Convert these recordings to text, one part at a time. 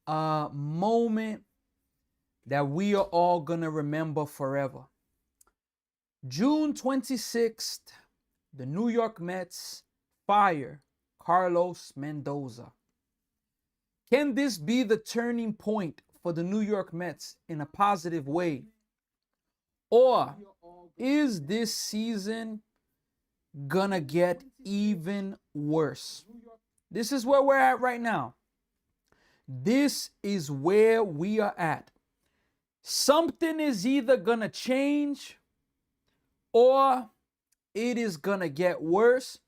a moment that we are all going to remember forever. June 26th, the New York Mets fire Carlos Mendoza. Can this be the turning point for the New York Mets in a positive way? Or is this season gonna get even worse? This is where we're at right now. This is where we are at. Something is either gonna change or it is gonna get worse.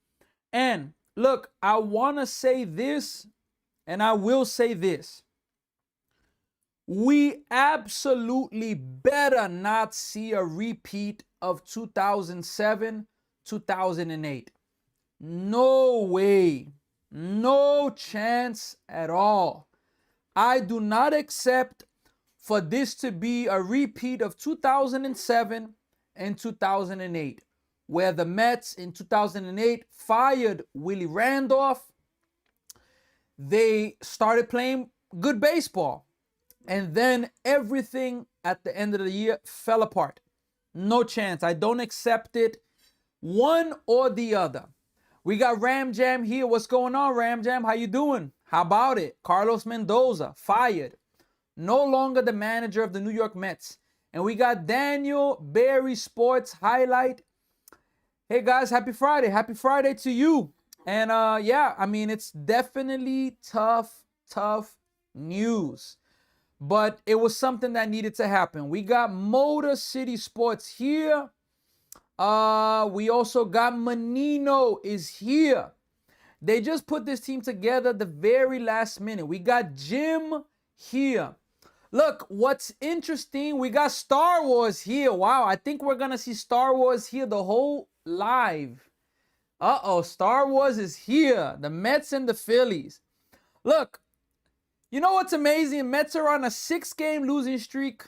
And look, I wanna say this, and I will say this. We absolutely better not see a repeat of 2007, 2008. No way. No chance at all. I do not accept for this to be a repeat of 2007 and 2008, where the Mets in 2008 fired Willie Randolph. They started playing good baseball. And then everything at the end of the year fell apart. No chance. I don't accept it. One or the other. We got Ram Jam here. What's going on, Ram Jam? How you doing? How about it? Carlos Mendoza, fired. No longer the manager of the New York Mets. And we got Daniel Berry Sports Highlight. Hey, guys, happy Friday. Happy Friday to you. And, yeah, I mean, it's definitely tough news. But it was something that needed to happen. We got Motor City Sports here. We also got Menino is here. They just put this team together the very last minute. We got Jim here. Look, what's interesting, we got Star Wars here. Wow, I think we're going to see Star Wars here the whole live. Uh-oh, Star Wars is here. The Mets and the Phillies. Look, you know what's amazing? Mets are on a 6-game losing streak,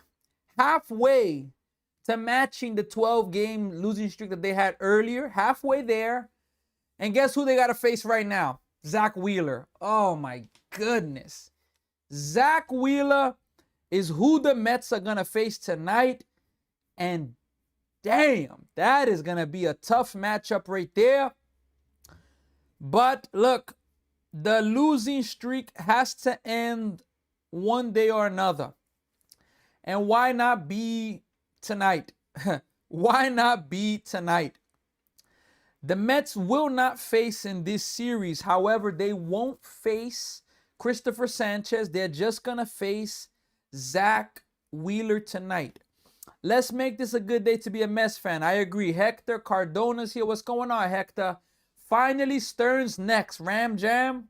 halfway to matching the 12-game losing streak that they had earlier. Halfway there. And guess who they got to face right now? Zach Wheeler. Oh, my goodness. Zach Wheeler is who the Mets are going to face tonight. And damn, that is going to be a tough matchup right there. But look, the losing streak has to end one day or another. And why not be tonight? Why not be tonight? The Mets will not face in this series. However, they won't face Christopher Sanchez. They're just going to face Zach Wheeler tonight. Let's make this a good day to be a Mets fan. I agree. Hector Cardona's here. What's going on, Hector? Finally, Stearns next. Ram Jam.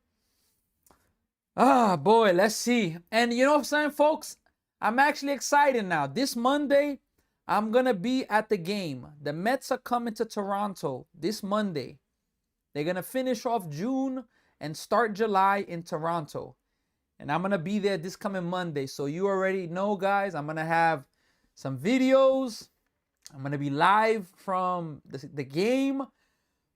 Ah, boy, let's see. And you know what I'm saying, folks? I'm actually excited now. This Monday, I'm going to be at the game. The Mets are coming to Toronto this Monday. They're going to finish off June and start July in Toronto. And I'm going to be there this coming Monday. So you already know, guys, I'm going to have some videos. I'm going to be live from the game.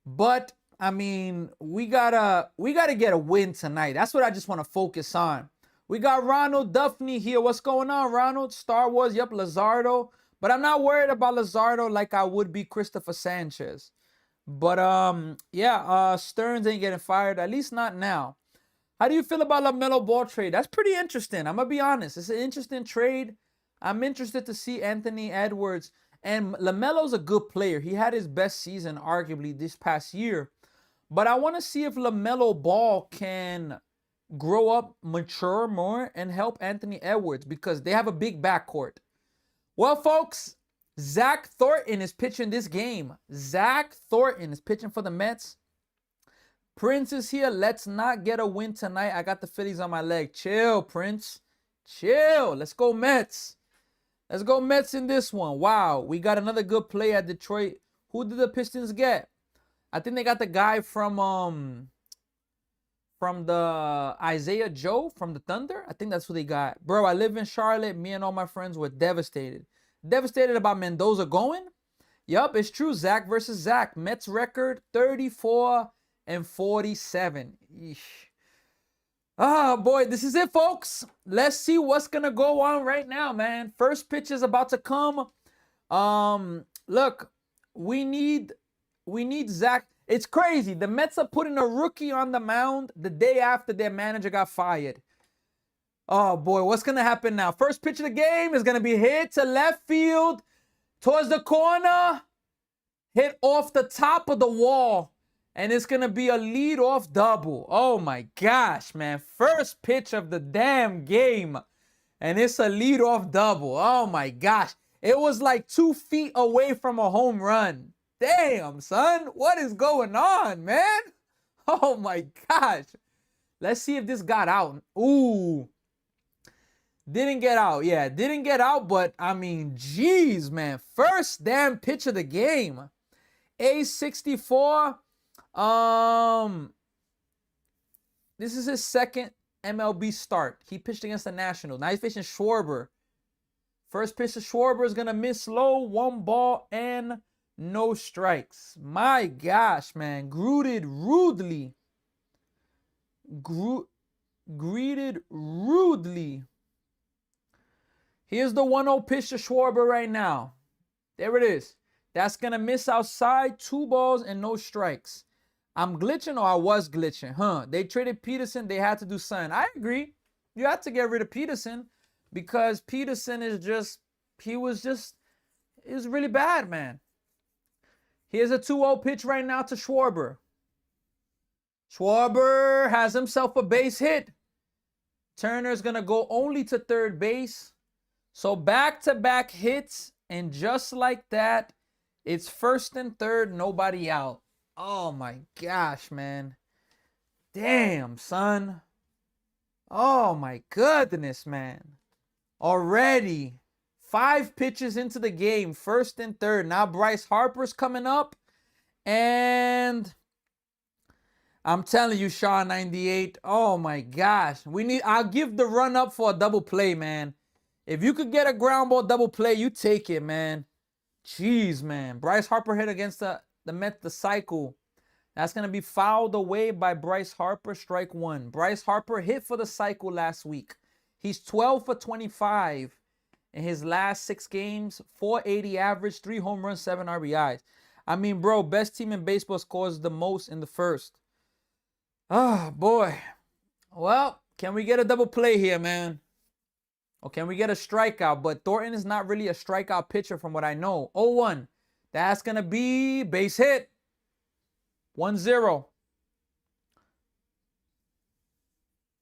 But I mean, we gotta get a win tonight. That's what I just want to focus on. We got Ronald Duffney here. What's going on, Ronald? Star Wars, yep, Lazardo. But I'm not worried about Lazardo like I would be Christopher Sanchez. But yeah, Stearns ain't getting fired, at least not now. How do you feel about LaMelo Ball trade? That's pretty interesting. I'm gonna be honest. It's an interesting trade. I'm interested to see Anthony Edwards. And LaMelo's a good player. He had his best season, arguably, this past year. But I want to see if LaMelo Ball can grow up, mature more, and help Anthony Edwards because they have a big backcourt. Well, folks, Zach Thornton is pitching this game. Zach Thornton is pitching for the Mets. Prince is here. Let's not get a win tonight. I got the Phillies on my leg. Chill, Prince. Chill. Let's go, Mets. Let's go, Mets in this one. Wow, we got another good play at Detroit. Who did the Pistons get? I think they got the guy from the Isaiah Joe from the Thunder. I think that's who they got. Bro, I live in Charlotte. Me and all my friends were devastated. Devastated about Mendoza going. Yup, it's true. Zach versus Zach. Mets record 34-47. Eesh. Ah, boy, this is it, folks. Let's see what's gonna go on right now, man. First pitch is about to come. Look, we need Zach. It's crazy. The Mets are putting a rookie on the mound the day after their manager got fired. Oh boy, what's gonna happen now? First pitch of the game is gonna be hit to left field, towards the corner, hit off the top of the wall. And it's going to be a leadoff double. Oh, my gosh, man. First pitch of the damn game. And it's a leadoff double. Oh, my gosh. It was like 2 feet away from a home run. Damn, son. What is going on, man? Oh, my gosh. Let's see if this got out. Ooh. Didn't get out. Yeah, didn't get out. But, I mean, geez, man. First damn pitch of the game. A64. This is his second MLB start. He pitched against the Nationals. Now he's facing Schwarber. First pitch to Schwarber is gonna miss low. 1 ball and no strikes. My gosh, man. Greeted rudely. Greeted rudely. Here's the 1-0 pitch to Schwarber right now. There it is. That's gonna miss outside. 2 balls and no strikes. I'm glitching, or I was glitching, huh? They traded Peterson. They had to do something. I agree. You had to get rid of Peterson because Peterson is just, he was really bad, man. Here's a 2-0 pitch right now to Schwarber. Schwarber has himself a base hit. Turner's going to go only to third base. So back-to-back hits, and just like that, it's first and third, nobody out. Oh my gosh, man. Damn, son. Oh my goodness, man. Already 5 pitches into the game, first and third. Now Bryce Harper's coming up. And I'm telling you, Sean 98. Oh my gosh. I'll give the run up for a double play, man. If you could get a ground ball double play, you take it, man. Jeez, man. Bryce Harper hit against the Mets, the cycle. That's going to be fouled away by Bryce Harper, strike 1. Bryce Harper hit for the cycle last week. He's 12 for 25 in his last 6 games, 480 average, 3 home runs, 7 RBIs. I mean, bro, best team in baseball scores the most in the first. Oh, boy. Well, can we get a double play here, man? Or can we get a strikeout? But Thornton is not really a strikeout pitcher from what I know. 0-1. That's going to be base hit. 1-0.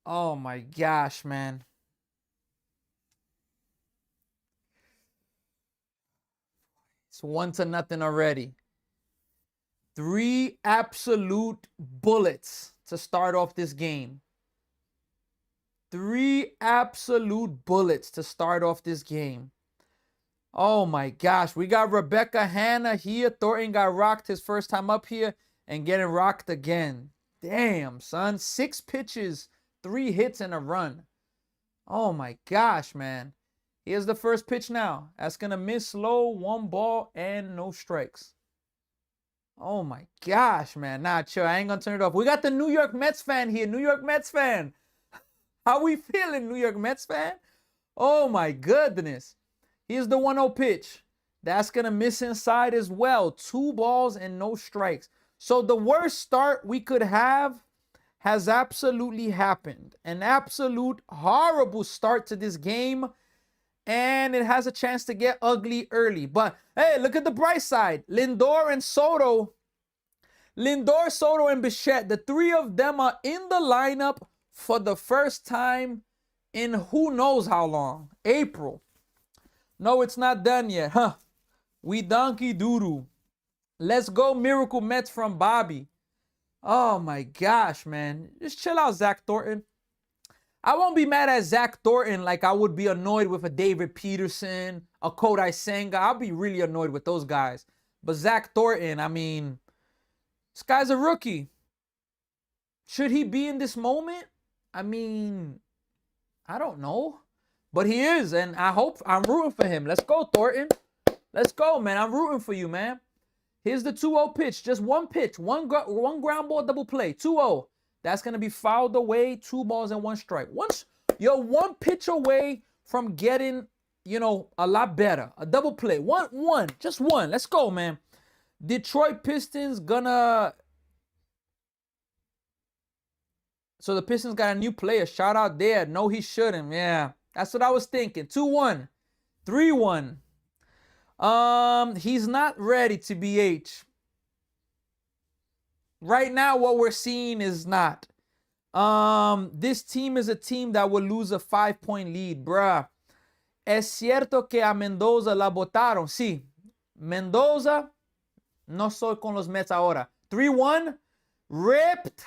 Oh, my gosh, man. It's 1-0 already. 3 absolute bullets to start off this game. 3 absolute bullets to start off this game. Oh my gosh. We got Rebecca Hanna here. Thornton got rocked his first time up here and getting rocked again. Damn, son. 6 pitches, 3 hits and a run. Oh my gosh, man. Here's the first pitch now. That's going to miss low, 1 ball and no strikes. Oh my gosh, man. Nah, chill. I ain't going to turn it off. We got the New York Mets fan here. New York Mets fan. How we feeling, New York Mets fan? Oh my goodness. Here's the 1-0 pitch. That's going to miss inside as well. 2 balls and no strikes. So the worst start we could have has absolutely happened. An absolute horrible start to this game. And it has a chance to get ugly early. But hey, look at the bright side. Lindor, Soto, and Bichette. The 3 of them are in the lineup for the first time in who knows how long. April. No, it's not done yet. Huh. We donkey doodoo. Let's go, Miracle Mets from Bobby. Oh my gosh, man. Just chill out, Zach Thornton. I won't be mad at Zach Thornton like I would be annoyed with a David Peterson, a Kodai Senga. I'll be really annoyed with those guys. But Zach Thornton, I mean, this guy's a rookie. Should he be in this moment? I mean, I don't know. But he is, and I'm rooting for him. Let's go, Thornton. Let's go, man. I'm rooting for you, man. Here's the 2-0 pitch. Just 1 pitch. One ground ball double play. 2-0. That's going to be fouled away. 2 balls and 1 strike. You're 1 pitch away from getting, a lot better. A double play. One. Just one. Let's go, man. Detroit Pistons gonna... So the Pistons got a new player. Shout out there. No, he shouldn't. Yeah, that's what I was thinking. 2-1. 3-1. He's not ready to BH. Right now, what we're seeing is not. This team is a team that will lose a 5-point lead, bruh. Es cierto que a Mendoza la botaron. Sí, Mendoza, no soy con los Mets ahora. 3-1, ripped,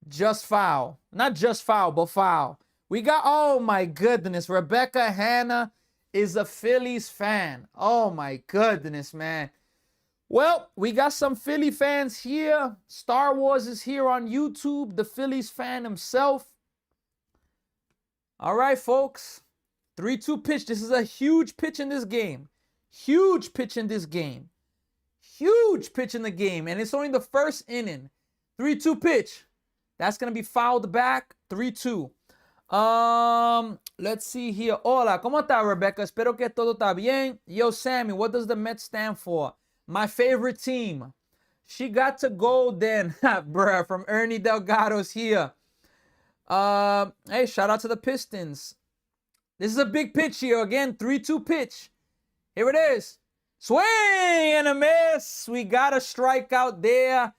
just foul. Not just foul, but foul. We got, oh my goodness, Rebecca Hanna is a Phillies fan. Oh my goodness, man. Well, we got some Philly fans here. Star Wars is here on YouTube, the Phillies fan himself. All right, folks. 3-2 pitch. This is a huge pitch in this game. Huge pitch in this game. Huge pitch in the game. And it's only the first inning. 3-2 pitch. That's going to be fouled back. 3-2. Let's see here. Hola, ¿cómo está, Rebecca? Espero que todo está bien. Yo, Sammy, what does the Mets stand for? My favorite team. She got to go then. Bruh, from Ernie Delgado's here. Hey, shout out to the Pistons. This is a big pitch here. Again, 3-2 pitch. Here it is. Swing and a miss. We got a strikeout there.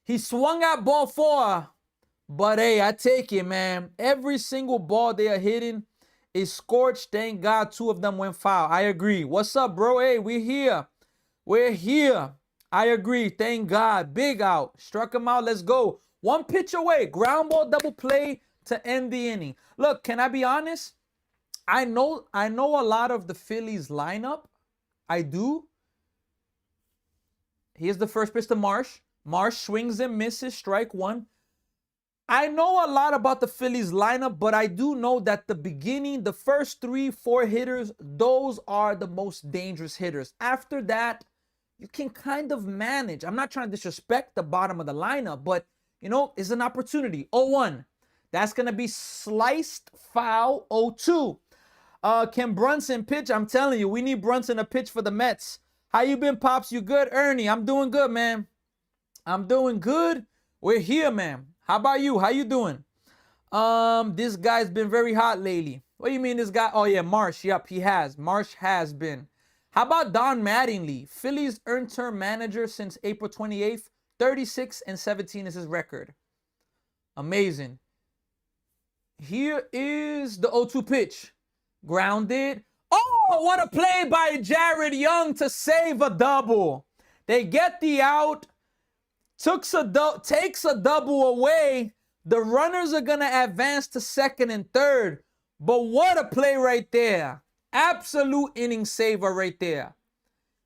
He swung at ball 4. But, hey, I take it, man. Every single ball they are hitting is scorched. Thank God 2 of them went foul. I agree. What's up, bro? Hey, we're here. We're here. I agree. Thank God. Big out. Struck him out. Let's go. 1 pitch away. Ground ball double play to end the inning. Look, can I be honest? I know a lot of the Phillies lineup. I do. Here's the first pitch to Marsh. Marsh swings and misses. Strike 1. I know a lot about the Phillies lineup, but I do know that the beginning, the first 3-4 hitters, those are the most dangerous hitters. After that, you can kind of manage. I'm not trying to disrespect the bottom of the lineup, but, it's an opportunity. 0-1. That's going to be sliced foul. 0-2. Can Brunson pitch? I'm telling you, we need Brunson to pitch for the Mets. How you been, Pops? You good? Ernie, I'm doing good, man. I'm doing good. We're here, man. How about you? How you doing? This guy's been very hot lately. What do you mean this guy? Oh, yeah, Marsh. Yep, he has. Marsh has been. How about Don Mattingly? Phillies earned term manager since April 28th. 36-17 is his record. Amazing. Here is the 0-2 pitch. Grounded. Oh, what a play by Jared Young to save a double. They get the out. Takes a double away. The runners are going to advance to second and third. But what a play right there. Absolute inning saver right there.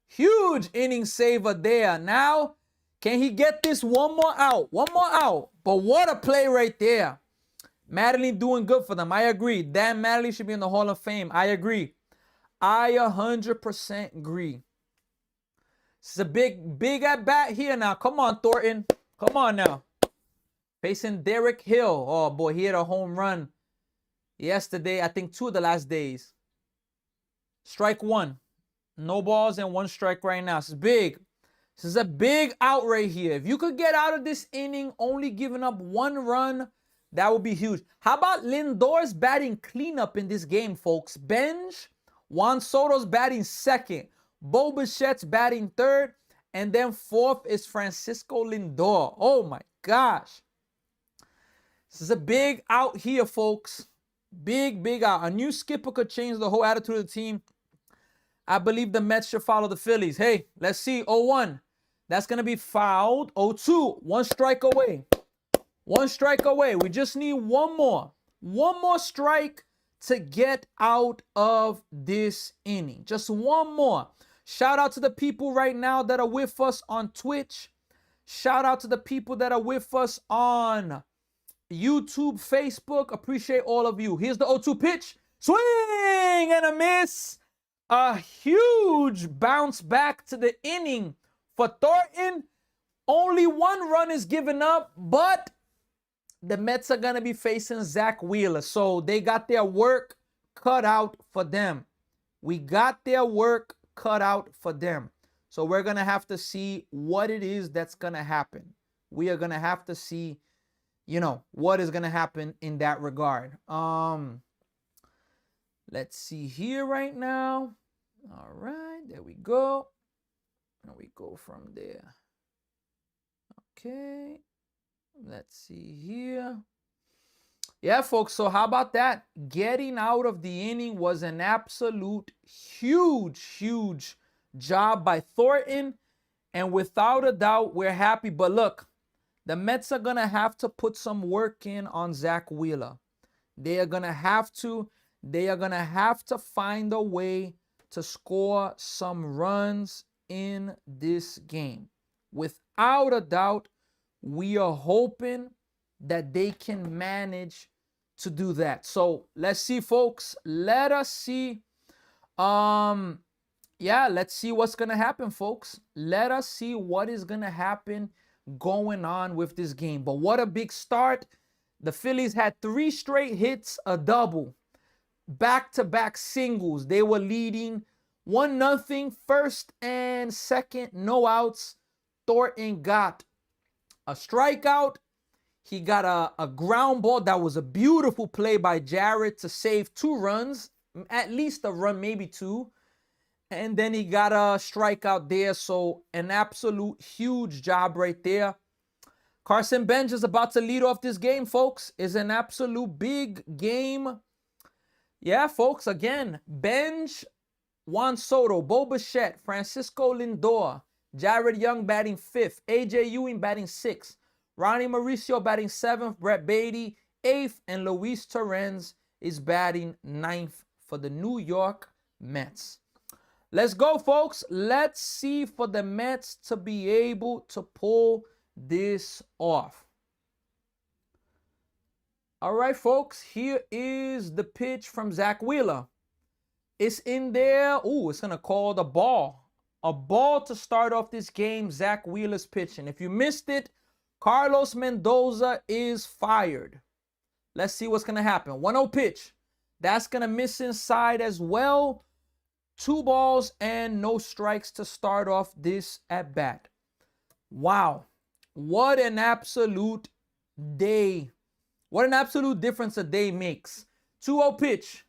Huge inning saver there. Now, can he get this one more out? One more out. But what a play right there. Mattingly doing good for them. I agree. Dan Mattingly should be in the Hall of Fame. I agree. I 100% agree. This is a big at bat here now. Come on, Thornton. Come on now. Facing Derek Hill. Oh, boy, he had a home run yesterday. I think 2 of the last days. Strike 1. No balls and 1 strike right now. This is big. This is a big out right here. If you could get out of this inning only giving up 1 run, that would be huge. How about Lindor's batting cleanup in this game, folks? Benj, Juan Soto's batting second. Bo Bichette's batting third. And then 4th is Francisco Lindor. Oh, my gosh. This is a big out here, folks. Big out. A new skipper could change the whole attitude of the team. I believe the Mets should follow the Phillies. Hey, let's see. 0-1. That's going to be fouled. 0-2. 1 strike away. 1 strike away. We just need 1 more. 1 more strike to get out of this inning. Just 1 more. Shout out to the people right now that are with us on Twitch. Shout out to the people that are with us on YouTube, Facebook. Appreciate all of you. Here's the 0-2 pitch. Swing and a miss. A huge bounce back to the inning for Thornton. Only 1 run is given up, but the Mets are going to be facing Zach Wheeler. So they got their work cut out for them. We got their work cut out for them. So we're going to have to see what it is that's going to happen. We are going to have to see, what is going to happen in that regard. Let's see here right now. All right, there we go. And we go from there. Okay. Let's see here. Yeah, folks. So how about that? Getting out of the inning was an absolute huge job by Thornton. And without a doubt, we're happy. But look, the Mets are going to have to put some work in on Zach Wheeler. They are going to have to. They are going to have to find a way to score some runs in this game. Without a doubt, we are hoping that they can manage to do that. So let's see, folks. Let us see. Let's see what's going to happen, folks. Let us see what is going to happen going on with this game. But what a big start. The Phillies had 3 straight hits, a double, back-to-back singles. They were leading 1-0, first and second, no outs. Thornton got a strikeout. He got a ground ball. That was a beautiful play by Jarrett to save 2 runs, at least a run, maybe 2. And then he got a strikeout there. So an absolute huge job right there. Carson Bench is about to lead off this game, folks. It's an absolute big game. Yeah, folks, again, Bench, Juan Soto, Bo Bichette, Francisco Lindor, Jared Young batting 5th, A.J. Ewing batting 6th, Ronnie Mauricio batting 7th, Brett Beatty 8th, and Luis Torrens is batting 9th for the New York Mets. Let's go, folks. Let's see for the Mets to be able to pull this off. All right, folks, here is the pitch from Zach Wheeler. It's in there. Ooh, it's going to call the ball. A ball to start off this game. Zach Wheeler's pitching. If you missed it, Carlos Mendoza is fired. Let's see what's going to happen. 1-0 pitch. That's going to miss inside as well. 2 balls and no strikes to start off this at bat. Wow. What an absolute day. What an absolute difference a day makes. 2-0 pitch.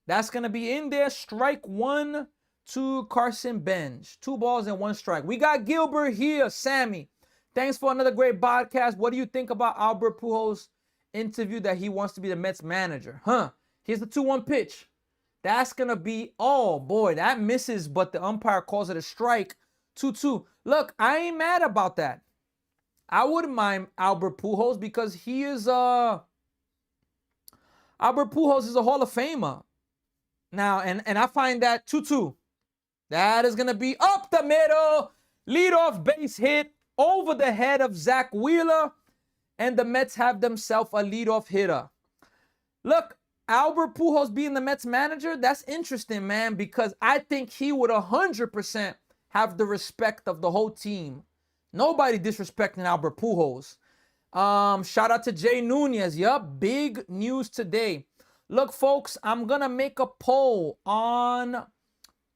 That's going to be in there. Strike 1 to Carson Bench. 2 balls and 1 strike. We got Gilbert here. Sammy, thanks for another great podcast. What do you think about Albert Pujols' interview that he wants to be the Mets manager? Here's the 2-1 pitch. That's going to be, oh boy, that misses, but the umpire calls it a strike. 2-2. Look, I ain't mad about that. I wouldn't mind Albert Pujols because he is Albert Pujols is a Hall of Famer. Now, and I find that 2-2. That is going to be up the middle. Leadoff base hit over the head of Zach Wheeler. And the Mets have themselves a leadoff hitter. Look, Albert Pujols being the Mets manager, that's interesting, man, because I think he would 100% have the respect of the whole team. Nobody disrespecting Albert Pujols. Shout out to Jay Nunez. Yup, big news today. Look, folks, I'm going to make a poll on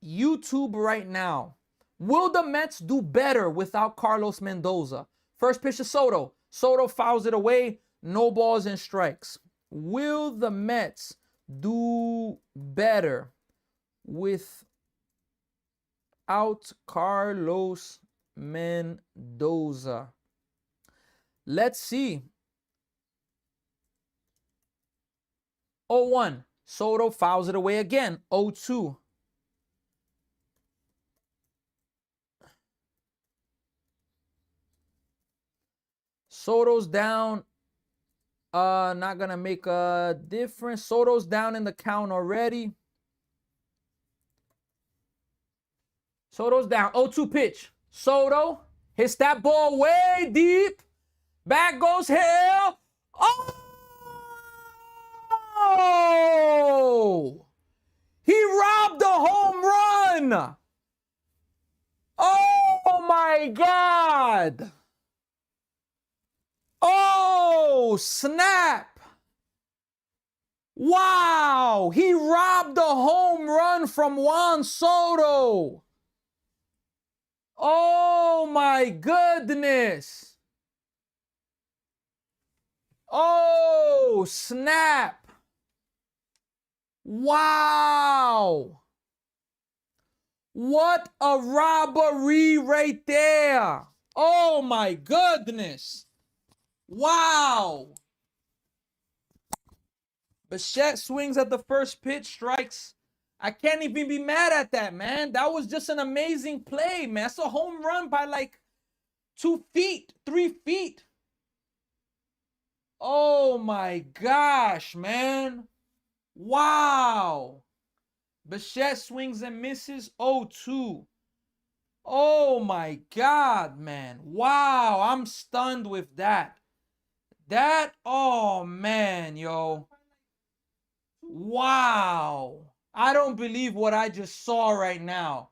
YouTube right now. Will the Mets do better without Carlos Mendoza? First pitch to Soto. Soto fouls it away. No balls and strikes. Will the Mets do better without Carlos Mendoza? Let's see. 0-1. Soto fouls it away again. 0-2. Soto's down. Not going to make a difference. Soto's down in the count already. Soto's down. 0-2 pitch. Soto hits that ball way deep. Back goes Hill. Oh! He robbed a home run. Oh my God. Oh! Oh, snap. Wow. He robbed a home run from Juan Soto. Oh, my goodness. Oh, snap. Wow. What a robbery right there. Oh, my goodness. Wow. Bichette swings at the first pitch, strikes. I can't even be mad at that, man. That was just an amazing play, man. That's a home run by like 2 feet, 3 feet. Oh my gosh, man. Wow. Bichette swings and misses 0-2. Oh my God, man. Wow, I'm stunned with that. Oh man, yo. Wow. I don't believe what I just saw right now.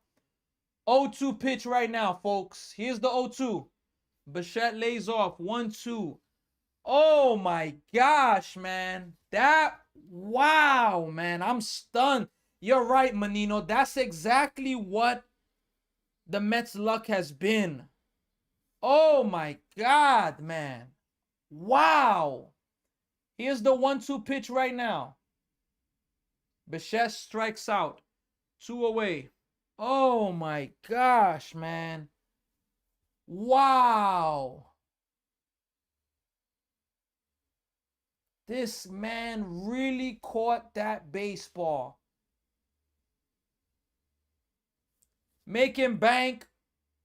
0-2 pitch right now, folks. Here's the 0-2. Bichette lays off 1-2. Oh my gosh, man. Wow, man. I'm stunned. You're right, Menino. That's exactly what the Mets' luck has been. Oh my God, man. Wow. Here's the 1-2 pitch right now. Bichette strikes out. 2 away. Oh my gosh, man. Wow. This man really caught that baseball. Making bank.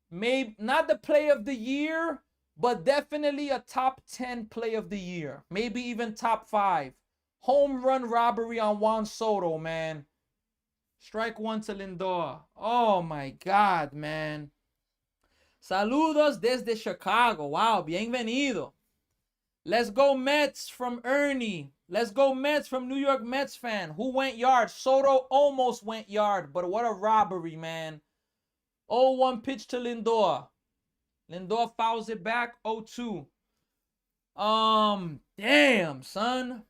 Maybe not the play of the year, but definitely a top 10 play of the year. Maybe even top 5. Home run robbery on Juan Soto, man. Strike 1 to Lindor. Oh my God, man. Saludos desde Chicago. Wow, bienvenido. Let's go Mets from Ernie. Let's go Mets from New York Mets fan. Who went yard? Soto almost went yard, but what a robbery, man. 0-1 pitch to Lindor. Lindor fouls it back. 0-2. Damn, son.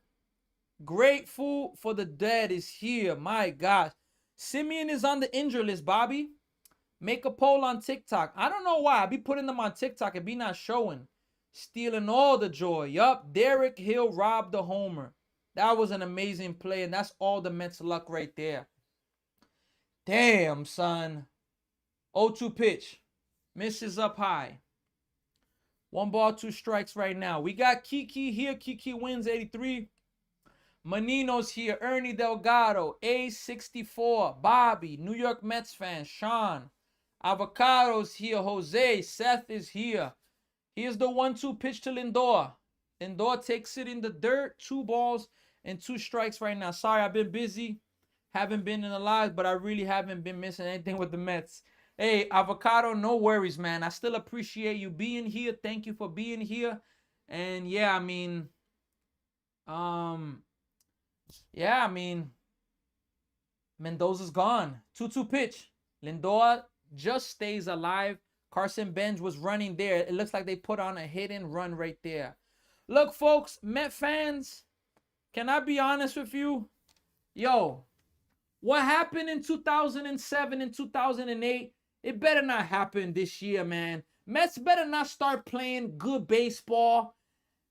Grateful for the dead is here. My gosh. Simeon is on the injury list, Bobby. Make a poll on TikTok. I don't know why. I be putting them on TikTok and be not showing. Stealing all the joy. Yup. Derek Hill robbed the homer. That was an amazing play, and that's all the Mets luck right there. Damn, son. 0-2 pitch. Misses up high. 1 ball, 2 strikes right now. We got Kiki here. Kiki wins 83. Menino's here. Ernie Delgado. A64. Bobby. New York Mets fan. Sean. Avocado's here. Jose. Seth is here. Here's the 1-2 pitch to Lindor. Lindor takes it in the dirt. 2 balls and 2 strikes right now. Sorry, I've been busy. Haven't been in the live, but I really haven't been missing anything with the Mets. Hey, Avocado, no worries, man. I still appreciate you being here. Thank you for being here. And yeah, I mean, Mendoza's gone. 2-2 pitch. Lindor just stays alive. Carson Benz was running there. It looks like they put on a hit and run right there. Look, folks, Met fans, can I be honest with you? Yo, what happened in 2007 and 2008, it better not happen this year, man. Mets better not start playing good baseball,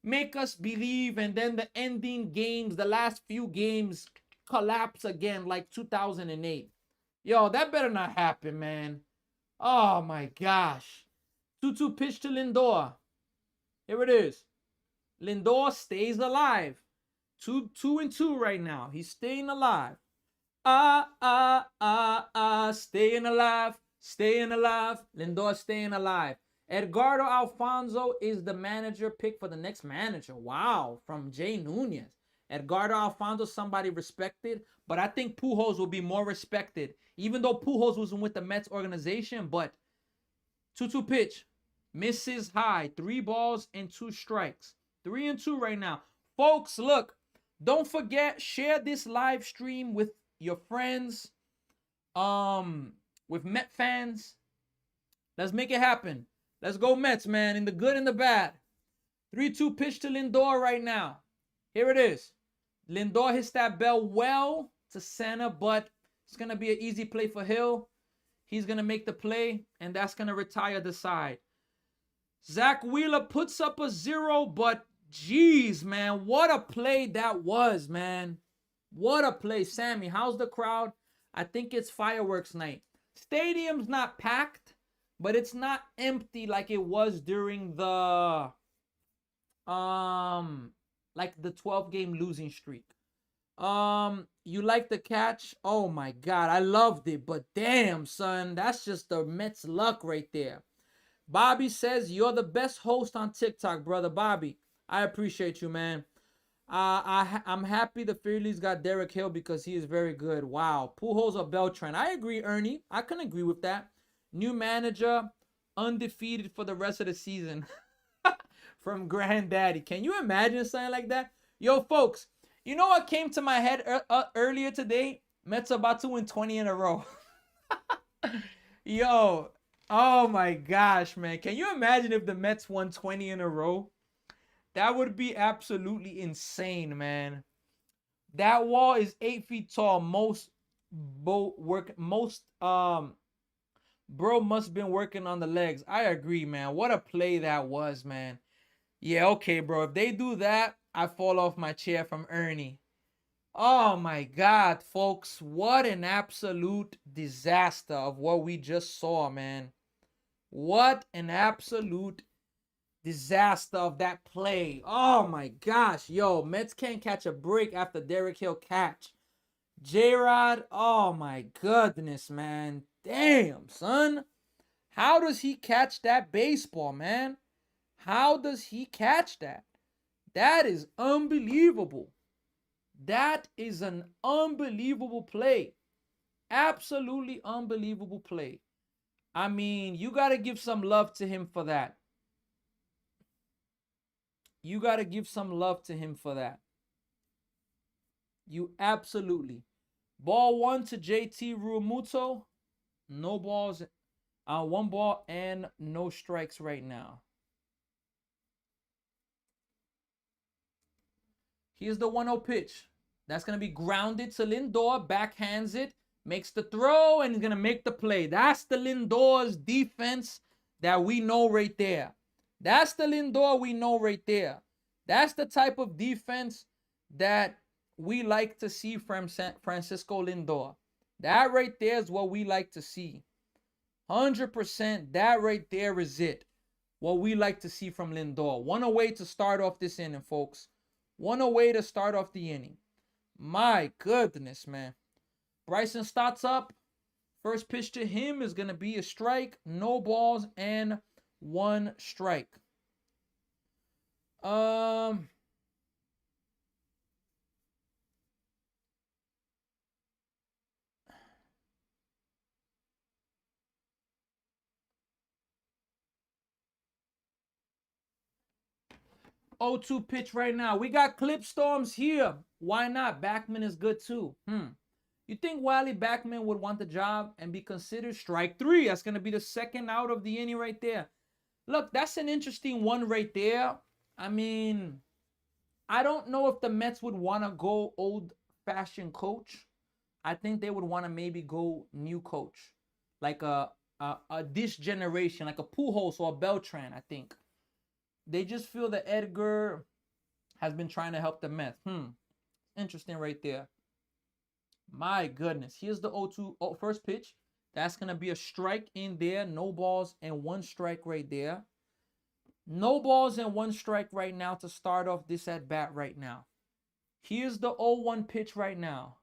make us believe, and then the ending games, the last few games, collapse again like 2008. Yo, that better not happen, man. Oh, my gosh. 2-2 pitch to Lindor. Here it is. Lindor stays alive. 2-2 right now. He's staying alive. Staying alive. Staying alive. Lindor staying alive. Edgardo Alfonso is the manager pick for the next manager. Wow. From Jay Nunez. Edgardo Alfonso, somebody respected. But I think Pujols will be more respected. Even though Pujols wasn't with the Mets organization. But 2-2 pitch. Misses high. 3 balls and 2 strikes. 3-2 right now. Folks, look. Don't forget, share this live stream with your friends. With Met fans. Let's make it happen. Let's go Mets, man. In the good and the bad. 3-2 pitch to Lindor right now. Here it is. Lindor hits that ball well to center, but it's going to be an easy play for Hill. He's going to make the play, and that's going to retire the side. Zach Wheeler puts up a 0, but geez, man, what a play that was, man. What a play. Sammy, how's the crowd? I think it's fireworks night. Stadium's not packed, but it's not empty like it was during the like the 12-game losing streak. You like the catch? Oh my God, I loved it, but damn, son, that's just the Mets luck right there. Bobby says, you're the best host on TikTok, brother Bobby. I appreciate you, man. I'm happy the Phillies got Derek Hill because he is very good. Wow. Pujols or Beltran. I agree, Ernie. I can agree with that. New manager, undefeated for the rest of the season. From Granddaddy. Can you imagine something like that? Yo, folks, you know what came to my head earlier today? Mets about to win 20 in a row. Yo, oh my gosh, man. Can you imagine if the Mets won 20 in a row? That would be absolutely insane, man. That wall is 8 feet tall. Bro must have been working on the legs. I agree, man. What a play that was, man. Yeah, okay, bro. If they do that, I fall off my chair from Ernie. Oh my God, folks. What an absolute disaster of what we just saw, man. What an absolute disaster of that play. Oh my gosh. Yo, Mets can't catch a break after Derek Hill catch. J-Rod, oh my goodness, man. Damn, son. How does he catch that baseball, man? How does he catch that? That is unbelievable. That is an unbelievable play. Absolutely unbelievable play. I mean, you got to give some love to him for that. You got to give some love to him for that. You absolutely. Ball 1 to JT Realmuto. No balls. 1 ball and no strikes right now. Here's the 1-0 pitch. That's going to be grounded to Lindor. Backhands it. Makes the throw and he's going to make the play. That's the Lindor's defense that we know right there. That's the Lindor we know right there. That's the type of defense that we like to see from Francisco Lindor. That right there is what we like to see. 100%, that right there is it. What we like to see from Lindor. 1 away to start off this inning, folks. 1 away to start off the inning. My goodness, man. Bryson starts up. First pitch to him is going to be a strike. No balls and 1 strike. 0-2 pitch right now. We got clip storms here. Why not? Backman is good too. You think Wiley Backman would want the job and be considered? Strike 3. That's going to be the second out of the inning right there. Look, that's an interesting one right there. I mean, I don't know if the Mets would want to go old-fashioned coach. I think they would want to maybe go new coach. Like this generation, like a Pujols or a Beltran, I think. They just feel that Edgar has been trying to help the Mets. Interesting right there. My goodness. Here's the 0-2 first pitch. That's going to be a strike in there. No balls and 1 strike right there. No balls and 1 strike right now to start off this at bat right now. Here's the 0-1 pitch right now.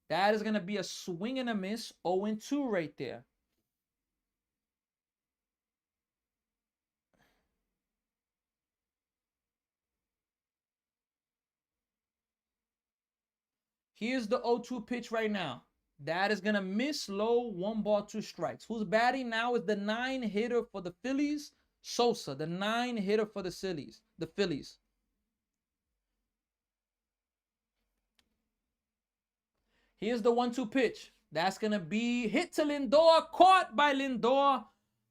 That is going to be a swing and a miss. 0-2 right there. Here's the 0-2 pitch right now. That is going to miss low. 1 ball, 2 strikes. Who's batting now is the 9 hitter for the Phillies, Sosa. The 9 hitter for the Phillies. Here's the 1-2 pitch. That's going to be hit to Lindor. Caught by Lindor.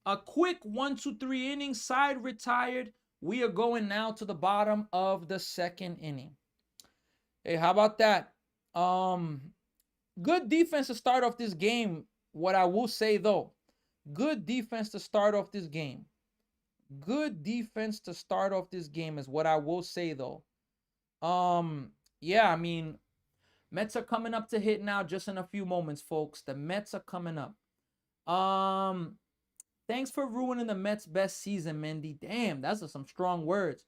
A quick 1-2-3 inning. Side retired. We are going now to the bottom of the second inning. Hey, how about that? Good defense to start off this game. What I will say though, good defense to start off this game. Good defense to start off this game is what I will say though. Yeah, I mean, Mets are coming up to hit now just in a few moments, folks. The Mets are coming up. Thanks for ruining the Mets' best season, Mendy. Damn, that's some strong words.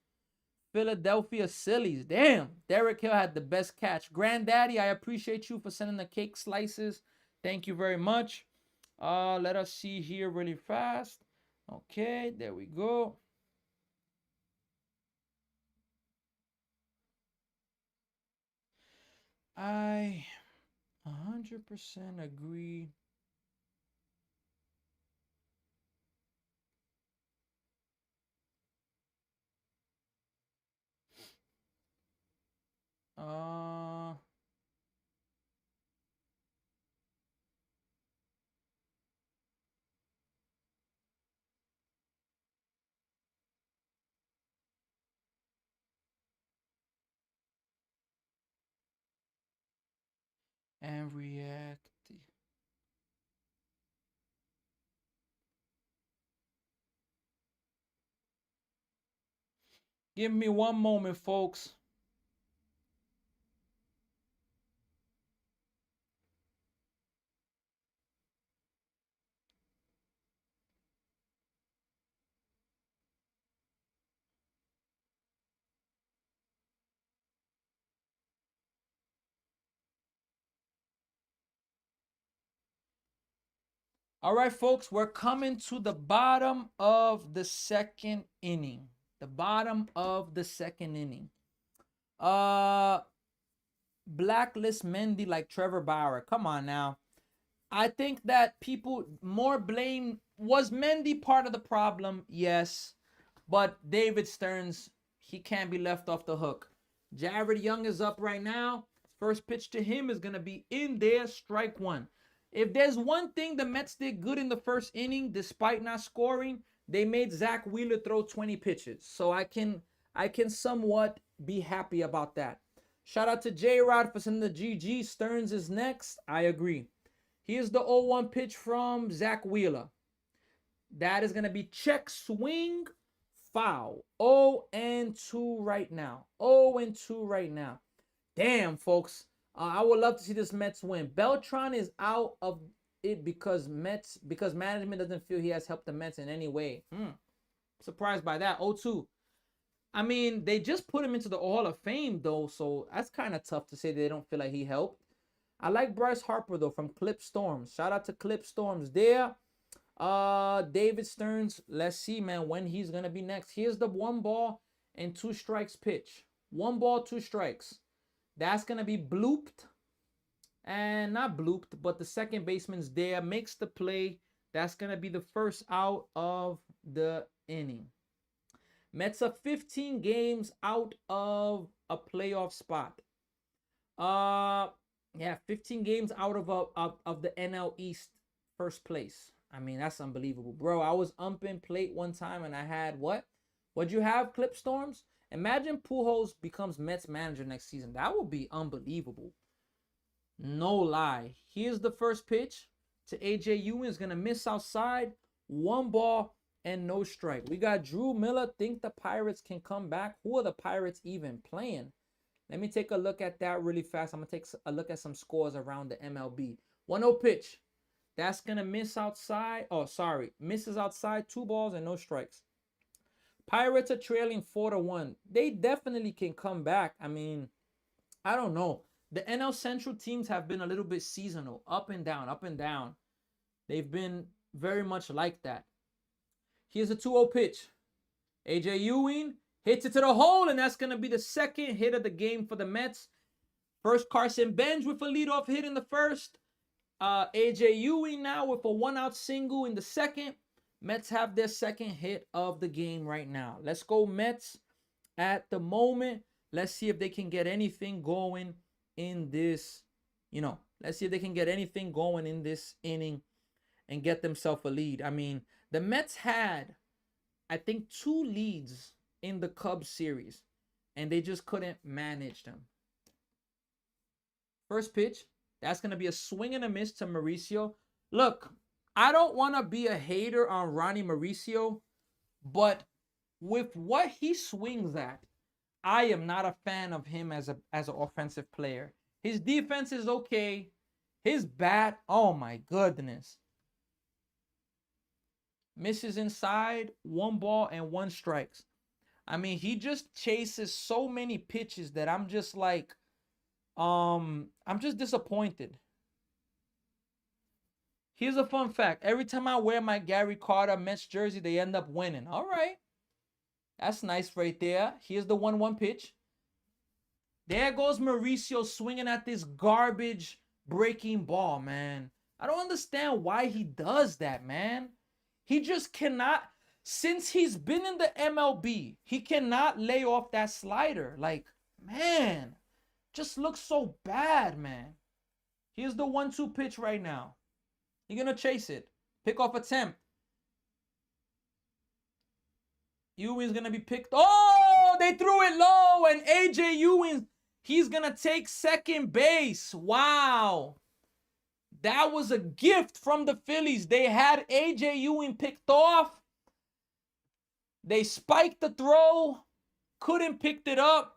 Philadelphia Phillies. Damn, Derek Hill had the best catch. Granddaddy, I appreciate you for sending the cake slices. Thank you very much. Let us see here really fast. Okay, there we go. I 100% agree. Uh, and react. Give me one moment, folks. All right, folks, we're coming to the bottom of the second inning. The bottom of the second inning. Blacklist Mendy like Trevor Bauer. Come on now. I think that people more blame was Mendy part of the problem? Yes. But David Stearns, he can't be left off the hook. Jared Young is up right now. First pitch to him is going to be in there, strike one. If there's one thing the Mets did good in the first inning, despite not scoring, they made Zach Wheeler throw 20 pitches. So I can somewhat be happy about that. Shout out to J-Rod for sending the GG. Stearns is next. I agree. Here's the 0-1 pitch from Zach Wheeler. That is going to be check swing foul. 0-2 right now. 0-2 right now. Damn, folks. I would love to see this Mets win. Beltran is out of it because management doesn't feel he has helped the Mets in any way. Surprised by that. 0-2. I mean, they just put him into the Hall of Fame, though, so that's kind of tough to say they don't feel like he helped. I like Bryce Harper, though, from Clip Storms. Shout out to Clip Storms there. David Stearns, let's see, man, when he's going to be next. Here's the 1-2 strikes pitch. 1 ball, 2 strikes. That's going to be blooped. And not blooped, but the second baseman's there, makes the play. That's going to be the first out of the inning. Mets are 15 games out of a playoff spot. Yeah, 15 games out of the NL East first place. I mean, that's unbelievable. Bro, I was umping plate one time and I had what? What'd you have, Clip Storms? Imagine Pujols becomes Mets manager next season. That would be unbelievable. No lie. Here's the first pitch to AJ Ewing. Is going to miss outside. 1 ball and no strike. We got Drew Miller. Think the Pirates can come back? Who are the Pirates even playing? Let me take a look at that really fast. I'm going to take a look at some scores around the MLB. 1-0 pitch. That's going to miss outside. Oh, sorry. Misses outside. 2 balls and no strikes. Pirates are trailing 4-1. They definitely can come back. I mean, I don't know. The NL Central teams have been a little bit seasonal. Up and down, up and down. They've been very much like that. Here's a 2-0 pitch. AJ Ewing hits it to the hole, and that's going to be the second hit of the game for the Mets. First, Carson Benz with a leadoff hit in the first. AJ Ewing now with a 1-out single in the second. Mets have their second hit of the game right now. Let's go Mets at the moment. Let's see if they can get anything going in this, let's see if they can get anything going in this inning and get themselves a lead. I mean, the Mets had, I think, 2 leads in the Cubs series, and they just couldn't manage them. First pitch, that's going to be a swing and a miss to Mauricio. Look, I don't want to be a hater on Ronnie Mauricio, but with what he swings at, I am not a fan of him as an offensive player. His defense is okay. His bat, oh my goodness. Misses inside, 1 ball and 1 strikes. I mean, he just chases so many pitches that I'm just like, I'm just disappointed. Here's a fun fact. Every time I wear my Gary Carter Mets jersey, they end up winning. All right. That's nice right there. Here's the 1-1 pitch. There goes Mauricio swinging at this garbage breaking ball, man. I don't understand why he does that, man. He just cannot, since he's been in the MLB, he cannot lay off that slider. Like, man, just looks so bad, man. Here's the 1-2 pitch right now. You're going to chase it. Pickoff attempt. Ewing's going to be picked. Oh, they threw it low. And AJ Ewing, he's going to take second base. Wow. That was a gift from the Phillies. They had AJ Ewing picked off. They spiked the throw. Couldn't pick it up.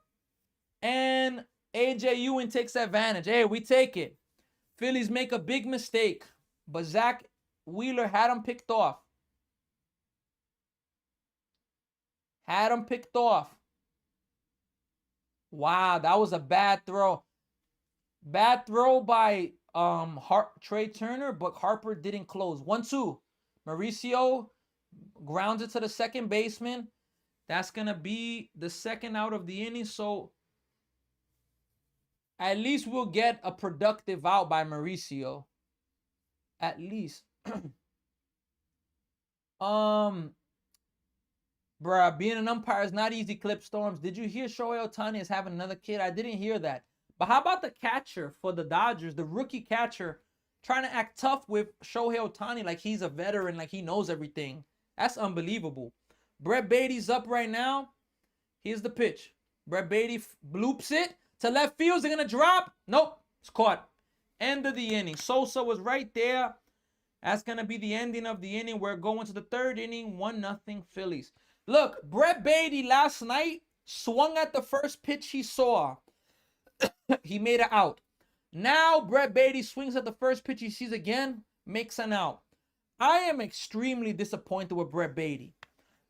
And AJ Ewing takes advantage. Hey, we take it. Phillies make a big mistake. But Zach Wheeler had him picked off. Had him picked off. Wow, that was a bad throw. Bad throw by Trey Turner, but Harper didn't close. 1-2. Mauricio grounds it to the second baseman. That's going to be the second out of the inning. So at least we'll get a productive out by Mauricio. At least. Bruh, being an umpire is not easy, Clip Storms. Did you hear Shohei Ohtani is having another kid? I didn't hear that. But how about the catcher for the Dodgers, the rookie catcher, trying to act tough with Shohei Ohtani like he's a veteran, like he knows everything? That's unbelievable. Brett Beatty's up right now. Here's the pitch. Brett Beatty bloops it to left field. They're going to drop. Nope. It's caught. End of the inning. Sosa was right there. That's going to be the ending of the inning. We're going to the third inning. 1-0 Phillies. Look, Brett Beatty last night swung at the first pitch he saw. He made it out. Now Brett Beatty swings at the first pitch he sees again, makes an out. I am extremely disappointed with Brett Beatty.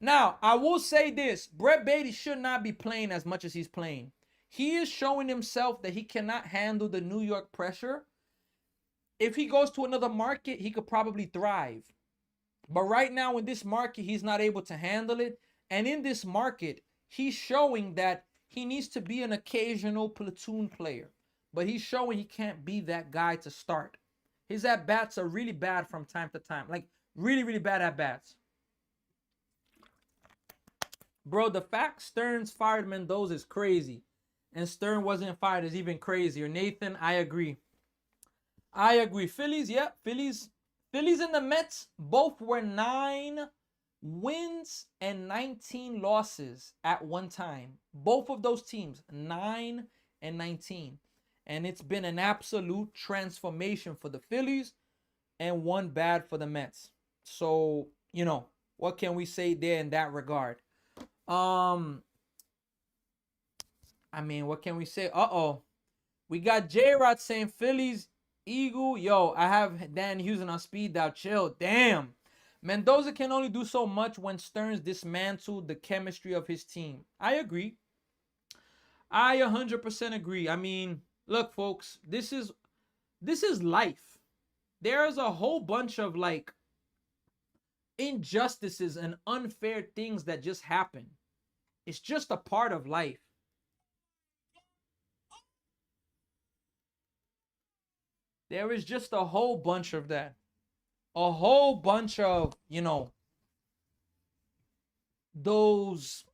Now, I will say this. Brett Beatty should not be playing as much as he's playing. He is showing himself that he cannot handle the New York pressure. If he goes to another market, he could probably thrive. But right now in this market, he's not able to handle it. And in this market, he's showing that he needs to be an occasional platoon player. But he's showing he can't be that guy to start. His at-bats are really bad from time to time. Like, really, really bad at-bats. Bro, the fact Stearns fired Mendoza is crazy. And Stern wasn't fired is even crazier. Nathan, I agree. I agree. Phillies, yeah. Phillies and the Mets both were 9 wins and 19 losses at one time. Both of those teams, 9 and 19. And it's been an absolute transformation for the Phillies and one bad for the Mets. So, you know, what can we say there in that regard? I mean, what can we say? We got J-Rod saying Phillies, Eagle. Yo, I have Dan Houston on speed dial. Chill. Damn. Mendoza can only do so much when Stearns dismantled the chemistry of his team. I agree. I 100% agree. I mean, look, folks, this is life. There's a whole bunch of like injustices and unfair things that just happen. It's just a part of life. There is just a whole bunch of that. A whole bunch of, you know, those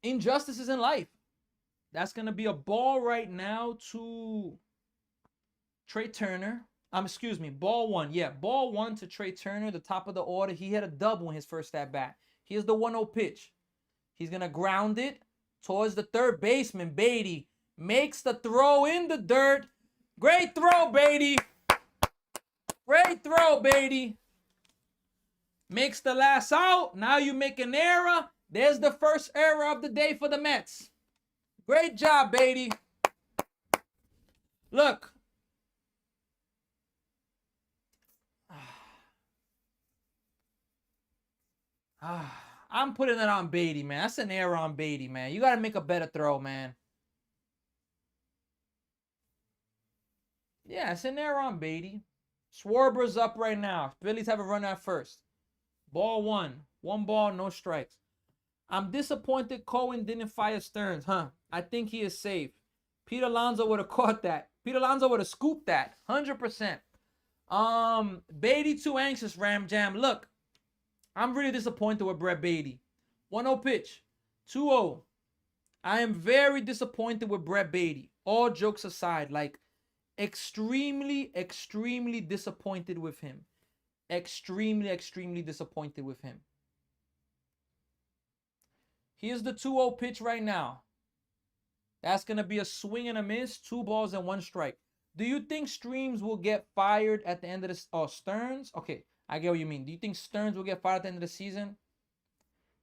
injustices in life. That's going to be a ball right now to Trey Turner. Excuse me, ball one. Yeah, ball one to Trey Turner, the top of the order. He had a double in his first at bat. Here's the 1-0 pitch. He's going to ground it towards the third baseman. Beatty makes the throw in the dirt. Great throw, Beatty. Great throw, Beatty. Makes the last out. Now you make an error. There's the first error of the day for the Mets. Great job, Beatty. Look. I'm putting it on Beatty, man. That's an error on Beatty, man. You got to make a better throw, man. Yeah, it's an error on Beatty. Schwarber's up right now. Phillies have a runner at first. Ball one. One ball, no strikes. I'm disappointed Cohen didn't fire Stearns, huh? I think he is safe. Pete Alonso would have caught that. Pete Alonso would have scooped that. 100%. Beatty too anxious, Ram Jam. Look, I'm really disappointed with Brett Beatty. 1-0 pitch. 2-0. I am very disappointed with Brett Beatty. All jokes aside, like extremely, extremely disappointed with him. Extremely, extremely disappointed with him. Here's the 2-0 pitch right now. That's going to be a swing and a miss. 2 balls and 1 strike. Do you think Streams will get fired at the end of this? Oh, Stearns? Okay, I get what you mean. Do you think Stearns will get fired at the end of the season?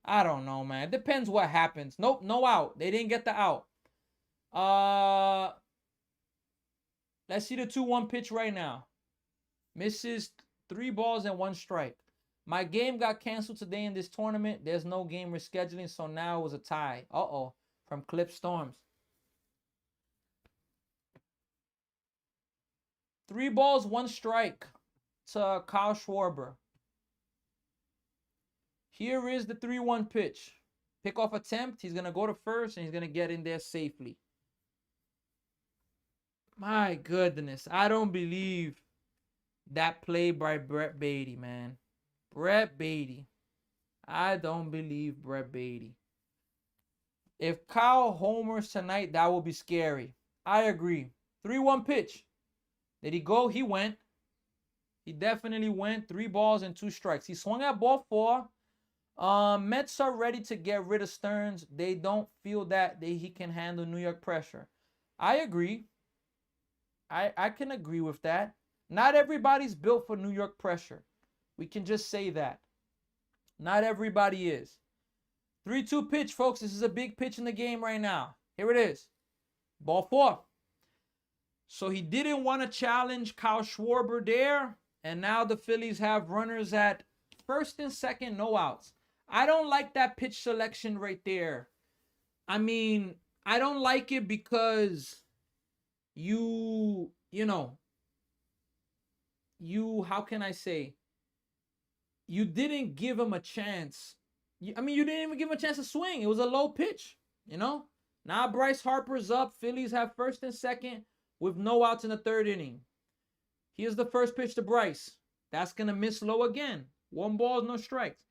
I don't know, man. It depends what happens. Nope, no out. They didn't get the out. Let's see the 2-1 pitch right now. Misses 3 balls and 1 strike. My game got canceled today in this tournament. There's no game rescheduling, so now it was a tie. Uh-oh, from Clip Storms. 3 balls, 1 strike to Kyle Schwarber. Here is the 3-1 pitch. Pickoff attempt. He's going to go to first, and he's going to get in there safely. My goodness. I don't believe that play by Brett Beatty, man. Brett Beatty. I don't believe Brett Beatty. If Kyle homers tonight, that will be scary. I agree. 3-1 pitch. Did he go? He went. He definitely went. 3 balls and 2 strikes. He swung at ball 4. Mets are ready to get rid of Stearns. They don't feel that he can handle New York pressure. I agree. I can agree with that. Not everybody's built for New York pressure. We can just say that. Not everybody is. 3-2 pitch, folks. This is a big pitch in the game right now. Here it is. Ball 4. So he didn't want to challenge Kyle Schwarber there. And now the Phillies have runners at first and second, no outs. I don't like that pitch selection right there. I mean, I don't like it because you how can I say? You didn't give him a chance. You didn't even give him a chance to swing. It was a low pitch, Now Bryce Harper's up. Phillies have first and second with no outs in the 3rd inning. Here's the first pitch to Bryce. That's going to miss low again. 1 ball, no strikes.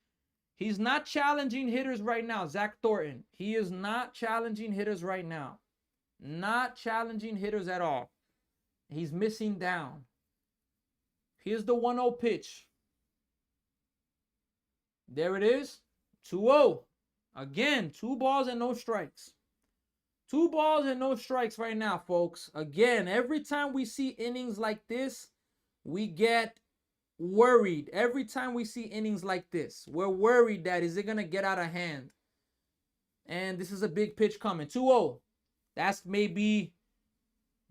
He's not challenging hitters right now, Zach Thornton. He is not challenging hitters right now. Not challenging hitters at all. He's missing down. Here's the 1-0 pitch. There it is. 2-0. Again, 2 balls and no strikes. 2 balls and no strikes right now, folks. Again, every time we see innings like this, we get worried. Every time we see innings like this, we're worried that is it going to get out of hand? And this is a big pitch coming. 2-0. That's maybe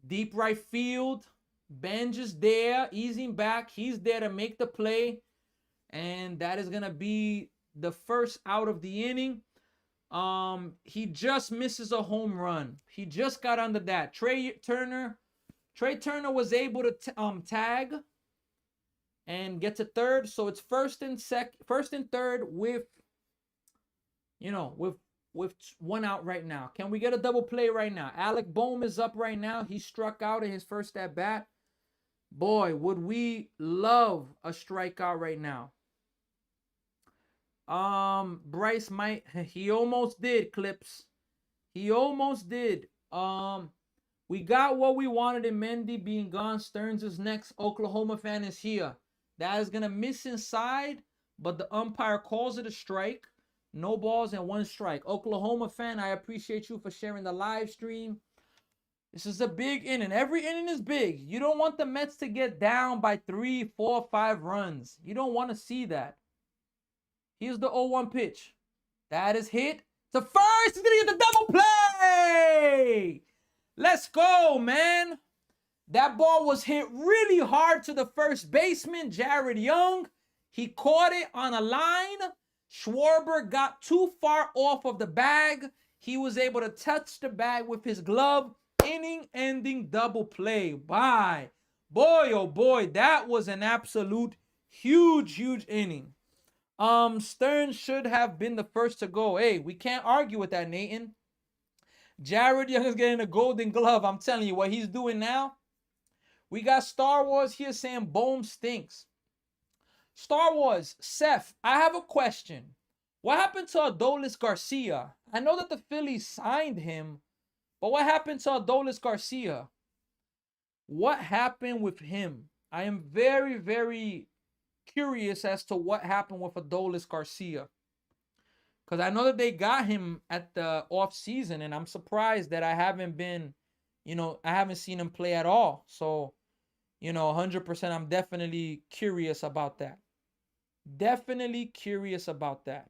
deep right field. Benj is there, easing back. He's there to make the play. And that is going to be the first out of the inning. He just misses a home run. He just got under that. Trey Turner was able to tag and get to third. So it's first and third with 1 out right now. Can we get a double play right now? Alec Boehm is up right now. He struck out in his first at bat. Boy, would we love a strikeout right now. Bryce he almost did, Clips. He almost did. We got what we wanted in Mendy being gone. Stearns is next. Oklahoma fan is here. That is going to miss inside, but the umpire calls it a strike. No balls and 1 strike. Oklahoma fan, I appreciate you for sharing the live stream. This is a big inning. Every inning is big. You don't want the Mets to get down by 3, 4, 5 runs. You don't want to see that. Here's the 0-1 pitch. That is hit to first. He's going to get the double play. Let's go, man. That ball was hit really hard to the first baseman, Jared Young. He caught it on a line. Schwarber got too far off of the bag. He was able to touch the bag with his glove. Inning-ending double play. Bye. Boy, oh boy, that was an absolute huge inning. Stearns should have been the first to go. Hey, we can't argue with that, Nathan. Jared Young is getting a golden glove. I'm telling you what he's doing now. We got Star Wars here saying Bohm stinks. Star Wars, Seth, I have a question. What happened to Adolis Garcia? I know that the Phillies signed him, but what happened to Adolis Garcia? What happened with him? I am very curious as to what happened with Adolis Garcia. Because I know that they got him at the off season, and I'm surprised that I haven't been, I haven't seen him play at all. So, 100%, I'm definitely curious about that. Definitely curious about that.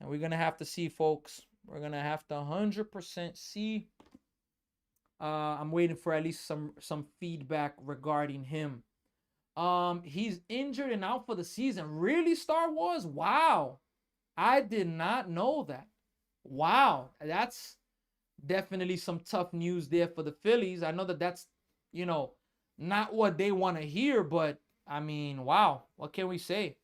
And we're going to have to see, folks. We're going to have to 100% see. I'm waiting for at least some feedback regarding him. He's injured and out for the season. Really, Star Wars? Wow. I did not know that. Wow. That's definitely some tough news there for the Phillies. I know that that's, not what they want to hear, but I mean, wow. What can we say?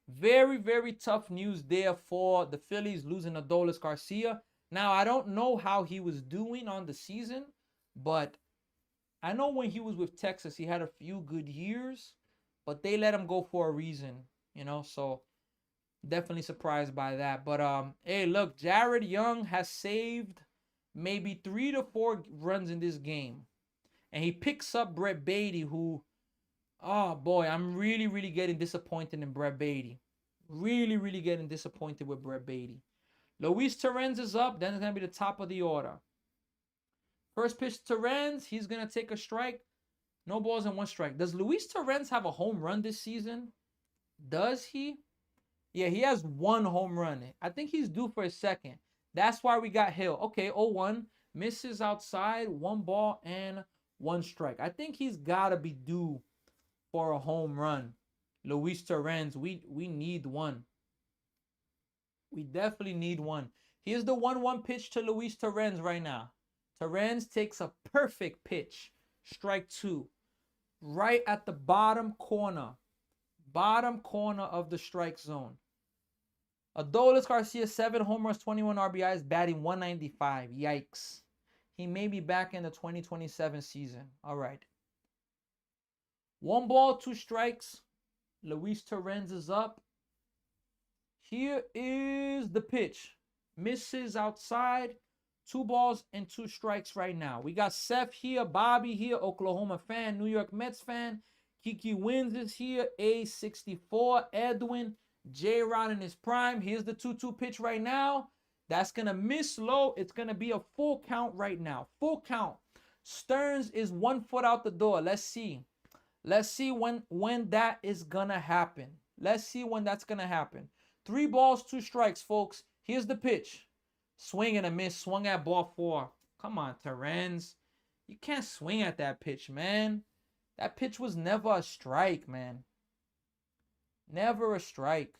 Very tough news there for the Phillies losing Adolis Garcia. Now, I don't know how he was doing on the season, but I know when he was with Texas, he had a few good years, but they let him go for a reason, so definitely surprised by that. But, hey, look, Jared Young has saved maybe 3 to 4 runs in this game. And he picks up Brett Beatty, who, oh, boy, I'm really getting disappointed in Brett Beatty. Really getting disappointed with Brett Beatty. Luis Torrens is up. Then it's going to be the top of the order. First pitch to Torrens. He's going to take a strike. No balls and 1 strike. Does Luis Torrens have a home run this season? Does he? Yeah, he has 1 home run. I think he's due for a second. That's why we got Hill. Okay, 0-1. Misses outside. 1 ball and 1 strike. I think he's got to be due for a home run. Luis Torrens, we need one. We definitely need one. Here's the 1-1 pitch to Luis Torrens right now. Torrens takes a perfect pitch. Strike 2. Right at the bottom corner. Bottom corner of the strike zone. Adolis Garcia, 7 home runs, 21 RBIs, batting 195. Yikes. He may be back in the 2027 season. All right. 1 ball, 2 strikes. Luis Torrens is up. Here is the pitch. Misses outside. 2 balls and 2 strikes right now. We got Seth here, Bobby here, Oklahoma fan, New York Mets fan. Kiki Wins is here, A64, Edwin, J-Rod in his prime. Here's the 2-2 pitch right now. That's going to miss low. It's going to be a full count right now. Full count. Stearns is 1 foot out the door. Let's see. Let's see when that is going to happen. Let's see when that's going to happen. 3 balls, 2 strikes, folks. Here's the pitch. Swing and a miss. Swung at ball 4. Come on, Torrens. You can't swing at that pitch, man. That pitch was never a strike, man. Never a strike.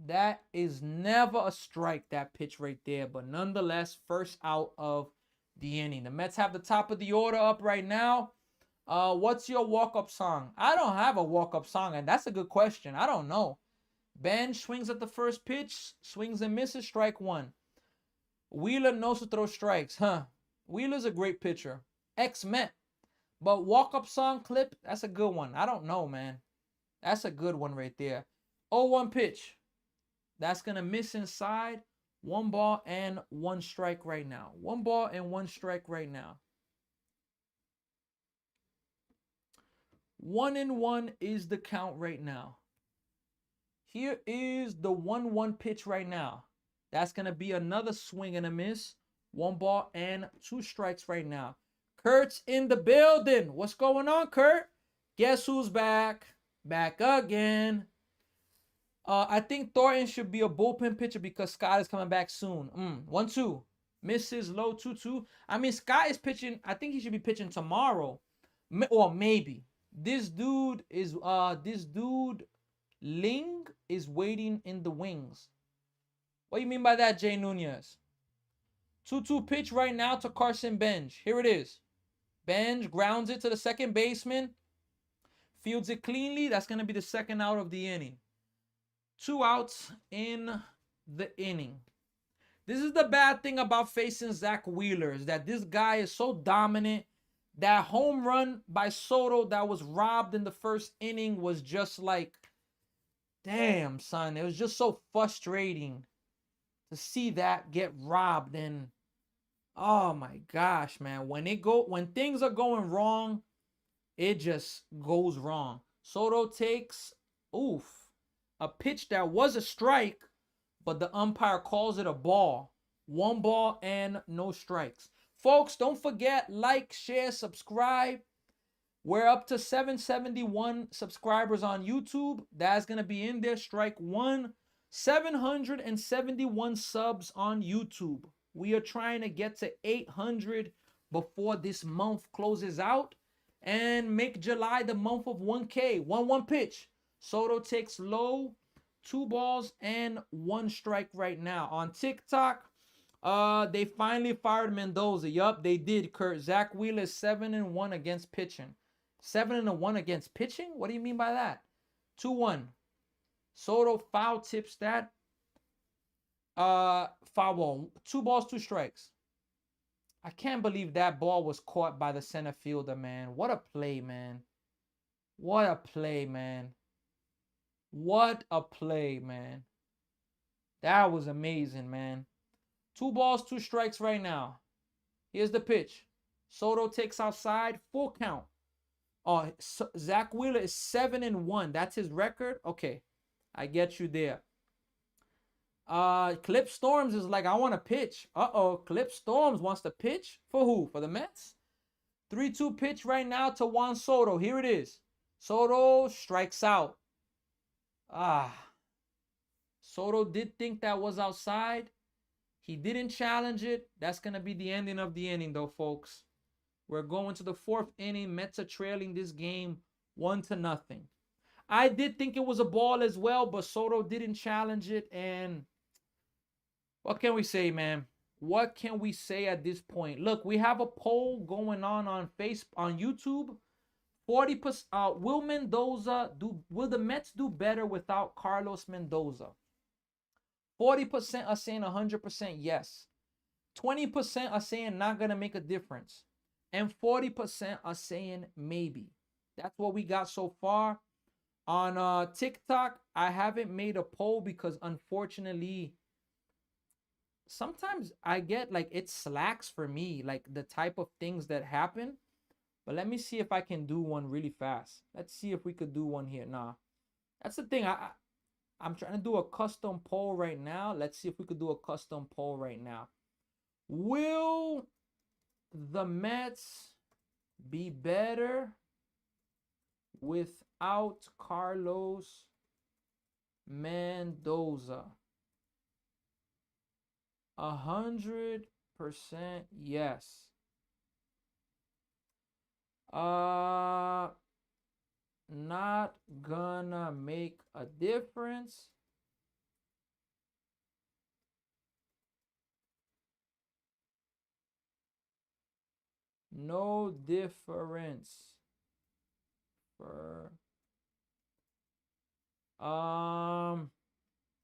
That is never a strike, that pitch right there. But nonetheless, first out of the inning. The Mets have the top of the order up right now. What's your walk-up song? I don't have a walk-up song, and that's a good question. I don't know. Ben swings at the first pitch, swings and misses, strike 1. Wheeler knows to throw strikes. Wheeler's a great pitcher. Ex-Met. But walk-up song clip, that's a good one. I don't know, man. That's a good one right there. 0-1 pitch. That's going to miss inside. 1 ball and 1 strike right now. 1 ball and 1 strike right now. 1-1 is the count right now. Here is the 1-1 pitch right now. That's going to be another swing and a miss. 1 ball and 2 strikes right now. Kurt's in the building. What's going on, Kurt? Guess who's back? Back again. I think Thornton should be a bullpen pitcher because Scott is coming back soon. 1-2. Misses low 2-2. I mean, Scott is pitching. I think he should be pitching tomorrow. Or maybe. This dude Ling is waiting in the wings. What do you mean by that, Jay Nunez? 2-2 pitch right now to Carson Bench. Here it is. Bench grounds it to the second baseman. Fields it cleanly. That's going to be the second out of the inning. 2 outs in the inning. This is the bad thing about facing Zach Wheeler, is that this guy is so dominant. That home run by Soto that was robbed in the first inning was just like, damn, son. It was just so frustrating to see that get robbed. And oh my gosh, man. When things are going wrong, it just goes wrong. Soto takes, a pitch that was a strike, but the umpire calls it a ball. 1 ball and no strikes. Folks, don't forget, like, share, subscribe. We're up to 771 subscribers on YouTube. That's going to be in there. Strike 1. 771 subs on YouTube. We are trying to get to 800 before this month closes out and make July the month of 1K. 1-1 pitch. Soto takes low. 2 balls and 1 strike right now. On TikTok, they finally fired Mendoza. Yup, they did, Kurt. Zach Wheeler is 7-1 against pitching. 7-1 against pitching? What do you mean by that? 2-1. Soto foul tips that. Foul ball. 2 balls, 2 strikes. I can't believe that ball was caught by the center fielder, man. What a play, man. What a play, man. What a play, man. That was amazing, man. 2 balls, 2 strikes right now. Here's the pitch. Soto takes outside. Full count. Oh, Zach Wheeler is 7-1. That's his record? Okay. I get you there. Clip Storms is like, I want to pitch. Clip Storms wants to pitch? For who? For the Mets? 3-2 pitch right now to Juan Soto. Here it is. Soto strikes out. Soto did think that was outside. He didn't challenge it. That's going to be the ending of the inning, though, folks. We're going to the 4th inning. Mets are trailing this game 1-0. I did think it was a ball as well, but Soto didn't challenge it. And what can we say, man? What can we say at this point? Look, we have a poll going on YouTube. 40%. Will the Mets do better without Carlos Mendoza? 40% are saying 100% yes. 20% are saying not going to make a difference. And 40% are saying maybe. That's what we got so far. On TikTok, I haven't made a poll because unfortunately, sometimes I get like it slacks for me, like the type of things that happen. But let me see if I can do one really fast. Let's see if we could do one here. Nah, that's the thing. I'm trying to do a custom poll right now. Let's see if we could do a custom poll right now. Will the Mets be better without Carlos Mendoza? 100% yes. Not gonna make a difference. No difference.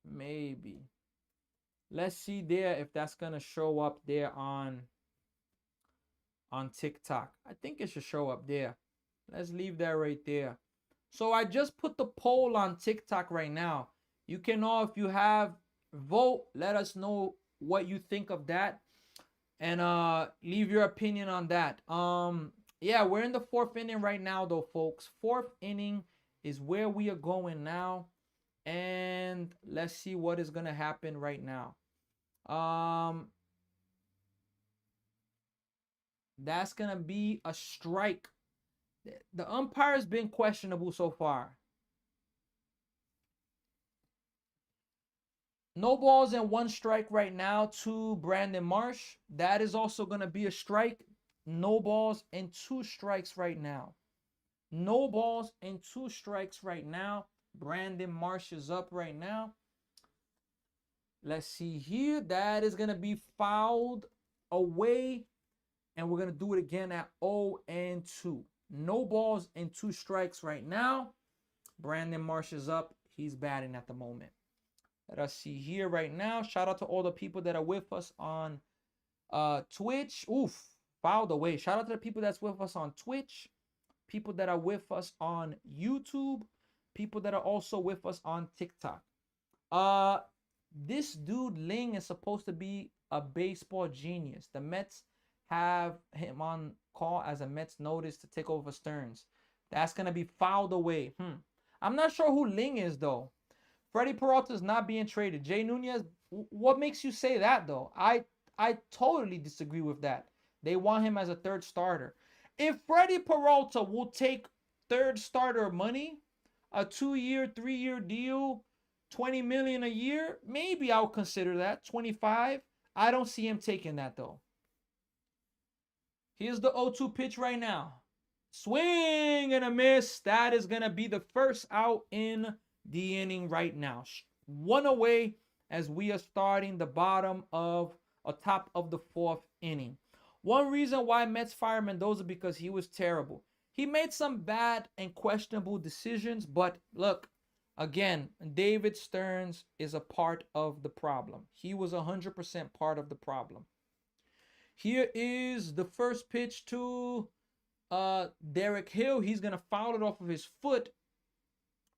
Maybe. Let's see there if that's gonna show up there on TikTok. I think it should show up there. Let's leave that right there. So I just put the poll on TikTok right now. You can all, if you have, vote. Let us know what you think of that. And leave your opinion on that. Yeah, we're in the fourth inning right now, though, folks. Fourth inning is where we are going now. And let's see what is going to happen right now. That's going to be a strike. The umpire's been questionable so far. No balls and one strike right now to Brandon Marsh. That is also going to be a strike. No balls and two strikes right now. No balls and two strikes right now. Brandon Marsh is up right now. Let's see here. That is going to be fouled away. And we're going to do it again at 0-2. No balls and two strikes right now. Brandon Marsh is up. He's batting at the moment. Let us see here right now. Shout out to all the people that are with us on Twitch. Oof, fouled away. Shout out to the people that's with us on Twitch. People that are with us on YouTube. People that are also with us on TikTok. This dude Ling is supposed to be a baseball genius. The Mets have him on call as a Mets notice to take over Stearns. That's going to be fouled away. I'm not sure who Ling is, though. Freddie Peralta is not being traded. Jay Nunez, what makes you say that, though? I totally disagree with that. They want him as a third starter. If Freddie Peralta will take third starter money, a 2-year, 3-year deal, $20 million a year, maybe I'll consider that. 25. I don't see him taking that, though. Here's the 0-2 pitch right now. Swing and a miss. That is going to be the first out in the inning right now. One away as we are starting the top of the fourth inning. One reason why Mets fired Mendoza because he was terrible. He made some bad and questionable decisions, but look, again, David Stearns is a part of the problem. He was 100% part of the problem. Here is the first pitch to Derek Hill. He's going to foul it off of his foot.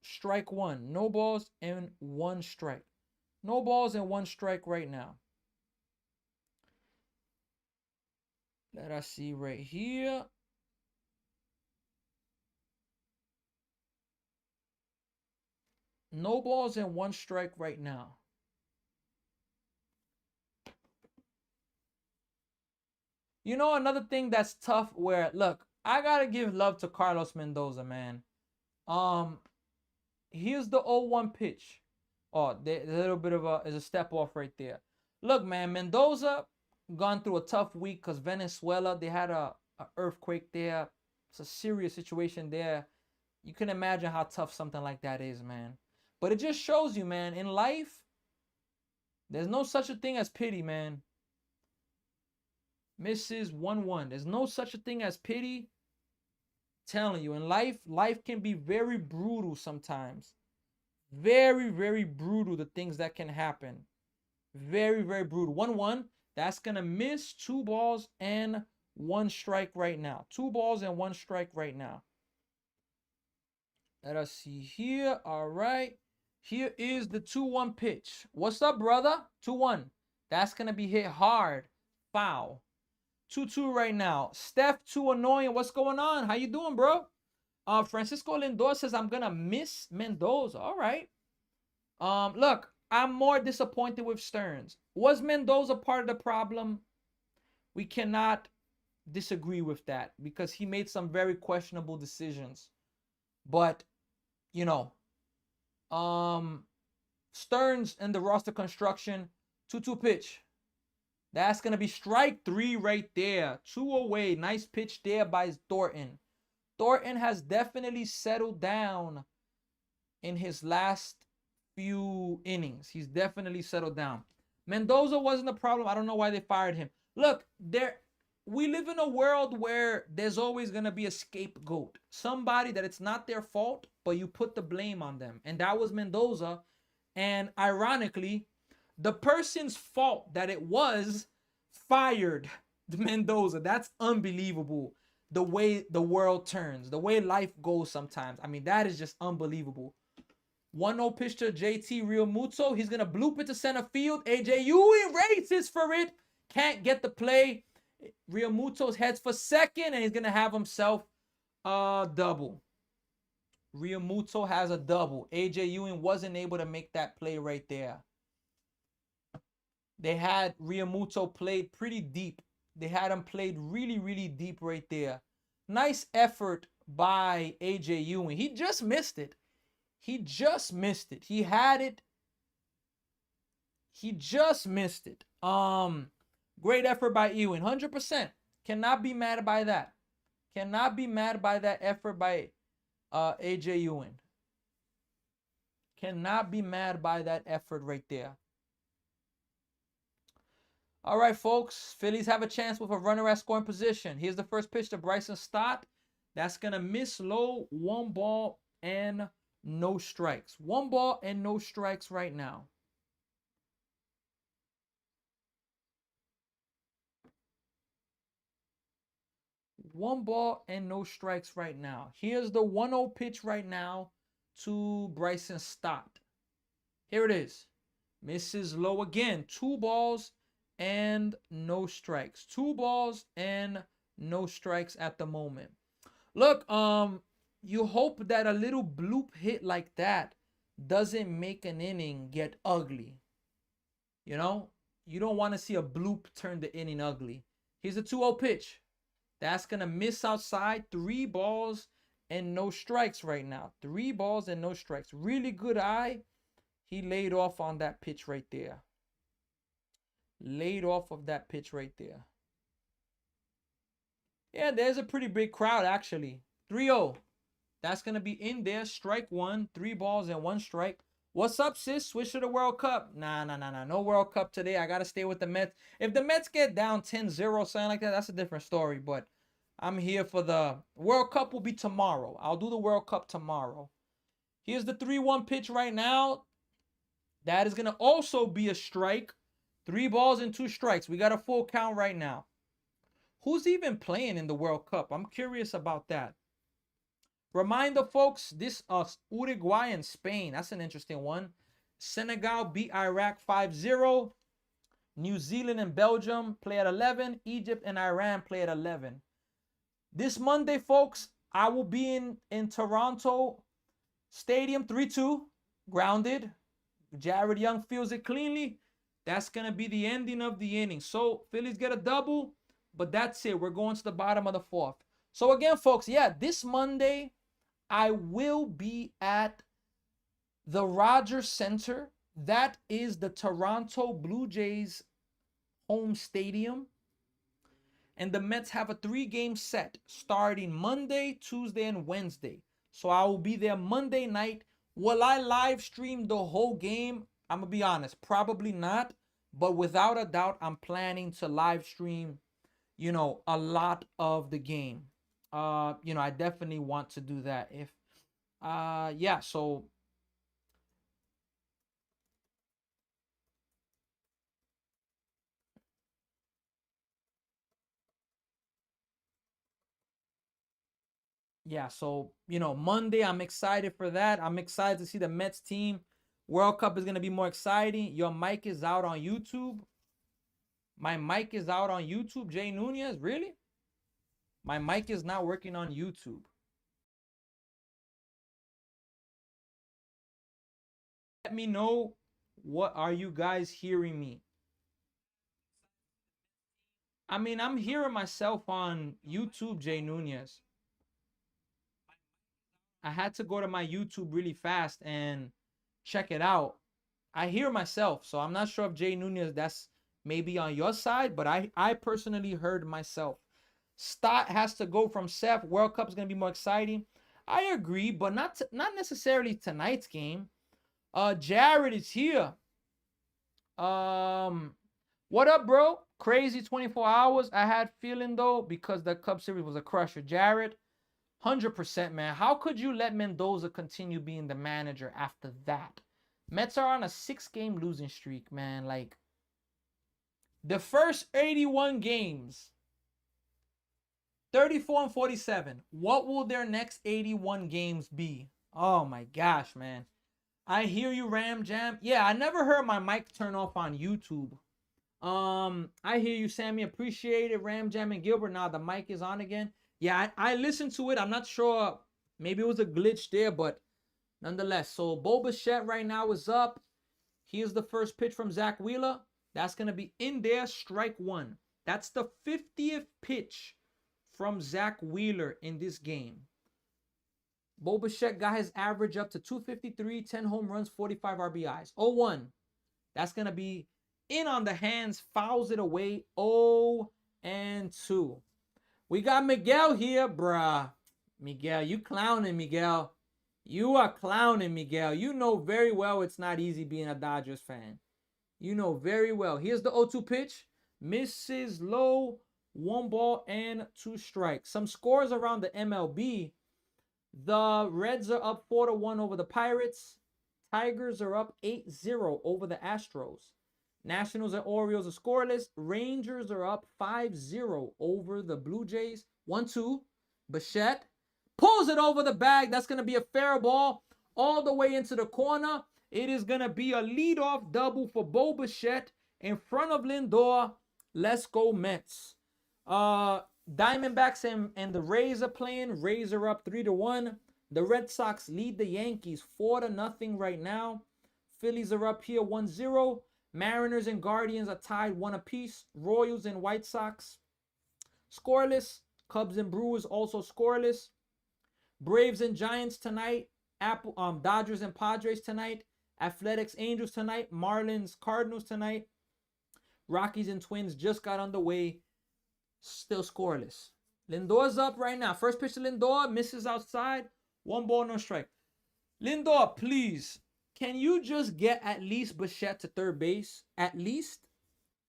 Strike one. No balls and one strike. No balls and one strike right now. Let us see right here. No balls and one strike right now. You know, another thing that's tough where, look, I got to give love to Carlos Mendoza, man. Here's the 0-1 pitch. Oh, there's a little bit of a step off right there. Look, man, Mendoza gone through a tough week because Venezuela, they had a earthquake there. It's a serious situation there. You can imagine how tough something like that is, man. But it just shows you, man, in life, there's no such a thing as pity, man. Misses 1-1. There's no such a thing as pity. Telling you, in life can be very brutal sometimes. Very, very brutal, the things that can happen. Very, very brutal. 1-1. That's going to miss. 2 balls and 1 strike right now. 2 balls and 1 strike right now. Let us see here. All right. Here is the 2-1 pitch. What's up, brother? 2-1. That's going to be hit hard. Foul. 2-2 right now. Steph, too annoying. What's going on? How you doing, bro? Francisco Lindor says, I'm going to miss Mendoza. All right. Look, I'm more disappointed with Stearns. Was Mendoza part of the problem? We cannot disagree with that because he made some very questionable decisions. But, you know, Stearns and the roster construction, 2-2 pitch. That's going to be strike 3 right there. 2 away. Nice pitch there by Thornton. Thornton has definitely settled down in his last few innings. He's definitely settled down. Mendoza wasn't a problem. I don't know why they fired him. Look, we live in a world where there's always going to be a scapegoat. Somebody that it's not their fault, but you put the blame on them. And that was Mendoza. And ironically, the person's fault that it was fired Mendoza. That's unbelievable. The way the world turns, the way life goes sometimes. I mean, that is just unbelievable. 1-0 pitch to JT Realmuto. He's going to bloop it to center field. AJ Ewing races for it. Can't get the play. Realmuto's heads for second, and he's going to have himself a double. Realmuto has a double. AJ Ewing wasn't able to make that play right there. They had Realmuto played pretty deep. They had him played really, really deep right there. Nice effort by AJ Ewing. He just missed it. He just missed it. He had it. He just missed it. Great effort by Ewing. 100%. Cannot be mad by that. Cannot be mad by that effort by AJ Ewing. Cannot be mad by that effort right there. All right, folks. Phillies have a chance with a runner at scoring position. Here's the first pitch to Bryson Stott. That's going to miss low. 1 ball and no strikes. 1 ball and no strikes right now. One ball and no strikes right now. Here's the 1-0 pitch right now to Bryson Stott. Here it is. Misses low again. 2 balls and no strikes. 2 balls and no strikes at the moment. Look, you hope that a little bloop hit like that doesn't make an inning get ugly. You know, you don't want to see a bloop turn the inning ugly. Here's a 2-0 pitch. That's going to miss outside. 3 balls and no strikes right now. 3 balls and no strikes. Really good eye. He laid off on that pitch right there. Laid off of that pitch right there. Yeah, there's a pretty big crowd actually. 3-0. That's going to be in there. Strike 1. 3 balls and 1 strike. What's up, sis? Switch to the World Cup. Nah. No World Cup today. I got to stay with the Mets. If the Mets get down 10-0, something like that, that's a different story. But I'm here for the World Cup will be tomorrow. I'll do the World Cup tomorrow. Here's the 3-1 pitch right now. That is going to also be a strike. 3 balls and 2 strikes. We got a full count right now. Who's even playing in the World Cup? I'm curious about that. Reminder, folks, this Uruguay and Spain. That's an interesting one. Senegal beat Iraq 5-0. New Zealand and Belgium play at 11. Egypt and Iran play at 11. This Monday, folks, I will be in Toronto Stadium 3-2. Grounded. Jared Young feels it cleanly. That's going to be the ending of the inning. So, Phillies get a double, but that's it. We're going to the bottom of the 4th. So, again, folks, yeah, this Monday, I will be at the Rogers Center. That is the Toronto Blue Jays home stadium. And the Mets have a 3-game set starting Monday, Tuesday, and Wednesday. So, I will be there Monday night. Will I live stream the whole game? I'm going to be honest, probably not. But without a doubt, I'm planning to live stream, a lot of the game. I definitely want to do that. So Monday, I'm excited for that. I'm excited to see the Mets team. World Cup is going to be more exciting. Your mic is out on YouTube. My mic is out on YouTube. Jay Nunez, really? My mic is not working on YouTube. Let me know, what are you guys hearing me? I mean, I'm hearing myself on YouTube, Jay Nunez. I had to go to my YouTube really fast and check it out. I hear myself, so I'm not sure if Jay Nunez, that's maybe on your side, but I personally heard myself. Stott has to go from Seth. World Cup is going to be more exciting. I agree, but not necessarily tonight's game. Jared is here. What up, bro? Crazy 24 hours. I had feeling though, because the Cubs series was a crusher. Jared, 100%, man. How could you let Mendoza continue being the manager after that? Mets are on a 6-game losing streak, man. Like, the first 81 games, 34-47. What will their next 81 games be? Oh my gosh, man. I hear you, Ram Jam. Yeah, I never heard my mic turn off on YouTube. I hear you, Sammy. Appreciate it. Ram Jam and Gilbert. Now the mic is on again. Yeah, I listened to it. I'm not sure. Maybe it was a glitch there, but nonetheless. So Bo Bichette right now is up. Here's the first pitch from Zach Wheeler. That's gonna be in there, strike one. That's the 50th pitch from Zach Wheeler in this game. Bo Bichette got his average up to 253, 10 home runs, 45 RBIs. 0-1. That's going to be in on the hands, fouls it away. 0-2. We got Miguel here, bruh. Miguel, you clowning, Miguel. You are clowning, Miguel. You know very well it's not easy being a Dodgers fan. You know very well. Here's the 0-2 pitch. Misses low, 1 ball and 2 strikes. Some scores around the MLB. The Reds are up 4-1 over the Pirates. Tigers are up 8-0 over the Astros. Nationals and Orioles are scoreless. Rangers are up 5-0 over the Blue Jays. 1-2. Bichette pulls it over the bag. That's going to be a fair ball all the way into the corner. It is going to be a leadoff double for Bo Bichette in front of Lindor. Let's go Mets. Diamondbacks and the Rays are playing. Rays are up 3-1. The Red Sox lead the Yankees 4-0 right now. Phillies are up here 1-0. Mariners and Guardians are tied 1 apiece. Royals and White Sox scoreless. Cubs and Brewers also scoreless. Braves and Giants tonight. Dodgers and Padres tonight. Athletics Angels tonight. Marlins Cardinals tonight. Rockies and Twins just got underway. Still scoreless. Lindor's up right now. First pitch to Lindor. Misses outside. 1 ball, no strike. Lindor, please. Can you just get at least Bichette to third base? At least.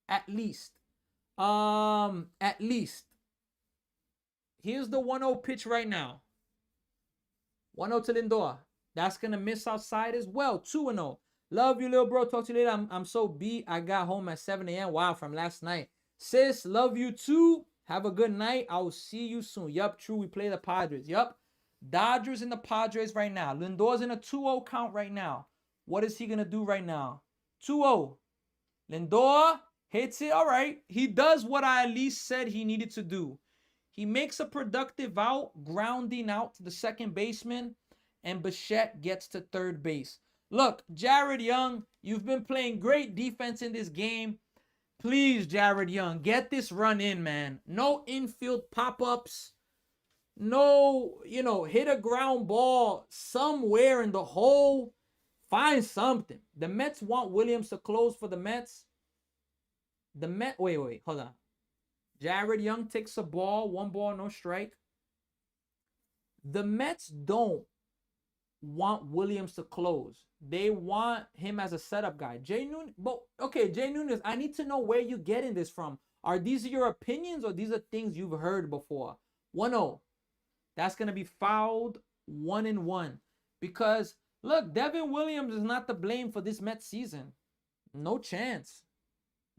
At least. Here's the 1-0 pitch right now. 1-0 to Lindor. That's going to miss outside as well. 2-0. Love you, little bro. Talk to you later. I'm so beat. I got home at 7 a.m. Wow, from last night. Sis, love you too. Have a good night. I will see you soon. Yup, true. We play the Padres. Yup. Dodgers and the Padres right now. Lindor's in a 2-0 count right now. What is he going to do right now? 2-0. Lindor hits it. All right. He does what I at least said he needed to do. He makes a productive out, grounding out to the second baseman, and Bichette gets to third base. Look, Jared Young, you've been playing great defense in this game. Please, Jared Young, get this run in, man. No infield pop-ups. No, hit a ground ball somewhere in the hole. Find something. The Mets want Williams to close for the Mets. Wait, hold on. Jared Young takes a ball, 1 ball, no strike. The Mets don't want Williams to close. They want him as a setup guy. Jay Nunez, I need to know where you're getting this from. Are these your opinions or these are things you've heard before? 1-0. That's going to be fouled 1-1. Because, look, Devin Williams is not to blame for this Mets season. No chance.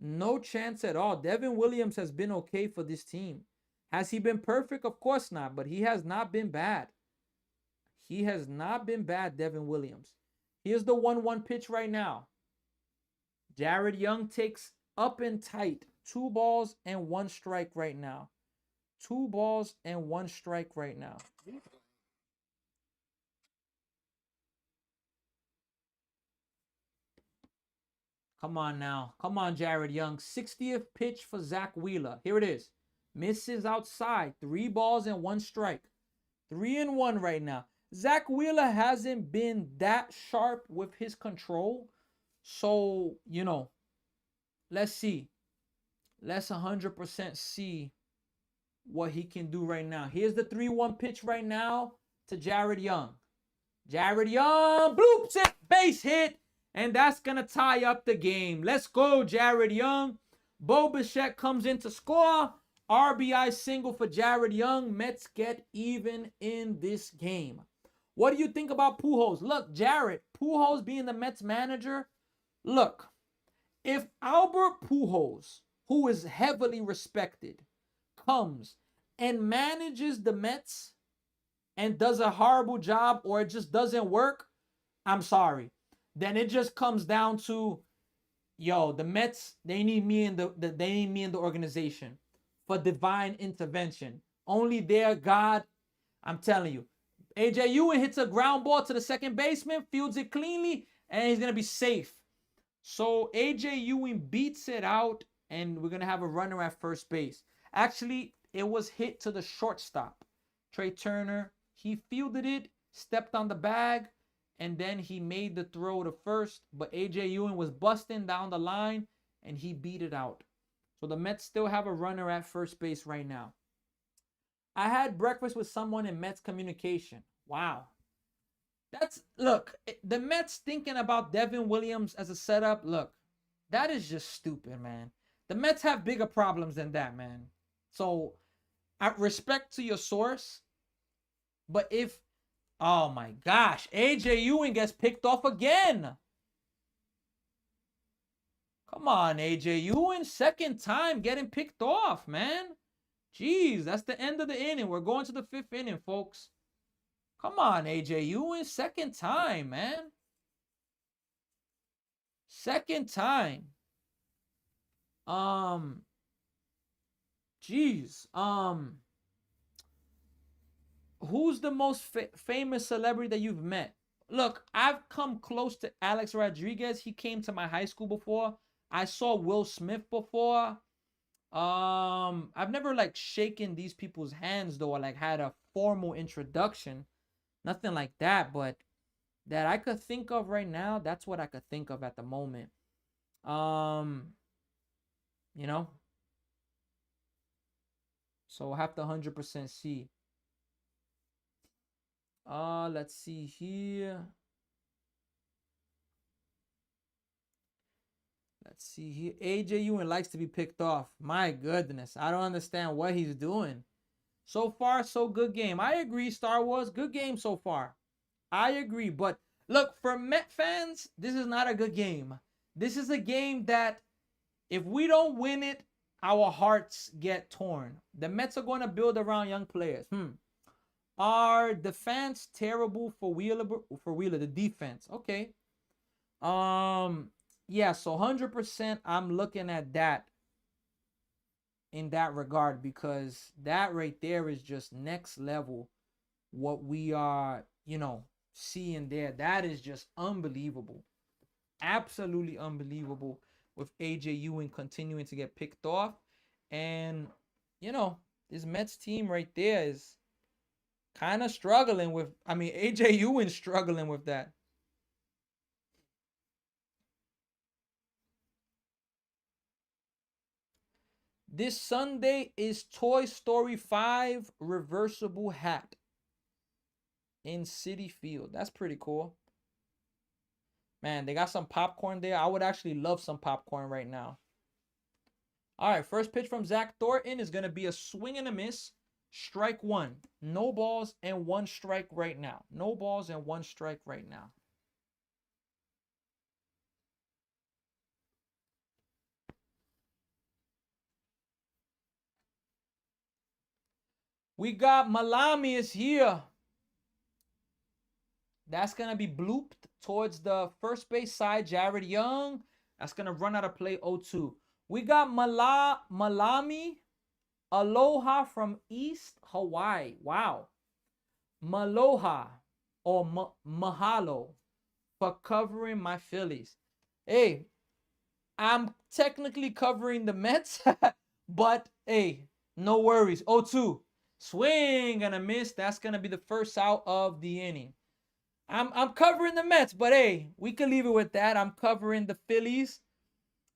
No chance at all. Devin Williams has been okay for this team. Has he been perfect? Of course not. But he has not been bad. He has not been bad, Devin Williams. Here's the 1-1 pitch right now. Jared Young takes up and tight. 2 balls and 1 strike right now. 2 balls and 1 strike right now. Come on now. Come on, Jared Young. 60th pitch for Zach Wheeler. Here it is. Misses outside. 3 balls and 1 strike. 3-1 right now. Zach Wheeler hasn't been that sharp with his control. So, let's see. Let's 100% see what he can do right now. Here's the 3-1 pitch right now to Jared Young. Jared Young bloops it. Base hit. And that's going to tie up the game. Let's go, Jared Young. Bo Bichette comes in to score. RBI single for Jared Young. Mets get even in this game. What do you think about Pujols? Look, Jared, Pujols being the Mets manager. Look, if Albert Pujols, who is heavily respected, comes and manages the Mets and does a horrible job or it just doesn't work, I'm sorry. Then it just comes down to yo, the Mets, they need me in they need me in the organization for divine intervention. Only their God, I'm telling you. AJ Ewing hits a ground ball to the second baseman, fields it cleanly, and he's gonna be safe. So AJ Ewing beats it out, and we're gonna have a runner at first base. Actually, it was hit to the shortstop. Trey Turner, he fielded it, stepped on the bag, and then he made the throw to first. But AJ Ewing was busting down the line, and he beat it out. So the Mets still have a runner at first base right now. I had breakfast with someone in Mets communication. Wow. Look, the Mets thinking about Devin Williams as a setup. Look, that is just stupid, man. The Mets have bigger problems than that, man. So, I respect to your source, but if, oh my gosh, AJ Ewing gets picked off again. Come on, AJ Ewing, second time getting picked off, man. Jeez, that's the end of the inning. We're going to the 5th inning, folks. Come on, AJ Ewing, second time, man. Second time. Jeez. Who's the most famous celebrity that you've met? Look, I've come close to Alex Rodriguez. He came to my high school before. I saw Will Smith before. I've never like shaken these people's hands though, or like had a formal introduction. Nothing like that, but that I could think of right now, that's what I could think of at the moment. You know? So we'll have to 100% see. Let's see here. Let's see here. AJ Ewing likes to be picked off. My goodness. I don't understand what he's doing. So far, so good game. I agree, Star Wars. Good game so far. I agree. But look, for Met fans, this is not a good game. This is a game that if we don't win it, our hearts get torn. The Mets are going to build around young players. Are the fans terrible for Wheeler? The defense. Okay. Yeah, so 100% I'm looking at that in that regard, because that right there is just next level what we are, seeing there. That is just unbelievable. Absolutely unbelievable, with AJ Ewing continuing to get picked off. And, this Mets team right there is kind of struggling with, AJ Ewing struggling with that. This Sunday is Toy Story 5 reversible hat in Citi Field. That's pretty cool. Man, they got some popcorn there. I would actually love some popcorn right now. All right, first pitch from Zach Thornton is going to be a swing and a miss. Strike one. No balls and one strike right now. No balls and one strike right now. We got Malami is here. That's going to be blooped towards the first base side. Jared Young. That's going to run out of play 0-2. We got Malami. Aloha from East Hawaii. Wow. Maloha or mahalo for covering my Phillies. Hey, I'm technically covering the Mets, but hey, no worries. 0-2. Swing and a miss. That's going to be the first out of the inning. I'm covering the Mets, but hey, we can leave it with that. I'm covering the Phillies.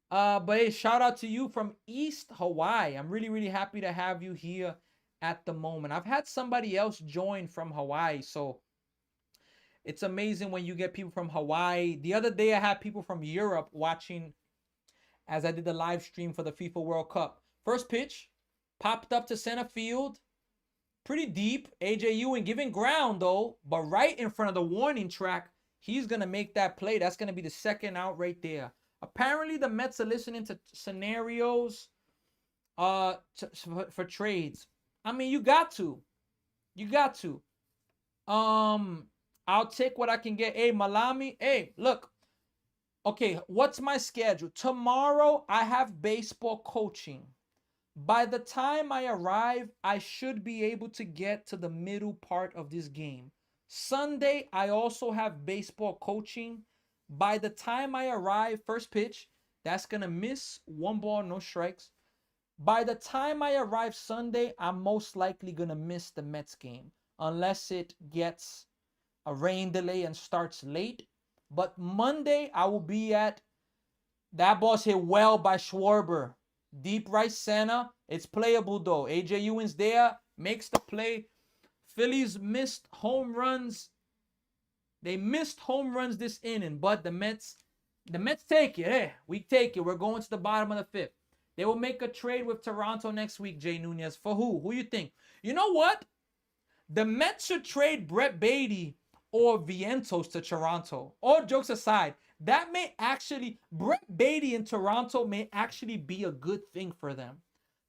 But hey, shout out to you from East Hawaii. I'm really, really happy to have you here at the moment. I've had somebody else join from Hawaii, so it's amazing when you get people from Hawaii. The other day, I had people from Europe watching as I did the live stream for the FIFA World Cup. First pitch, popped up to center field. Pretty deep. AJ Ewing giving ground, though, but right in front of the warning track. He's going to make that play. That's going to be the second out right there. Apparently, the Mets are listening to scenarios for trades. You got to. You got to. I'll take what I can get. Hey, Malami. Hey, look. Okay, what's my schedule? Tomorrow I have baseball coaching. By the time I arrive, I should be able to get to the middle part of this game. Sunday, I also have baseball coaching. By the time I arrive, first pitch, that's going to miss 1 ball, no strikes. By the time I arrive Sunday, I'm most likely going to miss the Mets game unless it gets a rain delay and starts late. But Monday, I will be at that ball's hit well by Schwarber. Deep right center. It's playable though. AJ Ewing's there, makes the play. Phillies missed home runs. They missed home runs this inning, but the Mets take it. Hey, we take it. We're going to the bottom of the fifth. They will make a trade with Toronto next week, Jay Nunez. For who? Who you think? You know what? The Mets should trade Brett Beatty or Vientos to Toronto. All jokes aside, that may actually, Brett Beatty in Toronto may actually be a good thing for them.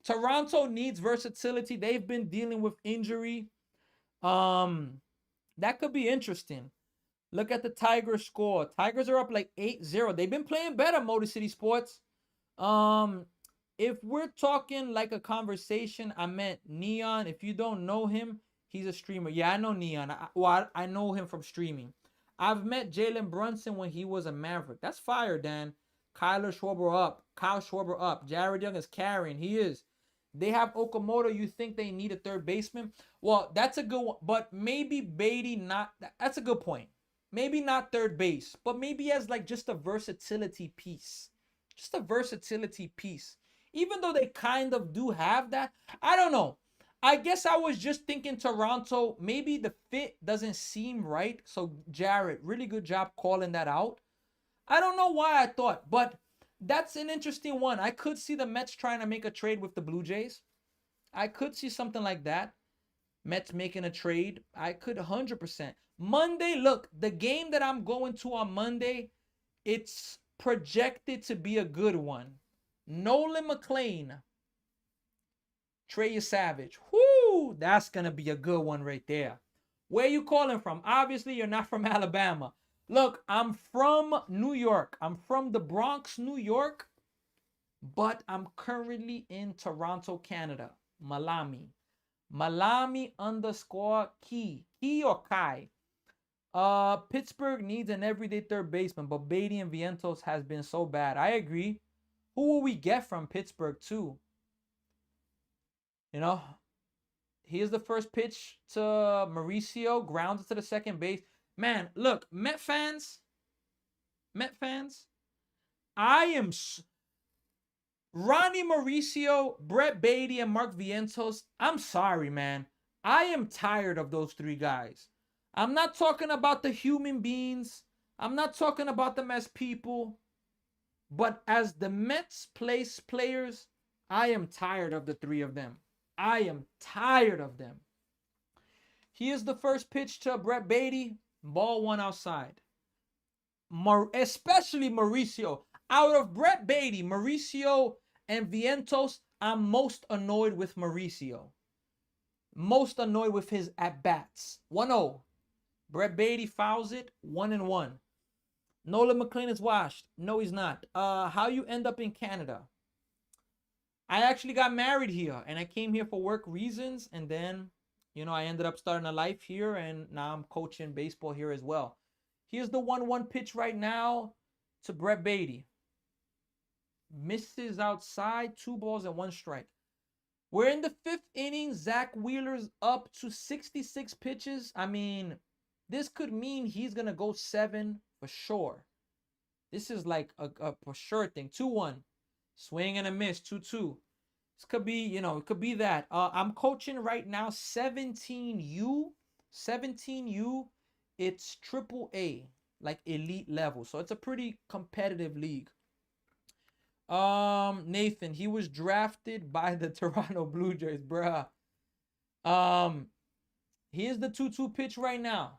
Toronto needs versatility. They've been dealing with injury. That could be interesting. Look at the Tigers score. Tigers are up like 8-0. They've been playing better, Motor City Sports. If we're talking like a conversation, I meant Neon. If you don't know him, he's a streamer. Yeah, I know Neon. I know him from streaming. I've met Jalen Brunson when he was a Maverick. That's fire, Dan. Kyle Schwarber up. Jared Young is carrying. He is. They have Okamoto. You think they need a third baseman? Well, that's a good one. But maybe Beatty not. That's a good point. Maybe not third base, but maybe as like just a versatility piece. Just a versatility piece. Even though they kind of do have that, I don't know. I guess I was just thinking Toronto, maybe the fit doesn't seem right. So Jared, really good job calling that out. I don't know why I thought, but that's an interesting one. I could see the Mets trying to make a trade with the Blue Jays. I could see something like that. Mets making a trade. I could 100%. Monday, look, the game that I'm going to on Monday, it's projected to be a good one. Nolan McLean, Trey Savage. Whoo, that's going to be a good one right there. Where you calling from? Obviously, you're not from Alabama. Look, I'm from New York. I'm from the Bronx, New York, but I'm currently in Toronto, Canada. Malami. Malami_Key. Key or Kai. Pittsburgh needs an everyday third baseman, but Beatty and Vientos has been so bad. I agree. Who will we get from Pittsburgh too? You know, here's the first pitch to Mauricio, grounded to the second base. Man, look, Met fans, I am Ronnie Mauricio, Brett Beatty, and Mark Vientos. I'm sorry, man. I am tired of those three guys. I'm not talking about the human beings. I'm not talking about them as people. But as the Mets players, I am tired of the three of them. I am tired of them. Here's the first pitch to Brett Beatty. Ball one outside. Especially Mauricio. Out of Brett Beatty, Mauricio, and Vientos, I'm most annoyed with Mauricio. Most annoyed with his at-bats. 1-0. Brett Beatty fouls it. 1-1. Nolan McLean is washed. No, he's not. How you end up in Canada? I actually got married here, and I came here for work reasons, and then, you know, I ended up starting a life here, and now I'm coaching baseball here as well. Here's the 1-1 pitch right now to Brett Beatty. Misses outside, 2 balls and 1 strike. We're in the 5th inning. Zach Wheeler's up to 66 pitches. I mean, this could mean he's going to go 7 for sure. This is like a for sure thing. 2-1. Swing and a miss. 2-2. This could be, you know, it could be that. I'm coaching right now 17U. 17U. It's AAA, like elite level. So it's a pretty competitive league. Nathan, he was drafted by the Toronto Blue Jays, bruh. Here's the 2-2 pitch right now.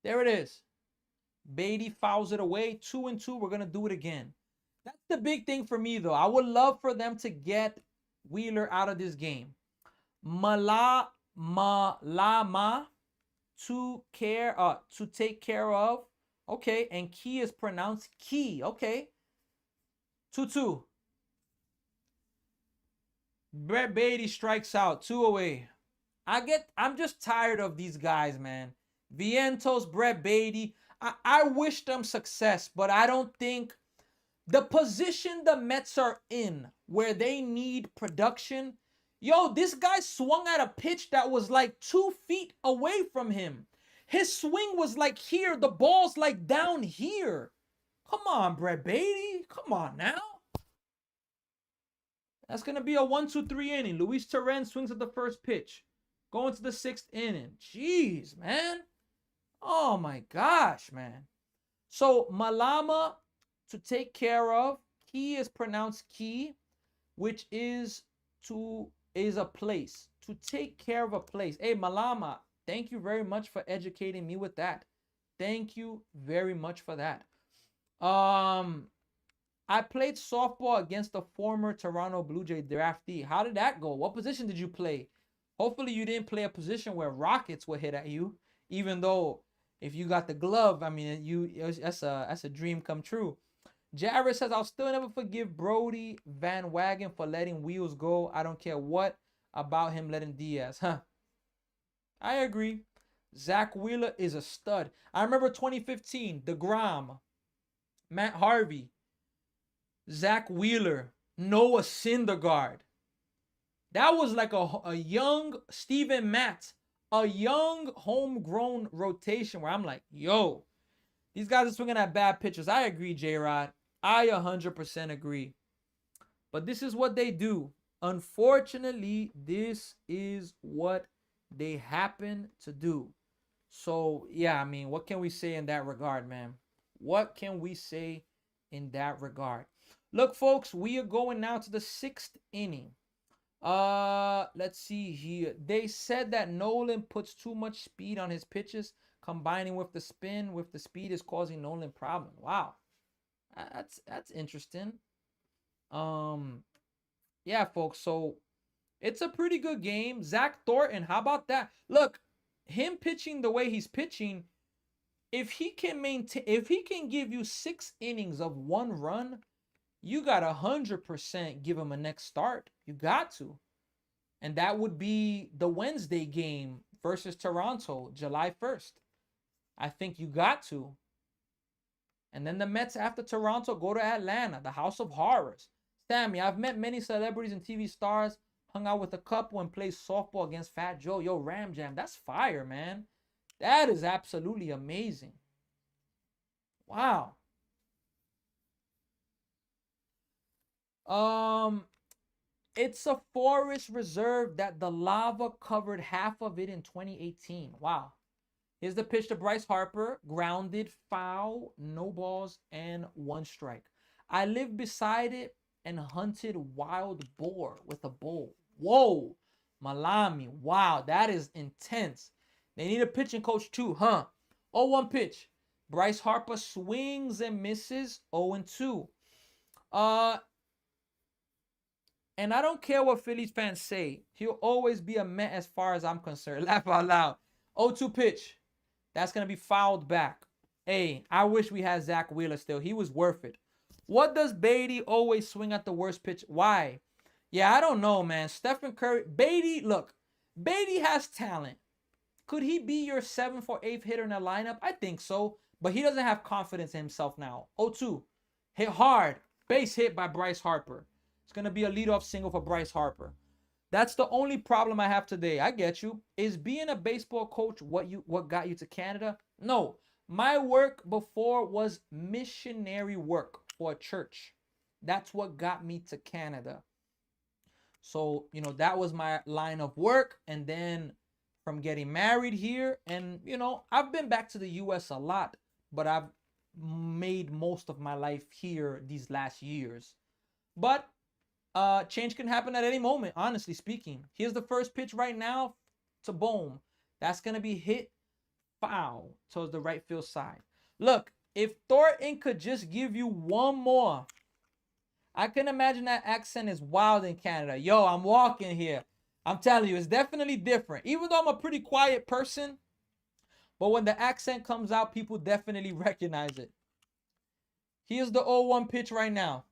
There it is. Beatty fouls it away. 2-2. We're gonna do it again. That's the big thing for me, though. I would love for them to get Wheeler out of this game. Malama to take care of Okay, and key is pronounced key. Okay. 2-2. Brett Beatty strikes out. 2 away. I'm just tired of these guys, man. Vientos, Brett Beatty. I wish them success, but I don't think the position the Mets are in where they need production. Yo, this guy swung at a pitch that was like 2 feet away from him. His swing was like here. The ball's like down here. Come on, Brett Beatty. Come on now. That's going to be a 1-2-3 inning. Luis Torren swings at the first pitch. Going to the 6th inning. Jeez, man. Oh, my gosh, man. So, Malama to take care of. Key is pronounced key, which is a place. To take care of a place. Hey, Malama, thank you very much for educating me with that. Thank you very much for that. I played softball against a former Toronto Blue Jay draftee. How did that go? What position did you play? Hopefully you didn't play a position where rockets would hit at you. Even though if you got the glove, I mean, that's a dream come true. Jared says, I'll still never forgive Brody Van Wagen for letting Wheels go. I don't care what about him letting Diaz. Huh. I agree. Zach Wheeler is a stud. I remember 2015, DeGrom, Matt Harvey, Zach Wheeler, Noah Syndergaard. That was like a young Steven Matz, a young homegrown rotation where I'm like, yo, these guys are swinging at bad pitchers. I agree, J-Rod. I 100% agree. But this is what they do. Unfortunately, this is what they happen to do. So, yeah, I mean, what can we say in that regard, man? What can we say in that regard? Look, folks, we are going now to the 6th inning. Let's see here. They said that Nolan puts too much speed on his pitches, combining with the spin with the speed is causing Nolan problem. Wow. That's interesting. Yeah, folks, so it's a pretty good game. Zach Thornton, how about that? Look, him pitching the way he's pitching, if he can give you 6 innings of 1 run, you got 100% give him a next start. You got to. And that would be the Wednesday game versus Toronto, July 1st. I think you got to. And then the Mets after Toronto go to Atlanta, the House of Horrors. Sammy, I've met many celebrities and TV stars, hung out with a couple and played softball against Fat Joe. Yo, Ram Jam, that's fire, man. That is absolutely amazing. Wow. It's a forest reserve that the lava covered half of it in 2018. Wow. Here's the pitch to Bryce Harper. Grounded, foul, no balls, and 1 strike. I lived beside it and hunted wild boar with a bow. Whoa. Malami. Wow, that is intense. They need a pitching coach too, huh? 0-1 pitch. Bryce Harper swings and misses. 0-2. And I don't care what Phillies fans say. He'll always be a Met as far as I'm concerned. Laugh out loud. 0-2 pitch. That's going to be fouled back. Hey, I wish we had Zach Wheeler still. He was worth it. What does Beatty always swing at the worst pitch? Why? Yeah, I don't know, man. Stephen Curry. Beatty, look. Beatty has talent. Could he be your 7th or 8th hitter in the lineup? I think so. But he doesn't have confidence in himself now. 0-2. Hit hard. Base hit by Bryce Harper. It's going to be a leadoff single for Bryce Harper. That's the only problem I have today. I get you. Is being a baseball coach what got you to Canada? No. My work before was missionary work for a church. That's what got me to Canada. So, that was my line of work. And then from getting married here, and, I've been back to the U.S. a lot, but I've made most of my life here these last years. But change can happen at any moment, honestly speaking. Here's the first pitch right now to Bohm. That's going to be hit foul towards the right field side. Look, if Thornton could just give you 1 more. I can imagine that accent is wild in Canada. Yo, I'm walking here. I'm telling you, it's definitely different. Even though I'm a pretty quiet person, But when the accent comes out, people definitely recognize it. Here's the 0-1 pitch right now.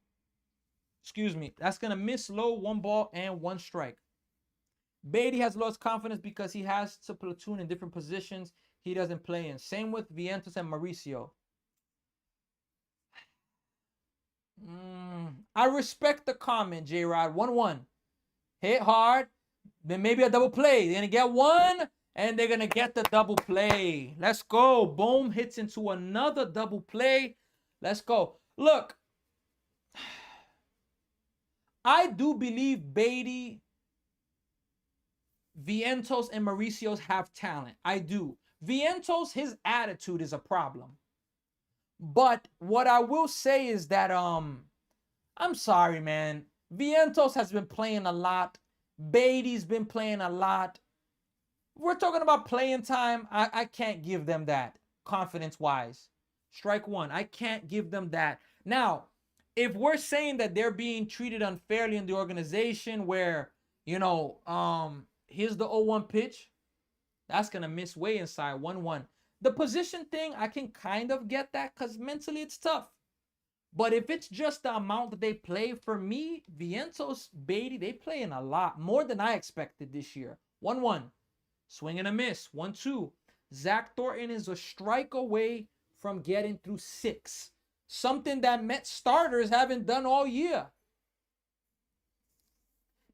Excuse me. That's going to miss low, 1 ball and 1 strike. Beatty has lost confidence because he has to platoon in different positions he doesn't play in. Same with Vientos and Mauricio. I respect the comment, J-Rod. 1-1. Hit hard. Then maybe a double play. They're going to get 1, and they're going to get the double play. Let's go. Boom hits into another double play. Let's go. Look, I do believe Beatty, Vientos, and Mauricio's have talent. I do. Vientos, his attitude is a problem. But what I will say is that I'm sorry, man. Vientos has been playing a lot. Beatty's been playing a lot. We're talking about playing time. I can't give them that confidence-wise. Strike 1. I can't give them that. Now, if we're saying that they're being treated unfairly in the organization where, you know, here's the 0-1 pitch, that's going to miss way inside. 1-1. The position thing, I can kind of get that because mentally it's tough. But if it's just the amount that they play, for me, Vientos, Beatty, they playing a lot. More than I expected this year. 1-1. Swing and a miss. 1-2. Zach Thornton is a strike away from getting through 6. Something that Mets starters haven't done all year.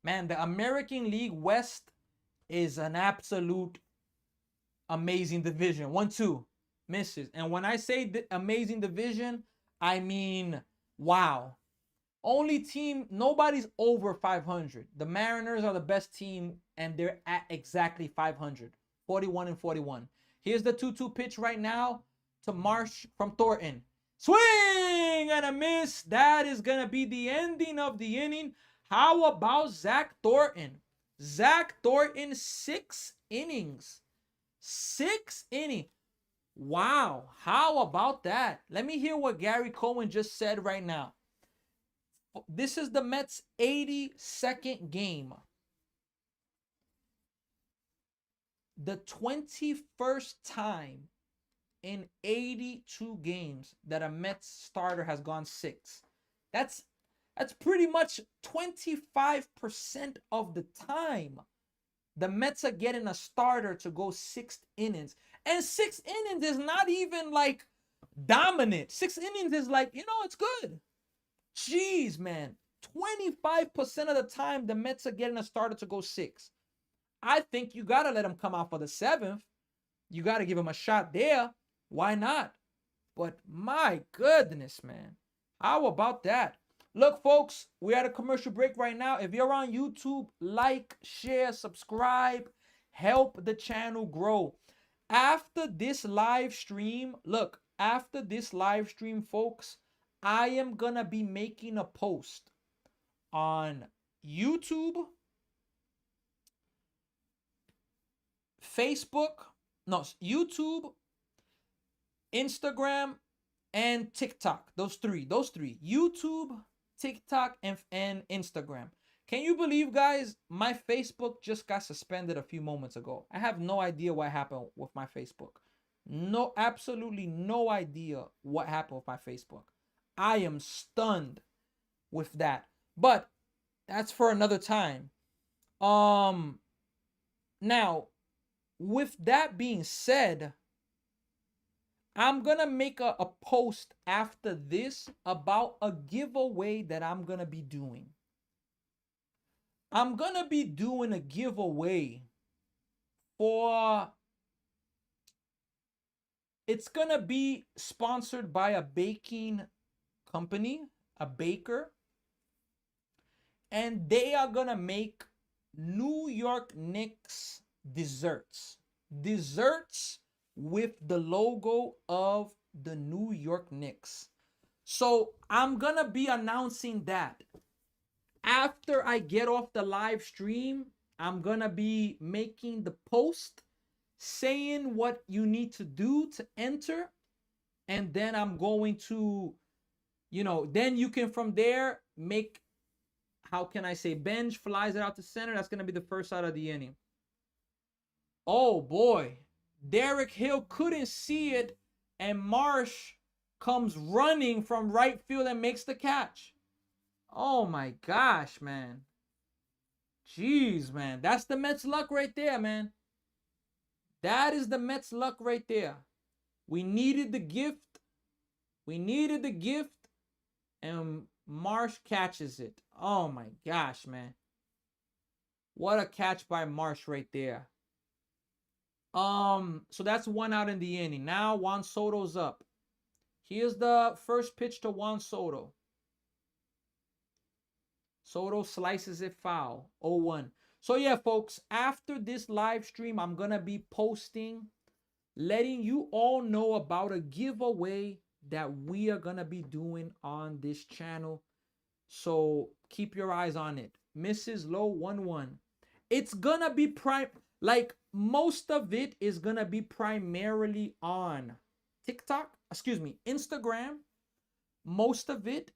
Man, the American League West is an absolute amazing division. 1-2. Misses. And when I say the amazing division, I mean, wow. Only team, nobody's over 500. The Mariners are the best team, and they're at exactly 500. 41-41. Here's the 2-2 pitch right now to Marsh from Thornton. Swing and a miss. That is going to be the ending of the inning. How about Zach Thornton? Zach Thornton, 6 innings. 6 innings. Wow. How about that? Let me hear what Gary Cohen just said right now. This is the Mets' 82nd game. The 21st time in 82 games that a Mets starter has gone 6. That's pretty much 25% of the time the Mets are getting a starter to go 6 innings. And 6 innings is not even like dominant. 6 innings is like, you know, it's good. Jeez, man. 25% of the time the Mets are getting a starter to go 6. I think you got to let him come out for the 7th. You got to give him a shot there. Why not? But my goodness, man. How about that? Look, folks, we're at a commercial break right now. If you're on YouTube, like, share, subscribe. Help the channel grow. After this live stream, folks, I am going to be making a post on YouTube, YouTube, Instagram, and TikTok. Those three. YouTube, TikTok, and Instagram. Can you believe, guys, my Facebook just got suspended a few moments ago. I have no idea what happened with my Facebook. No, absolutely no idea what happened with my Facebook. I am stunned with that. But that's for another time. Now, with that being said, I'm going to make a post after this about a giveaway that I'm going to be doing. I'm going to be doing a giveaway for... It's going to be sponsored by a baking company, a baker. And they are going to make New York Knicks desserts. Desserts with the logo of the New York Knicks. So I'm going to be announcing that. After I get off the live stream, I'm going to be making the post saying what you need to do to enter. And then I'm going to, then you can from there make, how can I say, Benj flies it out to center. That's going to be the first out of the inning. Oh boy. Derek Hill couldn't see it, and Marsh comes running from right field and makes the catch. Oh my gosh, man. Jeez, man. That's the Mets luck right there, man. That is the Mets luck right there. We needed the gift. We needed the gift, and Marsh catches it. Oh my gosh, man. What a catch by Marsh right there. So that's one out in the inning. Now Juan Soto's up. Here's the first pitch to Juan Soto. Soto slices it foul. 0-1. So yeah, folks, after this live stream, I'm gonna be posting, letting you all know about a giveaway that we are gonna be doing on this channel. So keep your eyes on it. Mrs. Low 1-1. It's gonna be like most of it is gonna be primarily on Instagram, most of it,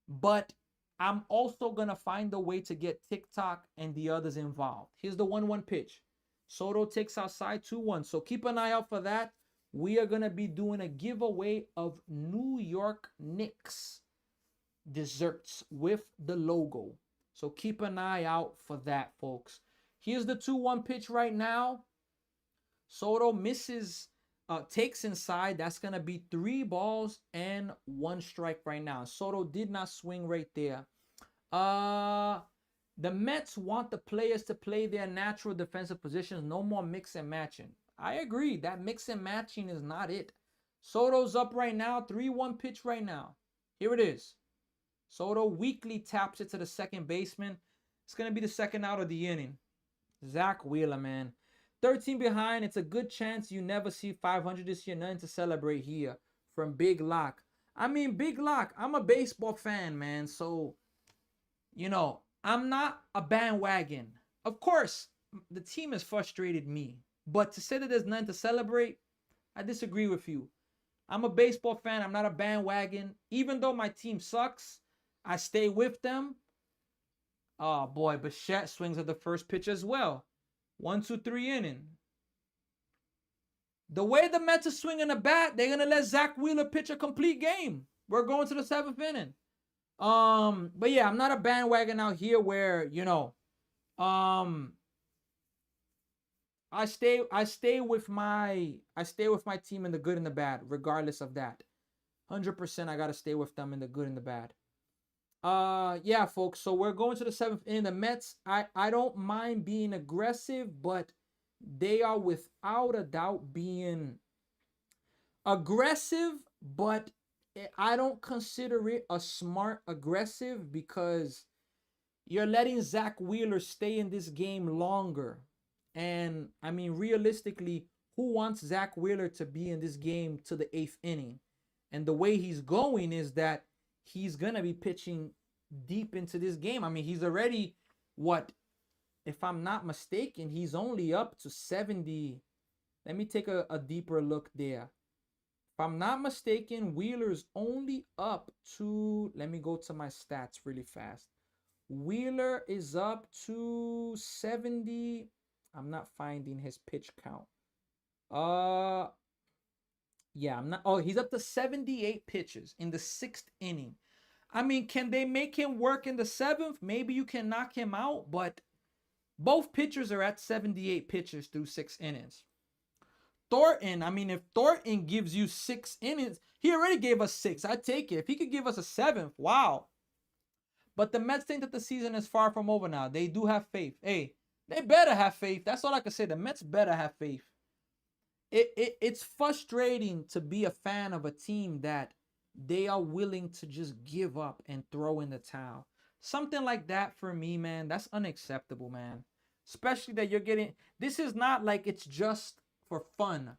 but I'm also gonna find a way to get TikTok and the others involved. Here's the 1-1 pitch. Soto takes outside 2-1. So keep an eye out for that. We are gonna be doing a giveaway of New York Knicks desserts with the logo. So keep an eye out for that, folks. Here's the 2-1 pitch right now. Soto misses, takes inside. That's going to be 3 balls and 1 strike right now. Soto did not swing right there. The Mets want the players to play their natural defensive positions. No more mix and matching. I agree. That mix and matching is not it. Soto's up right now. 3-1 pitch right now. Here it is. Soto weakly taps it to the second baseman. It's going to be the second out of the inning. Zach Wheeler, man. 13 behind. It's a good chance you never see 500 this year. Nothing to celebrate here from Big Lock. I mean, Big Lock, I'm a baseball fan, man. So, you know, I'm not a bandwagon. Of course, the team has frustrated me. But to say that there's nothing to celebrate, I disagree with you. I'm a baseball fan. I'm not a bandwagon. Even though my team sucks, I stay with them. Oh, boy. Bichette swings at the first pitch as well. 1-2-3 inning. The way the Mets are swinging the bat, they're going to let Zach Wheeler pitch a complete game. We're going to the 7th inning. But yeah, I'm not a bandwagon out here where, you know, I stay with my team in the good and the bad, regardless of that. 100% I gotta stay with them in the good and the bad. Yeah, folks. So we're going to the 7th inning. The Mets, I don't mind being aggressive, but they are without a doubt being aggressive, but I don't consider it a smart aggressive because you're letting Zach Wheeler stay in this game longer. And I mean, realistically, who wants Zach Wheeler to be in this game to the 8th inning? And the way he's going is that he's going to be pitching deep into this game. I mean, he's already, what, if I'm not mistaken, he's only up to 70. Let me take a deeper look there. If I'm not mistaken, Wheeler's only up to, let me go to my stats really fast. Wheeler is up to 70. I'm not finding his pitch count. Yeah, I'm not. Oh, he's up to 78 pitches in the 6th inning. I mean, can they make him work in the 7th? Maybe you can knock him out, but both pitchers are at 78 pitches through 6 innings. Thornton, I mean, if Thornton gives you 6 innings, he already gave us 6. I'd take it. If he could give us a 7th, wow. But the Mets think that the season is far from over now. They do have faith. Hey, they better have faith. That's all I can say. The Mets better have faith. It's frustrating to be a fan of a team that they are willing to just give up and throw in the towel. Something like that for me, man, that's unacceptable, man. Especially that you're getting, this is not like it's just for fun.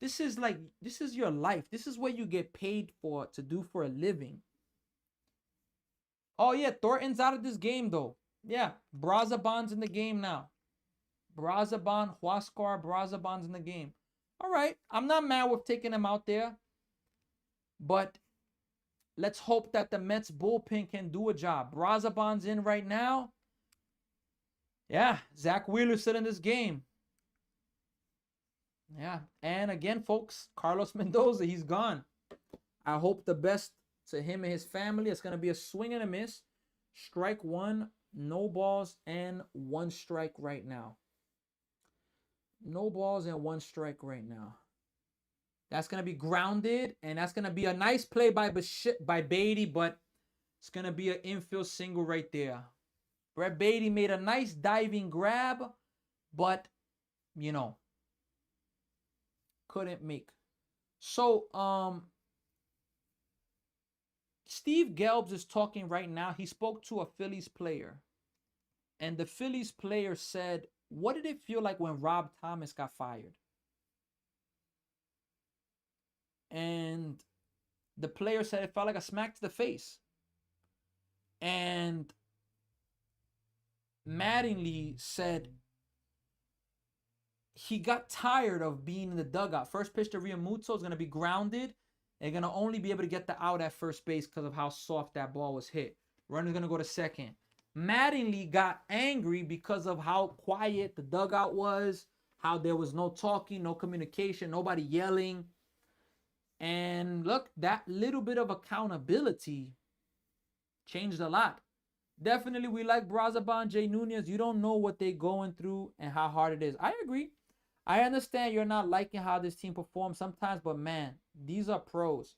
This is your life. This is what you get paid for to do for a living. Oh yeah, Thornton's out of this game though. Yeah, Brazaban's in the game now. Brazaban, Huascar, Brazaban's in the game. All right, I'm not mad with taking him out there. But let's hope that the Mets bullpen can do a job. Brazaban's in right now. Yeah, Zach Wheeler's still in this game. Yeah. And again, folks, Carlos Mendoza, he's gone. I hope the best to him and his family. It's going to be a swing and a miss. Strike one, no balls, and one strike right now. No balls and one strike right now. That's going to be grounded, and that's going to be a nice play by Beatty, but it's going to be an infield single right there. Brett Beatty made a nice diving grab, but, you know, couldn't make. So, Steve Gelbs is talking right now. He spoke to a Phillies player, and the Phillies player said, what did it feel like when Rob Thomas got fired? And the player said it felt like a smack to the face. And Mattingly said he got tired of being in the dugout. First pitch to Realmuto is going to be grounded. They're going to only be able to get the out at first base because of how soft that ball was hit. Runner's going to go to second. Mattingly got angry because of how quiet the dugout was, how there was no talking, no communication, nobody yelling. And look, that little bit of accountability changed a lot. Definitely, we like Brazaban, Jay Nunez. You don't know what they're going through and how hard it is. I agree. I understand you're not liking how this team performs sometimes, but man, these are pros.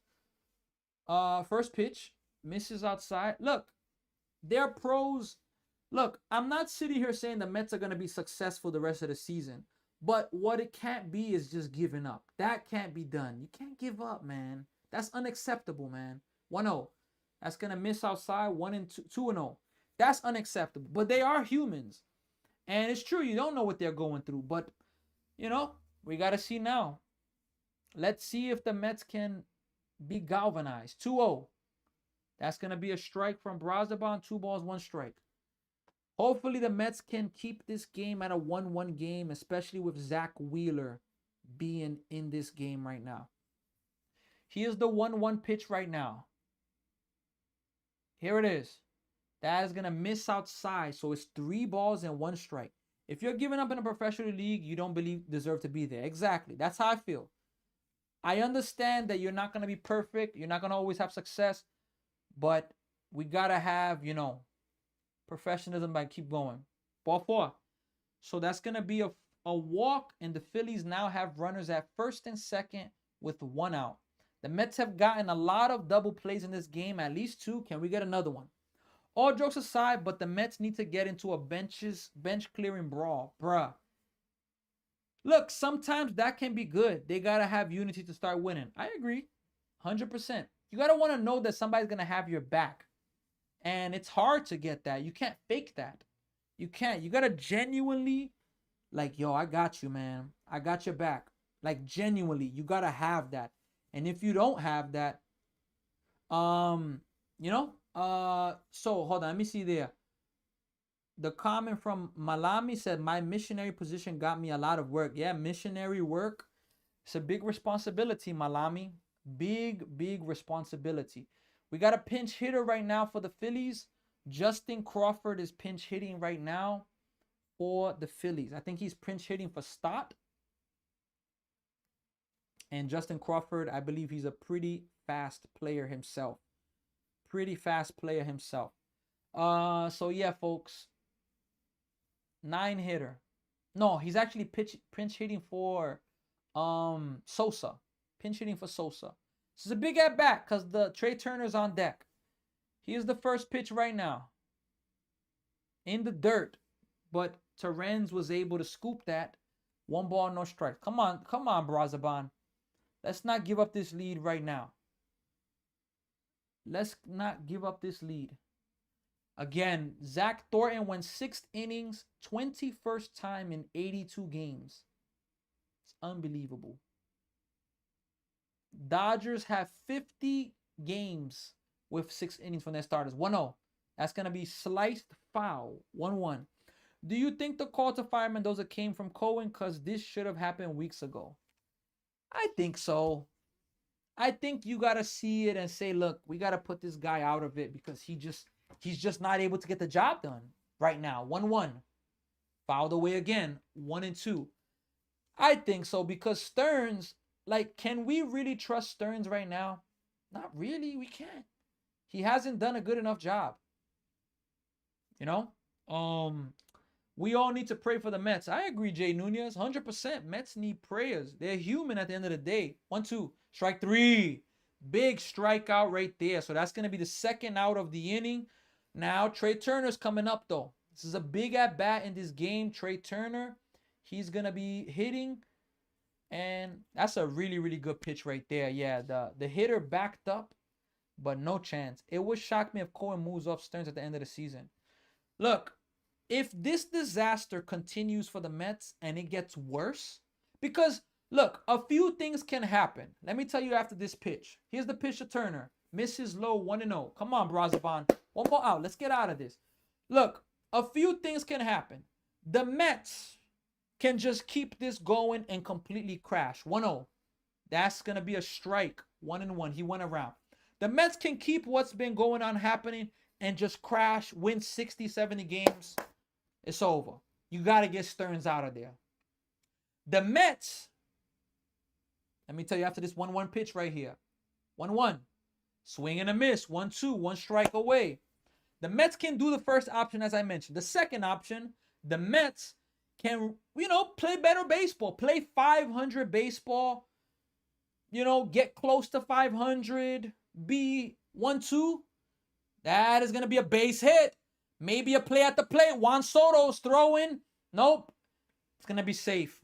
First pitch, misses outside. Look, they're pros. Look, I'm not sitting here saying the Mets are going to be successful the rest of the season, but what it can't be is just giving up. That can't be done. You can't give up, man. That's unacceptable, man. 1-0. That's going to miss outside. 1 and 2-0. That's unacceptable. But they are humans. And it's true, you don't know what they're going through. But, you know, we got to see now. Let's see if the Mets can be galvanized. 2-0. That's going to be a strike from Brazaban. 2 balls, 1 strike. Hopefully the Mets can keep this game at a 1-1 game, especially with Zach Wheeler being in this game right now. Here's the 1-1 pitch right now. Here it is. That is going to miss outside, so it's 3 balls and 1 strike. If you're giving up in a professional league, you don't deserve to be there. Exactly. That's how I feel. I understand that you're not going to be perfect. You're not going to always have success. But we got to have, you know, professionalism by keep going. Ball 4. So that's going to be a walk, and the Phillies now have runners at first and second with 1 out. The Mets have gotten a lot of double plays in this game, at least 2. Can we get another one? All jokes aside, but the Mets need to get into a bench clearing brawl. Bruh. Look, sometimes that can be good. They got to have unity to start winning. I agree. 100%. You got to want to know that somebody's going to have your back. And it's hard to get that. You can't fake that. You can't. You got to genuinely, like, yo, I got you, man. I got your back. Like, genuinely, you got to have that. And if you don't have that, you know, so hold on, let me see there. The comment from Malami said, my missionary position got me a lot of work. Yeah, missionary work. It's a big responsibility, Malami. Big responsibility. We got a pinch hitter right now for the Phillies. Justin Crawford is pinch hitting right now for the Phillies. I think he's pinch hitting for Stott. And Justin Crawford, I believe he's a pretty fast player himself. So yeah, folks. 9 hitter. No, he's actually pinch hitting for Sosa. Pinch hitting for Sosa. This is a big at bat because the Trey Turner's on deck. Here's the first pitch right now. In the dirt. But Terrence was able to scoop that. 1 ball, no strike. Come on, Brazaban. Let's not give up this lead right now. Let's not give up this lead. Again, Zach Thornton went 6 innings, 21st time in 82 games. It's unbelievable. Dodgers have 50 games with 6 innings from their starters. 1-0. That's going to be sliced foul. 1-1. Do you think the call to fire Mendoza came from Cohen? Because this should have happened weeks ago. I think so. I think you got to see it and say, look, we got to put this guy out of it because he's just not able to get the job done right now. 1-1. Fouled away again. 1-2. I think so because Stearns, like, can we really trust Stearns right now? Not really. We can't. He hasn't done a good enough job. You know? We all need to pray for the Mets. I agree, Jay Nunez. 100%. Mets need prayers. They're human at the end of the day. 1-2. Strike three. Big strikeout right there. So that's going to be the second out of the inning. Now, Trey Turner's coming up, though. This is a big at-bat in this game. Trey Turner, he's going to be hitting. And that's a really, really good pitch right there. Yeah, the hitter backed up, but no chance. It would shock me if Cohen moves off Stearns at the end of the season. Look, if this disaster continues for the Mets and it gets worse, because look, a few things can happen. Let me tell you after this pitch. Here's the pitch to Turner. Misses low 1-0. Come on, Brazaban. One more out. Let's get out of this. Look, a few things can happen. The Mets can just keep this going and completely crash. 1-0. That's going to be a strike. 1-1. He went around. The Mets can keep what's been going on happening and just crash, win 60, 70 games. It's over. You got to get Stearns out of there. The Mets, let me tell you after this 1-1 pitch right here. 1-1. Swing and a miss. 1-2. One strike away. The Mets can do the first option as I mentioned. The second option, the Mets can, play better baseball. Play 500 baseball. Get close to 500. Be 1-2. That is going to be a base hit. Maybe a play at the plate. Juan Soto's throwing. Nope. It's going to be safe.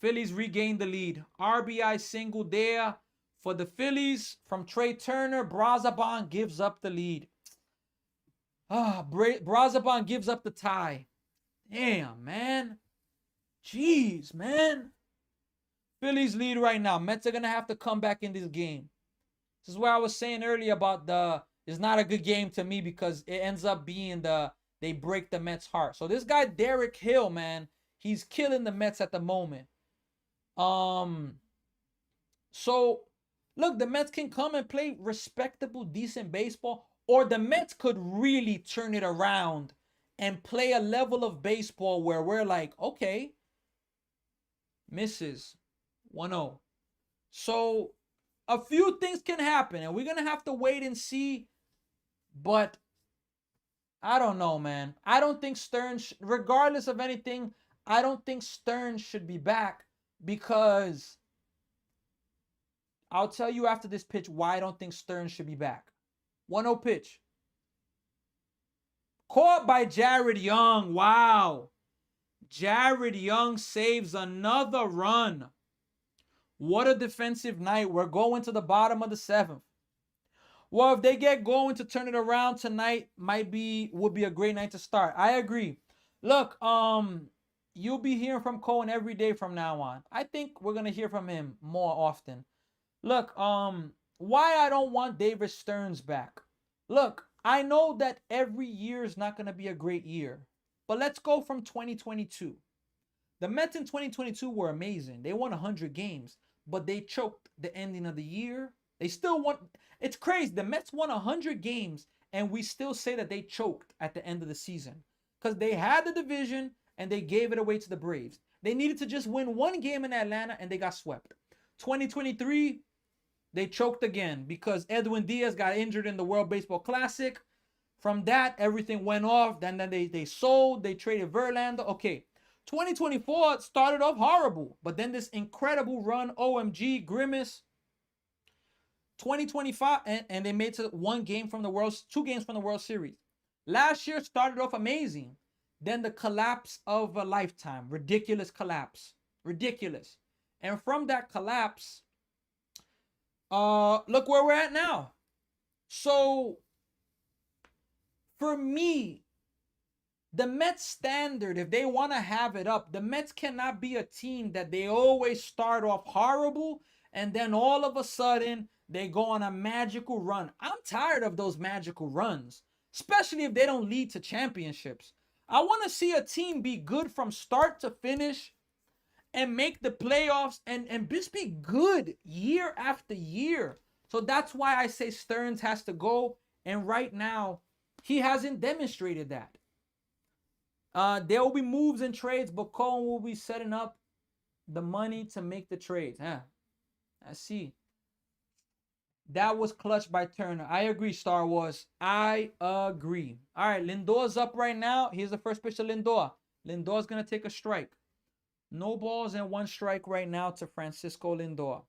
Phillies regain the lead. RBI single there for the Phillies from Trey Turner. Brazaban gives up the lead. Brazaban gives up the tie. Damn, man. Jeez, man. Phillies lead right now. Mets are going to have to come back in this game. This is what I was saying earlier about it's not a good game to me because it ends up being they break the Mets' heart. So this guy, Derek Hill, man, he's killing the Mets at the moment. So, look, the Mets can come and play respectable, decent baseball, or the Mets could really turn it around and play a level of baseball where we're like, okay, misses 1-0. So, a few things can happen, and we're going to have to wait and see. But I don't know, man. I don't think Stearns, regardless of anything, I don't think Stearns should be back because I'll tell you after this pitch why I don't think Stearns should be back. 1-0 pitch. Caught by Jared Young. Wow. Jared Young saves another run. What a defensive night. We're going to the bottom of the seventh. Well, if they get going to turn it around tonight, would be a great night to start. I agree. Look, you'll be hearing from Cohen every day from now on. I think we're gonna hear from him more often. Look, why I don't want David Stearns back. Look, I know that every year is not gonna be a great year, but let's go from 2022. The Mets in 2022 were amazing. They won 100 games, but they choked the ending of the year. They still won. It's crazy. The Mets won 100 games, and we still say that they choked at the end of the season because they had the division and they gave it away to the Braves. They needed to just win one game in Atlanta, and they got swept. 2023, they choked again because Edwin Diaz got injured in the World Baseball Classic. From that, everything went off. Then they sold. They traded Verlander. Okay. 2024 started off horrible, but then this incredible run, OMG, Grimace. 2025, and they made to 2 games from the World Series. Last year started off amazing. Then the collapse of a lifetime. Ridiculous collapse. Ridiculous. And from that collapse, look where we're at now. So, for me, the Mets standard, if they want to have it up, the Mets cannot be a team that they always start off horrible and then all of a sudden they go on a magical run. I'm tired of those magical runs, especially if they don't lead to championships. I want to see a team be good from start to finish and make the playoffs and just be good year after year. So that's why I say Stearns has to go. And right now, he hasn't demonstrated that. There will be moves and trades, but Cohen will be setting up the money to make the trades. Huh? I see. That was clutch by Turner. I agree, Star Wars. I agree. All right, Lindor's up right now. Here's the first pitch to Lindor. Lindor's going to take a strike. No balls and one strike right now to Francisco Lindor.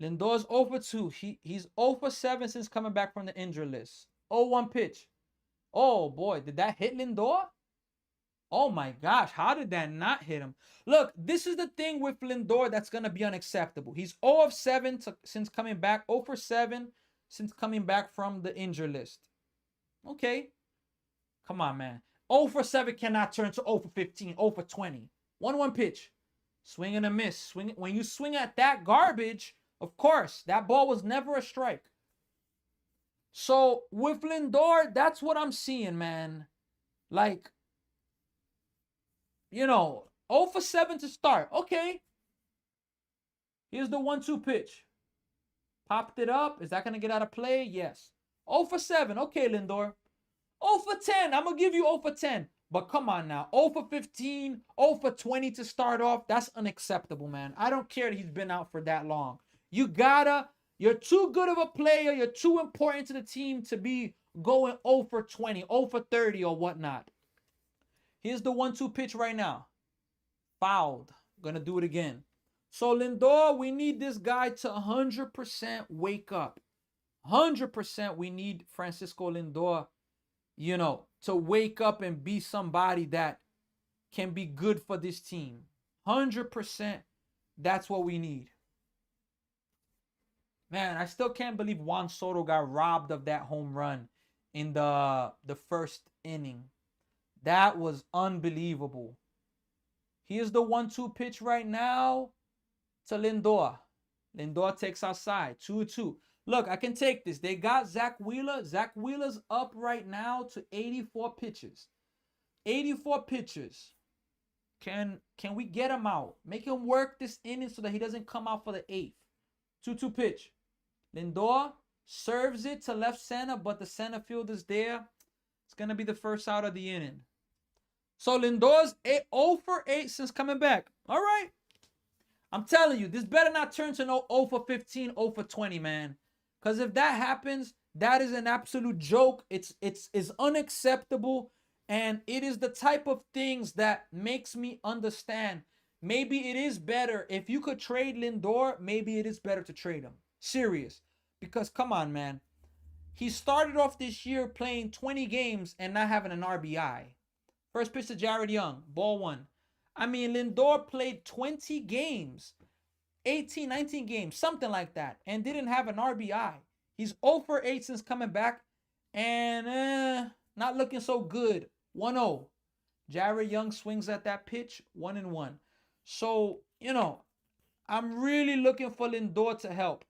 Lindor's 0 for 2. He's 0 for 7 since coming back from the injury list. 0-1 pitch. Oh, boy. Did that hit Lindor? Oh, my gosh. How did that not hit him? Look, this is the thing with Lindor that's going to be unacceptable. He's 0 of 7 since coming back. 0 for 7 since coming back from the injury list. Okay. Come on, man. 0 for 7 cannot turn to 0 for 15, 0 for 20. 1-1 pitch. Swing and a miss. Swing. When you swing at that garbage, of course, that ball was never a strike. So with Lindor, that's what I'm seeing, man. Like, 0 for 7 to start. Okay. Here's the 1-2 pitch. Popped it up. Is that going to get out of play? Yes. 0 for 7. Okay, Lindor. 0 for 10. I'm going to give you 0 for 10. But come on now. 0 for 15, 0 for 20 to start off. That's unacceptable, man. I don't care that he's been out for that long. You're too good of a player. You're too important to the team to be going 0 for 20, 0 for 30 or whatnot. Here's the 1-2 pitch right now. Fouled. Gonna do it again. So Lindor, we need this guy to 100% wake up. 100% we need Francisco Lindor, to wake up and be somebody that can be good for this team. 100% that's what we need. Man, I still can't believe Juan Soto got robbed of that home run in the first inning. That was unbelievable. Here's the 1-2 pitch right now to Lindor. Lindor takes outside. 2-2. Look, I can take this. They got Zach Wheeler. Zach Wheeler's up right now to 84 pitches. 84 pitches. Can we get him out? Make him work this inning so that he doesn't come out for the 8th. 2-2 pitch. Lindor serves it to left center, but the center field is there. It's going to be the first out of the inning. So Lindor's 0 for 8 since coming back. All right. I'm telling you, this better not turn to no 0 for 15, 0 for 20, man. Because if that happens, that is an absolute joke. It's unacceptable. And it is the type of things that makes me understand. Maybe it is better. If you could trade Lindor, maybe it is better to trade him. Serious. Because come on, man. He started off this year playing 20 games and not having an RBI. First pitch to Jared Young, ball 1. I mean, Lindor played 20 games, 18, 19 games, something like that, and didn't have an RBI. He's 0 for 8 since coming back, and not looking so good. 1-0. Jared Young swings at that pitch, 1-1. So, I'm really looking for Lindor to help.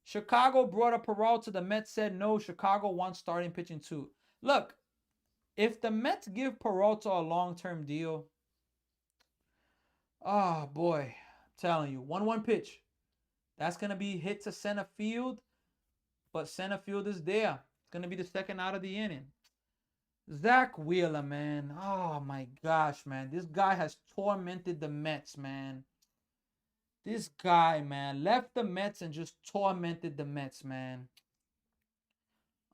Chicago brought up Peralta. The Mets said no. Chicago wants starting pitching too. Look, if the Mets give Peralta a long-term deal, oh boy, I'm telling you, 1-1 pitch. That's going to be hit to center field, but center field is there. It's going to be the second out of the inning. Zach Wheeler, man. Oh my gosh, man. This guy has tormented the Mets, man. This guy, man, left the Mets and just tormented the Mets, man.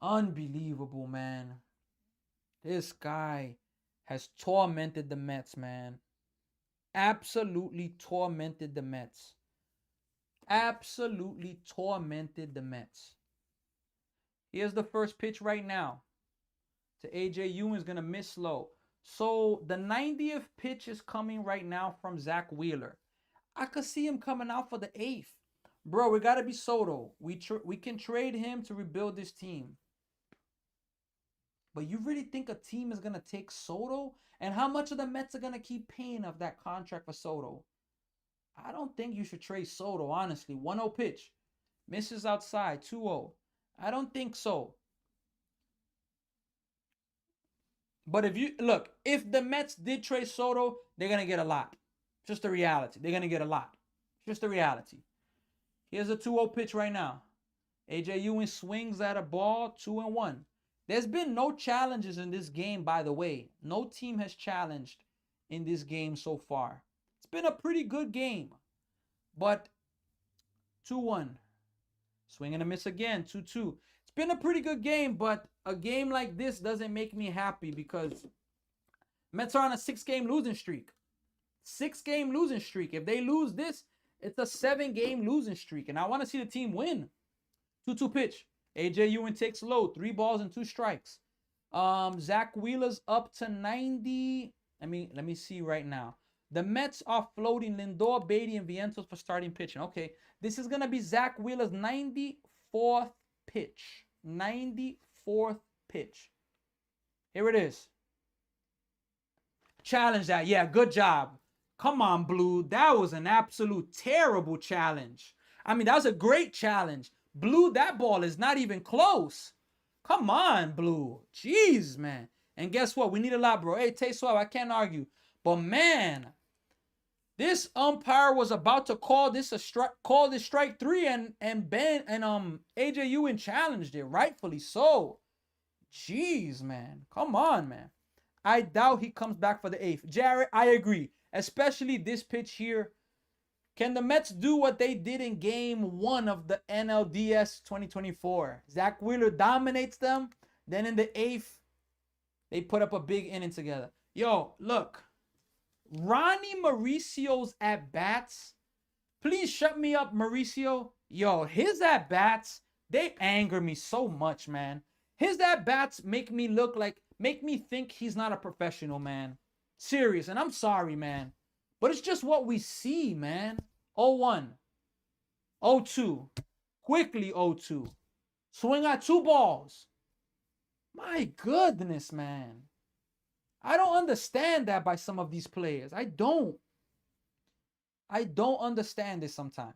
Unbelievable, man. This guy has tormented the Mets, man. Absolutely tormented the Mets. Absolutely tormented the Mets. Here's the first pitch right now. To AJ Ewing's going to miss low. So the 90th pitch is coming right now from Zach Wheeler. I could see him coming out for the 8th. Bro, we got to be Soto. We can trade him to rebuild this team. But you really think a team is going to take Soto? And how much of the Mets are going to keep paying of that contract for Soto? I don't think you should trade Soto, honestly. 1-0 pitch. Misses outside. 2-0. I don't think so. But if the Mets did trade Soto, they're going to get a lot. Just the reality. They're going to get a lot. Just the reality. Here's a 2-0 pitch right now. AJ Ewing swings at a ball, 2-1. There's been no challenges in this game, by the way. No team has challenged in this game so far. It's been a pretty good game, but 2-1. Swing and a miss again, 2-2. It's been a pretty good game, but a game like this doesn't make me happy because Mets are on a 6-game losing streak. 6-game losing streak. If they lose this, it's a 7-game losing streak. And I want to see the team win. 2-2 pitch. AJ Ewing takes low. 3 balls and 2 strikes. Zach Wheeler's up to 90. Let me see right now. The Mets are floating Lindor, Beatty, and Vientos for starting pitching. Okay, this is going to be Zach Wheeler's 94th pitch. 94th pitch. Here it is. Challenge that. Yeah, good job. Come on, Blue. That was an absolute terrible challenge. I mean, that was a great challenge. Blue, that ball is not even close. Come on, Blue. Jeez, man. And guess what? We need a lot, bro. Hey, Tay Swab, I can't argue. But, man, this umpire was about to call this a strike, call this strike 3, and AJ Ewing challenged it, rightfully so. Jeez, man. Come on, man. I doubt he comes back for the 8th. Jared, I agree. Especially this pitch here. Can the Mets do what they did in game 1 of the NLDS 2024? Zach Wheeler dominates them. Then in the 8th, they put up a big inning together. Yo, look. Ronnie Mauricio's at-bats. Please shut me up, Mauricio. Yo, his at-bats, they anger me so much, man. His at-bats make me think he's not a professional, man. Serious, and I'm sorry, man. But it's just what we see, man. 0-1. 0-2. Quickly 0-2. Swing at 2 balls. My goodness, man. I don't understand that by some of these players. I don't understand this sometimes.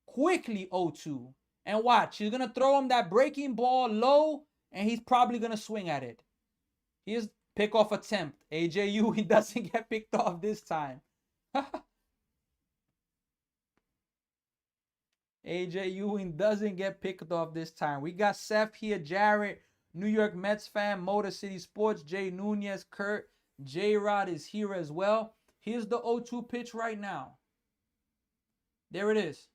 Quickly 0-2. And watch, he's going to throw him that breaking ball low, and he's probably going to swing at it. Here's pickoff attempt. AJ Ewing doesn't get picked off this time. AJ Ewing doesn't get picked off this time. We got Seth here, Jared, New York Mets fan, Motor City Sports, Jay Nunez, Kurt, J-Rod is here as well. Here's the 0-2 pitch right now. There it is.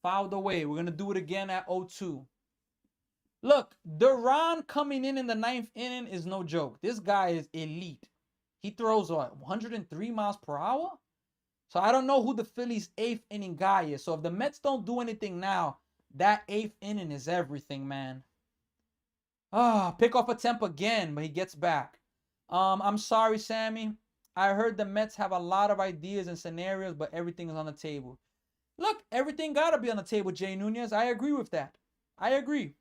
Fouled away. We're going to do it again at 0-2. Look, Duran coming in the 9th inning is no joke. This guy is elite. He throws what, 103 miles per hour? So I don't know who the Phillies' 8th inning guy is. So if the Mets don't do anything now, that 8th inning is everything, man. Pick off attempt again, but he gets back. I'm sorry, Sammy. I heard the Mets have a lot of ideas and scenarios, but everything is on the table. Look, everything got to be on the table, Jay Nunez. I agree with that. I agree.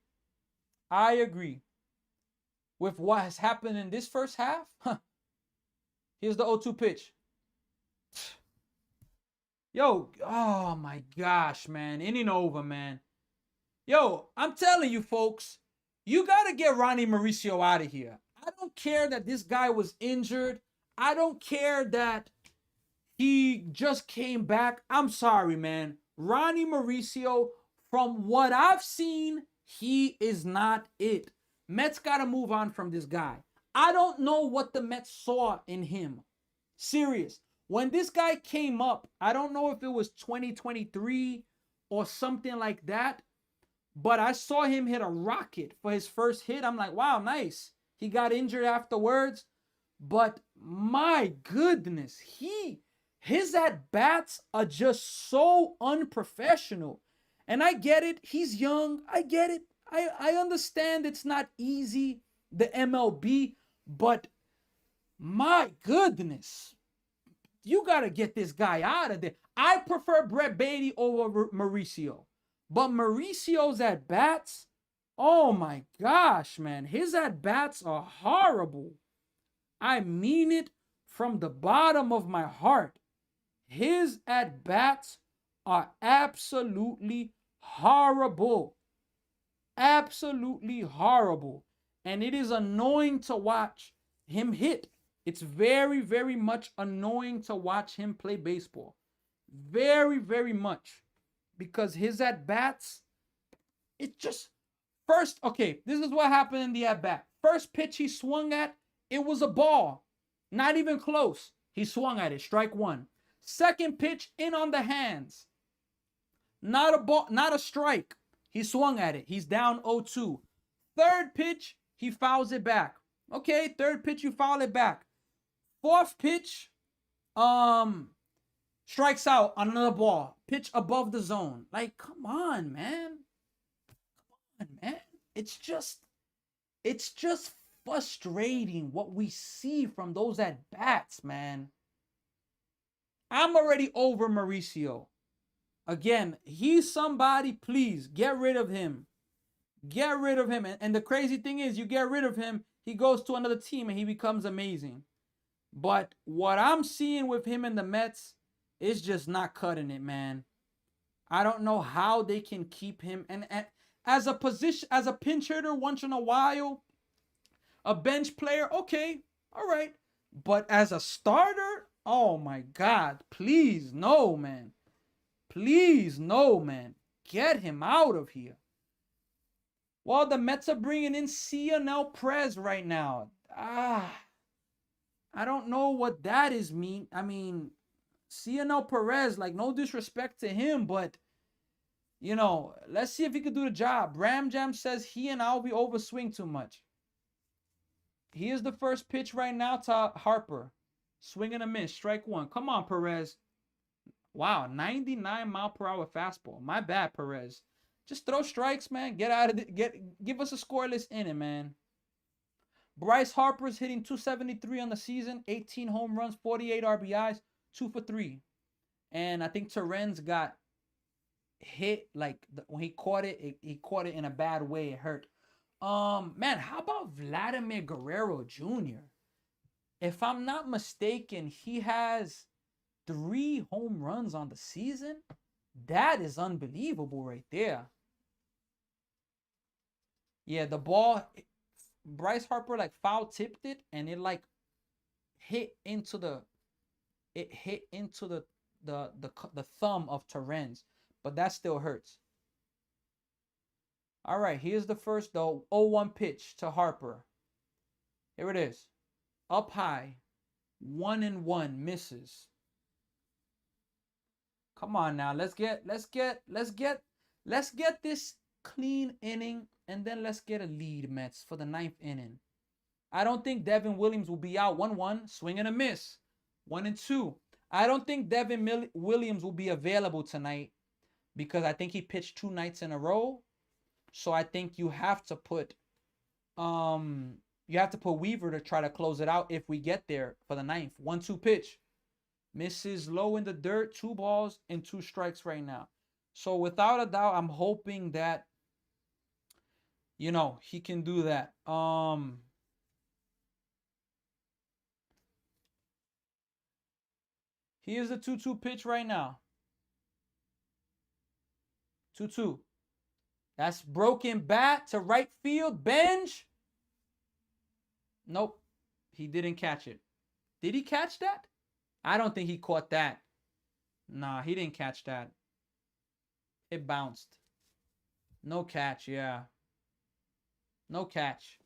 With what has happened in this first half, here's the 0-2 pitch. Yo, oh my gosh, man. Inning over, man. Yo, I'm telling you, folks, you got to get Ronnie Mauricio out of here. I don't care that this guy was injured. I don't care that he just came back. I'm sorry, man. Ronnie Mauricio, from what I've seen, he is not it. Mets got to move on from this guy. I don't know what the Mets saw in him. Serious. When this guy came up, I don't know if it was 2023 or something like that, but I saw him hit a rocket for his first hit. I'm like, wow, nice. He got injured afterwards, but my goodness, his at-bats are just so unprofessional. And I get it. He's young. I get it. I understand it's not easy, the MLB, but my goodness, you got to get this guy out of there. I prefer Brett Beatty over Mauricio, but Mauricio's at-bats, oh my gosh, man, his at-bats are horrible. I mean it from the bottom of my heart. His at-bats are absolutely horrible. Absolutely horrible. And it is annoying to watch him hit. It's very, very much annoying to watch him play baseball. Very, very much. Because his at-bats, it just... First, okay, this is what happened in the at-bat. First pitch he swung at, it was a ball. Not even close. He swung at it. Strike one. Second pitch in on the hands. Not a ball, not a strike. He swung at it. He's down 0-2. Third pitch, he fouls it back. Okay, third pitch, you foul it back. Fourth pitch, strikes out on another ball. Pitch above the zone. Like, come on, man. Come on, man. It's just frustrating what we see from those at bats, man. I'm already over Mauricio. Again, he's somebody, please get rid of him. Get rid of him. And the crazy thing is, you get rid of him, he goes to another team and he becomes amazing. But what I'm seeing with him in the Mets is just not cutting it, man. I don't know how they can keep him. And as a position, as a pinch hitter once in a while, a bench player, okay, all right. But as a starter, oh my God, please, no, man. Please, no, man. Get him out of here. Well, the Mets are bringing in Cionel Perez right now. I don't know what that is mean. I mean, Cionel Perez, like, no disrespect to him, but, you know, let's see if he could do the job. Ram Jam says he and I'll be overswing too much. Here's the first pitch right now to Harper. Swing and a miss. Strike one. Come on, Perez. Wow, 99-mile-per-hour fastball. My bad, Perez. Just throw strikes, man. Get out of it. Give us a scoreless inning, man. Bryce Harper's hitting 273 on the season, 18 home runs, 48 RBIs, 2 for 3. And I think Terrence got hit, like, when he caught it, he caught it in a bad way. It hurt. Man, how about Vladimir Guerrero Jr.? If I'm not mistaken, he has 3 home runs on the season. That is unbelievable right there. Yeah, the ball, Bryce Harper like foul tipped it and it like hit into the thumb of Terrence, but that still hurts. All right, here's the first though 0-1 pitch to Harper. Here it is. Up high. 1-1 misses. Come on now. Let's get this clean inning and then let's get a lead, Mets, for the 9th inning. I don't think Devin Williams will be out. 1-1, swing and a miss. 1-2. I don't think Devin Williams will be available tonight because I think he pitched 2 nights in a row. So I think you have to put Weaver to try to close it out if we get there for the 9th. 1-2 pitch. Misses low in the dirt. 2 balls and 2 strikes right now. So without a doubt, I'm hoping that, you know, he can do that. Here's the 2-2 pitch right now. 2-2. That's broken bat to right field. Bench. Nope. He didn't catch it. Did he catch that? I don't think he caught that. Nah, he didn't catch that. It bounced. No catch, yeah. No catch.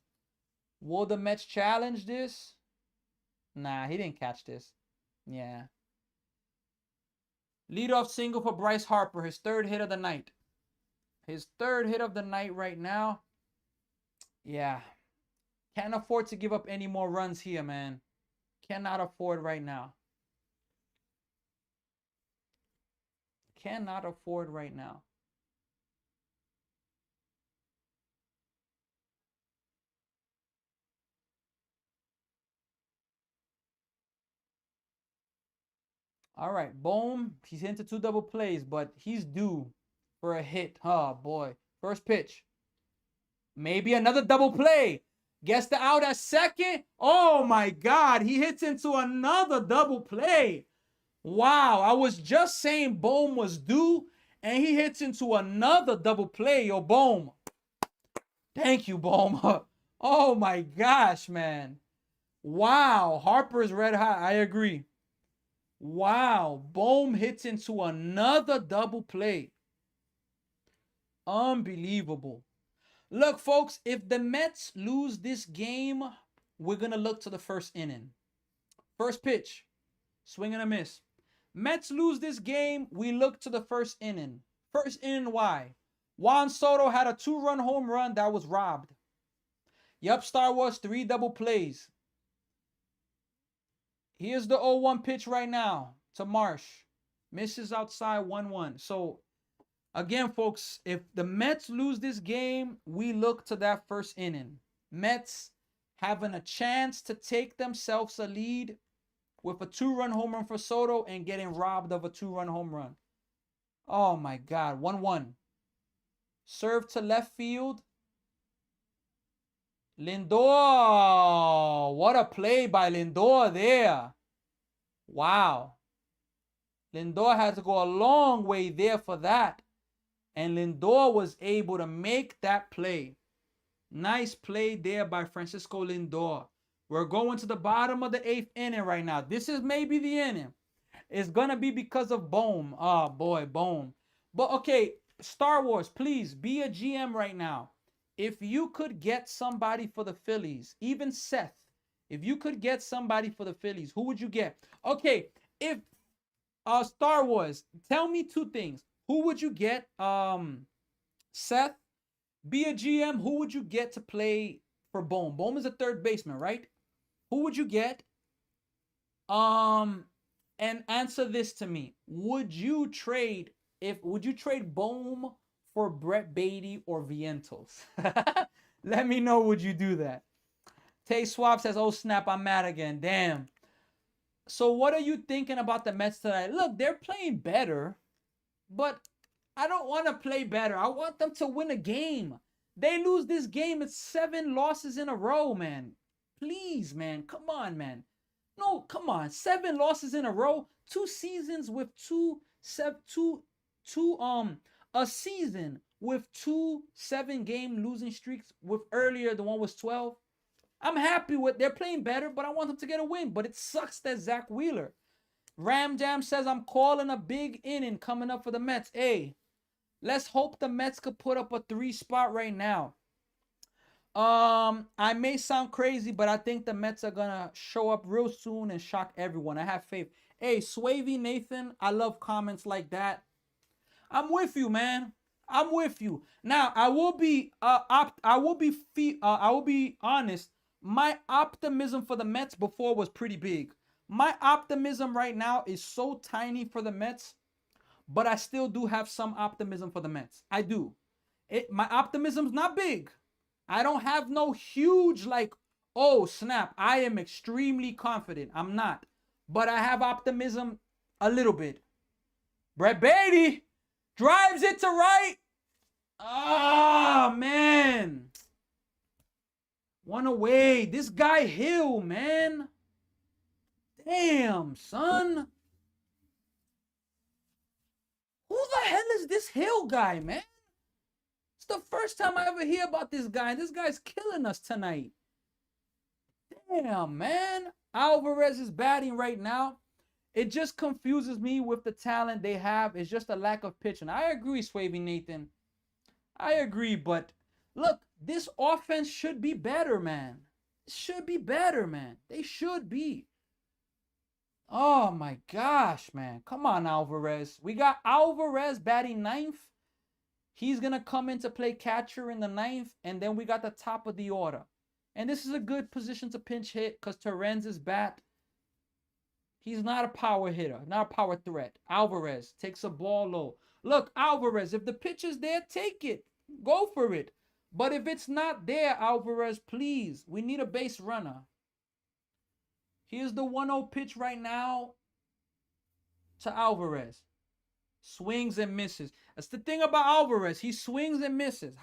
Will the Mets challenge this? Nah, he didn't catch this. Yeah. Leadoff single for Bryce Harper, his 3rd hit of the night. His 3rd hit of the night right now. Yeah. Can't afford to give up any more runs here, man. Cannot afford right now. Cannot afford right now. All right, boom. He's into 2 double plays, but he's due for a hit. Oh, boy. First pitch. Maybe another double play. Gets the out at second. Oh, my God. He hits into another double play. Wow. I was just saying Bohm was due, and he hits into another double play. Yo, Bohm. Thank you, Bohm. Oh, my gosh, man. Wow. Harper's red hot. I agree. Wow. Bohm hits into another double play. Unbelievable. Look, folks, if the Mets lose this game, we're going to look to the 1st inning. First pitch, swing and a miss. Mets lose this game. We look to the first inning. First inning, why? Juan Soto had a 2-run home run that was robbed. Yup, Star Wars, 3 double plays. Here's the 0-1 pitch right now to Marsh. Misses outside 1-1. So, again, folks, if the Mets lose this game, we look to that first inning. Mets having a chance to take themselves a lead with a 2-run home run for Soto and getting robbed of a 2-run home run. Oh, my God. 1-1. Serve to left field. Lindor. What a play by Lindor there. Wow. Lindor had to go a long way there for that. And Lindor was able to make that play. Nice play there by Francisco Lindor. We're going to the bottom of the 8th inning right now. This is maybe the inning. It's going to be because of Bohm. Oh, boy, Bohm. But, okay, Star Wars, please, be a GM right now. If you could get somebody for the Phillies, even Seth, if you could get somebody for the Phillies, who would you get? Okay, if Star Wars, tell me 2 things. Who would you get? Seth, be a GM. Who would you get to play for Bohm? Bohm is a third baseman, right? Who would you get? And answer this to me. Would you trade Bohm for Brett Beatty or Vientos? Let me know, would you do that? Tay Swab says, oh snap, I'm mad again. Damn. So what are you thinking about the Mets tonight? Look, they're playing better, but I don't want to play better. I want them to win a game. They lose this game, it's 7 losses in a row, man. Please, man. Come on, man. No, come on. 7 losses in a row. 2 seasons with a season with 2 7-game losing streaks. With earlier, the one was 12. I'm happy with, they're playing better, but I want them to get a win. But it sucks that Zach Wheeler. Ram Jam says, I'm calling a big inning coming up for the Mets. Hey, let's hope the Mets could put up a 3 spot right now. I may sound crazy, but I think the Mets are gonna show up real soon and shock everyone. I have faith. Hey, Swavey Nathan, I love comments like that. I'm with you, man. I'm with you. Now, I will be honest. My optimism for the Mets before was pretty big. My optimism right now is so tiny for the Mets, but I still do have some optimism for the Mets. I do. My optimism's not big. I don't have no huge like, oh snap, I am extremely confident. I'm not. But I have optimism a little bit. Brett Beatty drives it to right. Oh, man. One away. This guy Hill, man. Damn, son. Who the hell is this Hill guy, man? It's the first time I ever hear about this guy. This guy's killing us tonight. Damn, man. Alvarez is batting right now. It just confuses me with the talent they have. It's just a lack of pitching. I agree, Swavey Nathan. I agree, but look, this offense should be better, man. It should be better, man. They should be. Oh, my gosh, man. Come on, Alvarez. We got Alvarez batting 9th. He's going to come in to play catcher in the 9th, and then we got the top of the order. And this is a good position to pinch hit because Terenz's bat, he's not a power hitter, not a power threat. Alvarez takes a ball low. Look, Alvarez, if the pitch is there, take it. Go for it. But if it's not there, Alvarez, please, we need a base runner. Here's the 1-0 pitch right now to Alvarez. Swings and misses. That's the thing about Alvarez. He swings and misses.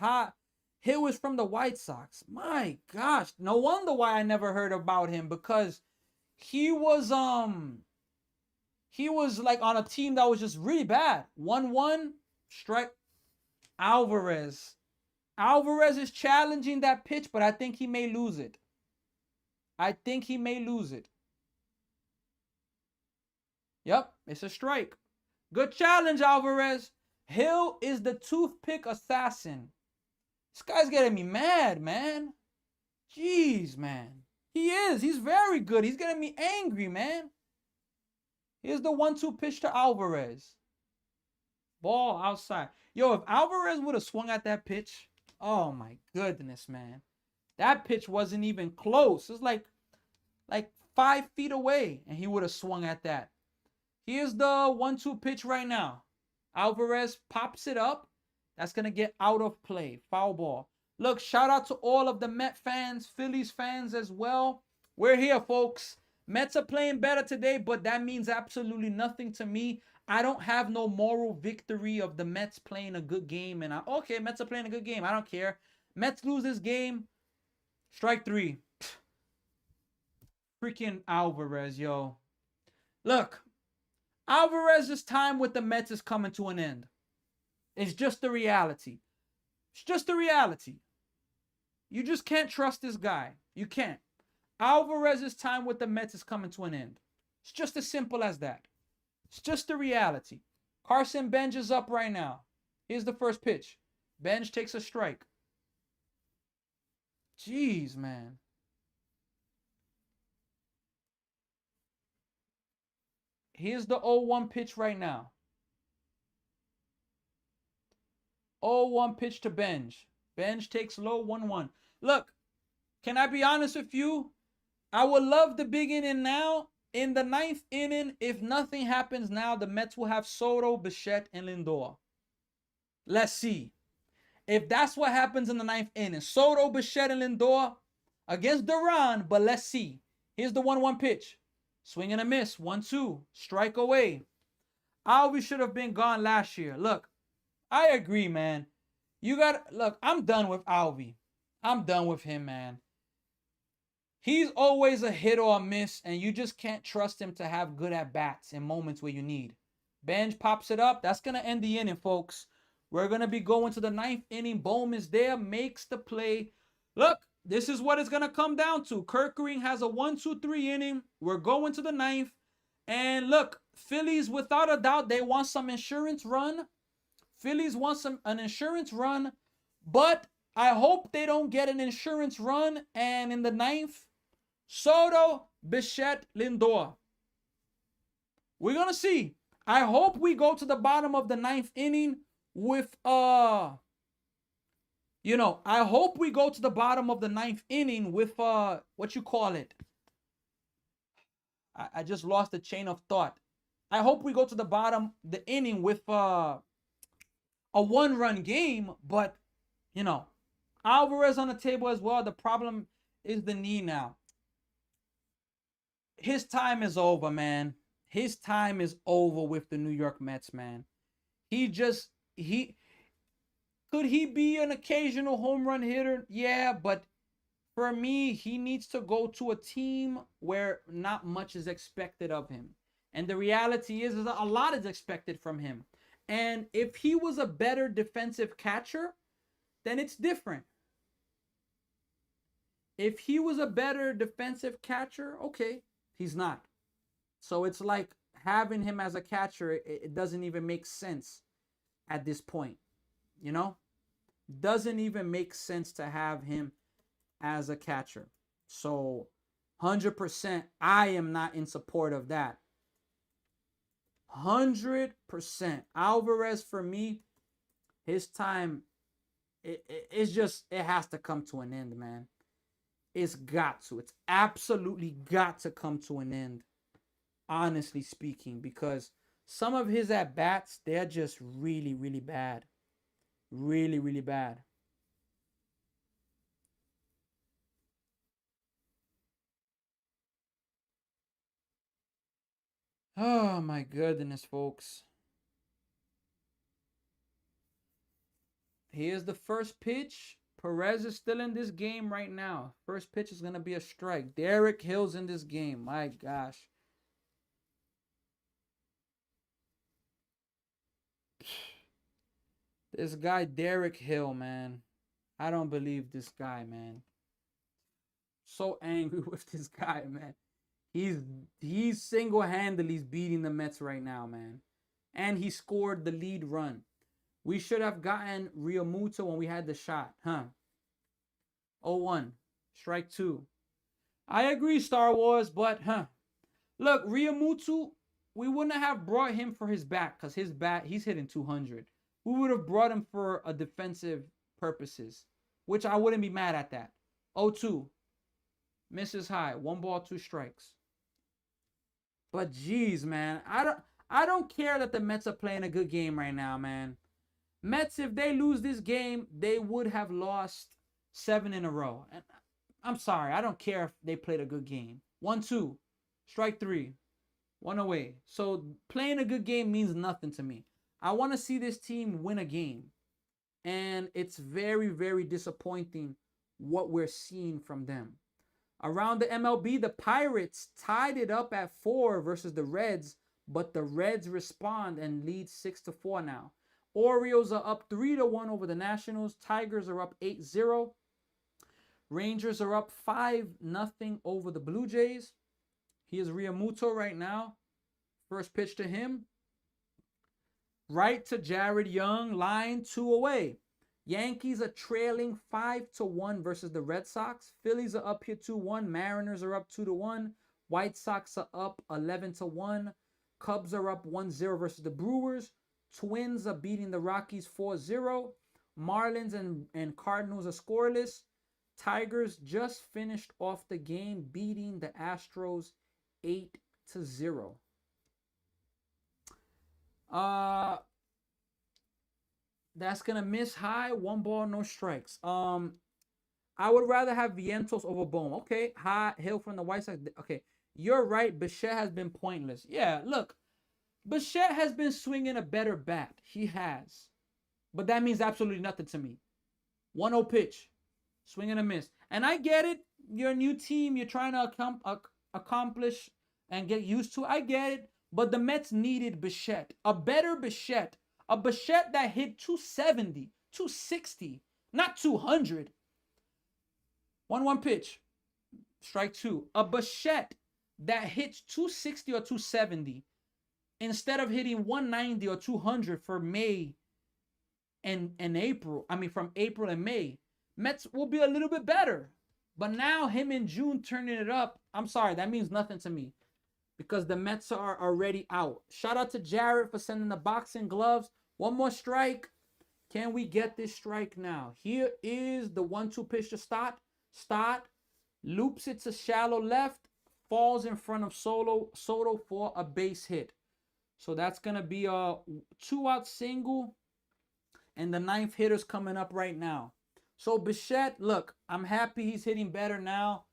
Hill is from the White Sox. My gosh. No wonder why I never heard about him, because he was like on a team that was just really bad. 1-1 strike. Alvarez. Alvarez is challenging that pitch, but I think he may lose it. Yep, it's a strike. Good challenge, Alvarez. Hill is the toothpick assassin. This guy's getting me mad, man. Jeez, man. He is. He's very good. He's getting me angry, man. Here's the 1-2 pitch to Alvarez. Ball outside. Yo, if Alvarez would have swung at that pitch, oh my goodness, man. That pitch wasn't even close. It's like 5 feet away, and he would have swung at that. Here's the 1-2 pitch right now. Alvarez pops it up. That's going to get out of play. Foul ball. Look, shout out to all of the Met fans, Phillies fans as well. We're here, folks. Mets are playing better today, but that means absolutely nothing to me. I don't have no moral victory of the Mets playing a good game. And okay, Mets are playing a good game. I don't care. Mets lose this game. Strike 3. Freaking Alvarez, yo. Look, Alvarez's time with the Mets is coming to an end. It's just the reality. It's just the reality. You just can't trust this guy. You can't. Alvarez's time with the Mets is coming to an end. It's just as simple as that. It's just the reality. Carson Bench is up right now. Here's the first pitch. Bench takes a strike. Jeez, man. Here's the 0-1 pitch right now. 0-1 pitch to Bench. Bench takes low 1-1. Look, can I be honest with you? I would love the big inning now. In the 9th inning, if nothing happens now, the Mets will have Soto, Bichette, and Lindor. Let's see. If that's what happens in the 9th inning, Soto, Bichette, and Lindor against Duran, but let's see. Here's the 1-1 pitch. Swing and a miss. 1-2. Strike away. Alvy should have been gone last year. Look, I agree, man. Look, I'm done with Alvy. I'm done with him, man. He's always a hit or a miss, and you just can't trust him to have good at-bats in moments where you need. Bench pops it up. That's going to end the inning, folks. We're going to be going to the 9th inning. Bohm is there, makes the play. Look, this is what it's going to come down to. Kerkering has a 1-2-3 inning. We're going to the 9th. And look, Phillies, without a doubt, they want some insurance run. Phillies want an insurance run, but I hope they don't get an insurance run. And in the 9th, Soto, Bichette, Lindor. We're going to see. I hope we go to the bottom of the 9th inning with, I hope we go to the bottom of the 9th inning with, what you call it? I just lost the chain of thought. I hope we go to the bottom, the inning with, a 1-run game, but, Alvarez on the table as well. The problem is the knee now. His time is over, man. His time is over with the New York Mets, man. Could he be an occasional home run hitter? Yeah, but for me, he needs to go to a team where not much is expected of him. And the reality is a lot is expected from him. And if he was a better defensive catcher, then it's different. If he was a better defensive catcher, okay, he's not. So it's like having him as a catcher, it doesn't even make sense at this point. Doesn't even make sense to have him as a catcher. So 100%, I am not in support of that. 100%. Alvarez, for me, his time, it has to come to an end, man. It's got to. It's absolutely got to come to an end, honestly speaking, because some of his at-bats, they're just really, really bad. Really, really bad. Oh, my goodness, folks. Here's the first pitch. Perez is still in this game right now. First pitch is going to be a strike. Derek Hill's in this game. My gosh. This guy, Derek Hill, man. I don't believe this guy, man. So angry with this guy, man. He's single-handedly beating the Mets right now, man. And he scored the lead run. We should have gotten Realmuto when we had the shot, huh? 0-1. Strike 2. I agree, Star Wars, but look, Ryomutu, we wouldn't have brought him for his bat because his bat, he's hitting 200. We would have brought him for a defensive purposes, which I wouldn't be mad at that. 0-2, misses high, 1 ball, 2 strikes. But geez, man, I don't care that the Mets are playing a good game right now, man. Mets, if they lose this game, they would have lost 7 in a row. And I'm sorry, I don't care if they played a good game. 1-2, strike 3, 1 away. So playing a good game means nothing to me. I want to see this team win a game. And it's very, very disappointing what we're seeing from them. Around the MLB, the Pirates tied it up at 4 versus the Reds, but the Reds respond and lead 6-4 now. Orioles are up 3-1 over the Nationals. Tigers are up 8-0. Rangers are up 5-0 over the Blue Jays. Here's Ryomuto right now. First pitch to him. Right to Jared Young, line 2 away. Yankees are trailing 5-1 versus the Red Sox. Phillies are up here 2-1. Mariners are up 2-1. White Sox are up 11-1. Cubs are up 1-0 versus the Brewers. Twins are beating the Rockies 4-0. Marlins and Cardinals are scoreless. Tigers just finished off the game beating the Astros 8-0. That's gonna miss high, 1 ball, no strikes. I would rather have Vientos over Bohm. Okay, high hill from the White Sox. Okay, you're right. Bichette has been pointless. Yeah, look, Bichette has been swinging a better bat. He has, but that means absolutely nothing to me. 1-0 pitch, swing and a miss. And I get it. You're a new team. You're trying to accomplish and get used to. I get it. But the Mets needed Bichette, a better Bichette. A Bichette that hit 270, 260, not 200. 1-1 pitch, strike 2. A Bichette that hits 260 or 270 instead of hitting 190 or 200 for May and April. I mean, from April and May. Mets will be a little bit better. But now him in June turning it up, I'm sorry, that means nothing to me. Because the Mets are already out. Shout out to Jared for sending the boxing gloves. 1 more strike. Can we get this strike now? Here is the 1-2 pitch to Stott. Stott loops it to shallow left. Falls in front of Soto for a base hit. So that's going to be a 2-out single. And the 9th hitter's coming up right now. So Bichette, look, I'm happy he's hitting better now.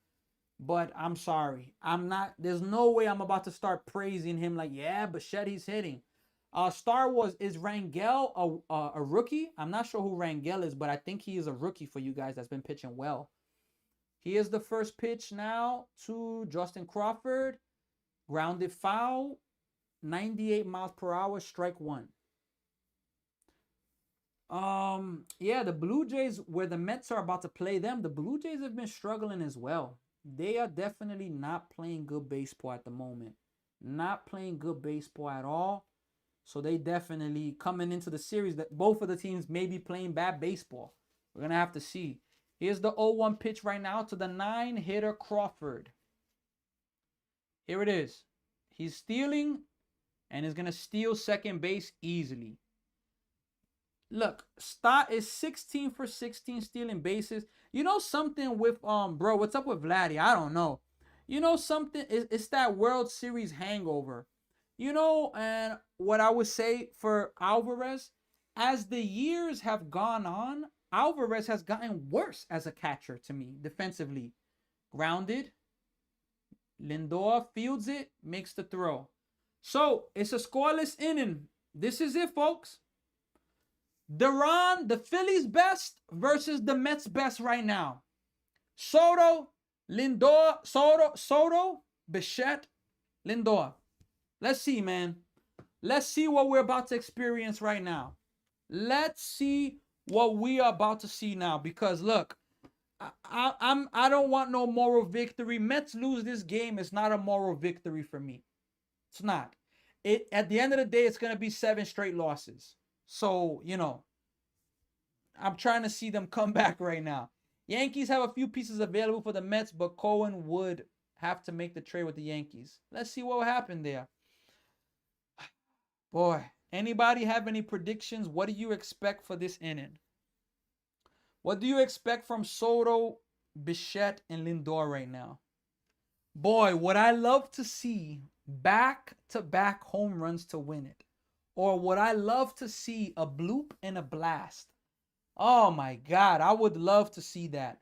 But I'm sorry. There's no way I'm about to start praising him like, yeah, Bichette, he's hitting. Star Wars, is Rangel a rookie? I'm not sure who Rangel is, but I think he is a rookie for you guys that's been pitching well. Here's the first pitch now to Justin Crawford. Grounded foul. 98 miles per hour, strike 1. Yeah, the Blue Jays, where the Mets are about to play them, the Blue Jays have been struggling as well. They are definitely not playing good baseball at the moment. Not playing good baseball at all. So they definitely coming into the series that both of the teams may be playing bad baseball. We're going to have to see. Here's the 0-1 pitch right now to the 9-hitter Crawford. Here it is. He's stealing and is going to steal second base easily. Look, Stott is 16 for 16 stealing bases. You know something with, bro, what's up with Vladdy? I don't know. You know something? It's that World Series hangover. You know, and what I would say for Alvarez, as the years have gone on, Alvarez has gotten worse as a catcher to me, defensively. Grounded. Lindor fields it, makes the throw. So, it's a scoreless inning. This is it, folks. Duran, the Phillies' best versus the Mets' best right now. Soto, Lindor, Soto, Bichette, Lindor. Let's see, man. Let's see what we're about to experience right now. Let's see what we are about to see now. Because look, I don't want no moral victory. Mets lose this game. It's not a moral victory for me. It's not. At the end of the day, it's gonna be 7 straight losses. So, you know, I'm trying to see them come back right now. Yankees have a few pieces available for the Mets, but Cohen would have to make the trade with the Yankees. Let's see what happened there. Boy, anybody have any predictions? What do you expect for this inning? What do you expect from Soto, Bichette, and Lindor right now? Boy, would I love to see back-to-back home runs to win it. Or would I love to see a bloop and a blast? Oh my God, I would love to see that.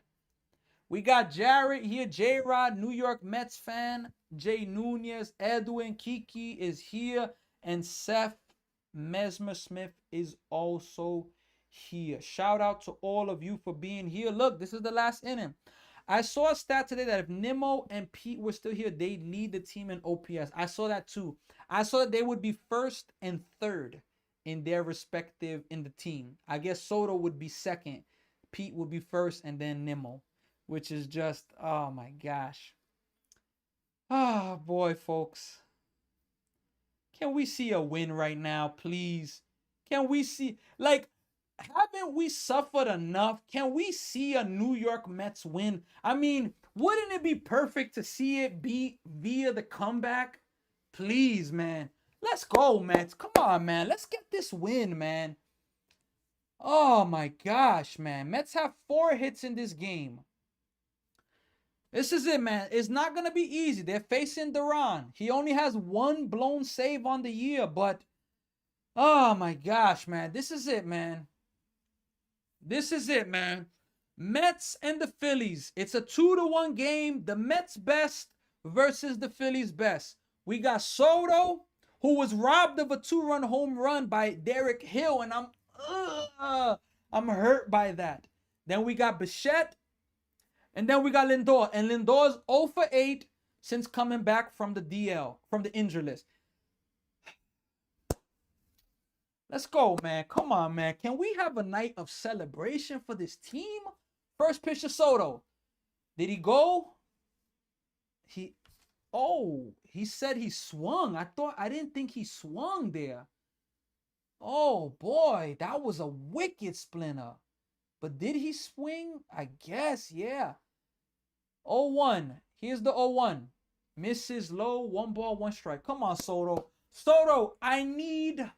We got Jared here, J-Rod, New York Mets fan. Jay Nunez, Edwin, Kiki is here. And Seth Mesmer Smith is also here. Shout out to all of you for being here. Look, this is the last inning. I saw a stat today that if Nimmo and Pete were still here, they'd lead the team in OPS. I saw that too. I saw that they would be first and third in their respective in the team. I guess Soto would be second. Pete would be first, and then Nimmo, which is just, oh my gosh. Oh boy, folks. Can we see a win right now, please? Can we see, like, haven't we suffered enough? Can we see a New York Mets win? I mean, wouldn't it be perfect to see it be via the comeback? Please, man. Let's go, Mets. Come on, man. Let's get this win, man. Oh my gosh, man. Mets have 4 hits in this game. This is it, man. It's not going to be easy. They're facing Duran. He only has 1 blown save on the year, but oh my gosh, man. This is it, man. This is it, man. Mets and the Phillies. It's a 2-1 game. The Mets best versus the Phillies best. We got Soto, who was robbed of a 2-run home run by Derek Hill, and I'm hurt by that. Then we got Bichette, and then we got Lindor, and Lindor's 0 for 8 since coming back from the DL, from the injury list. Let's go, man. Come on, man. Can we have a night of celebration for this team? First pitch to Soto. Did he go? He said he swung. I didn't think he swung there. Oh, boy. That was a wicked splinter. But did he swing? I guess, yeah. 0-1. Here's the 0-1. Misses low. 1 ball, 1 strike. Come on, Soto. Soto, I need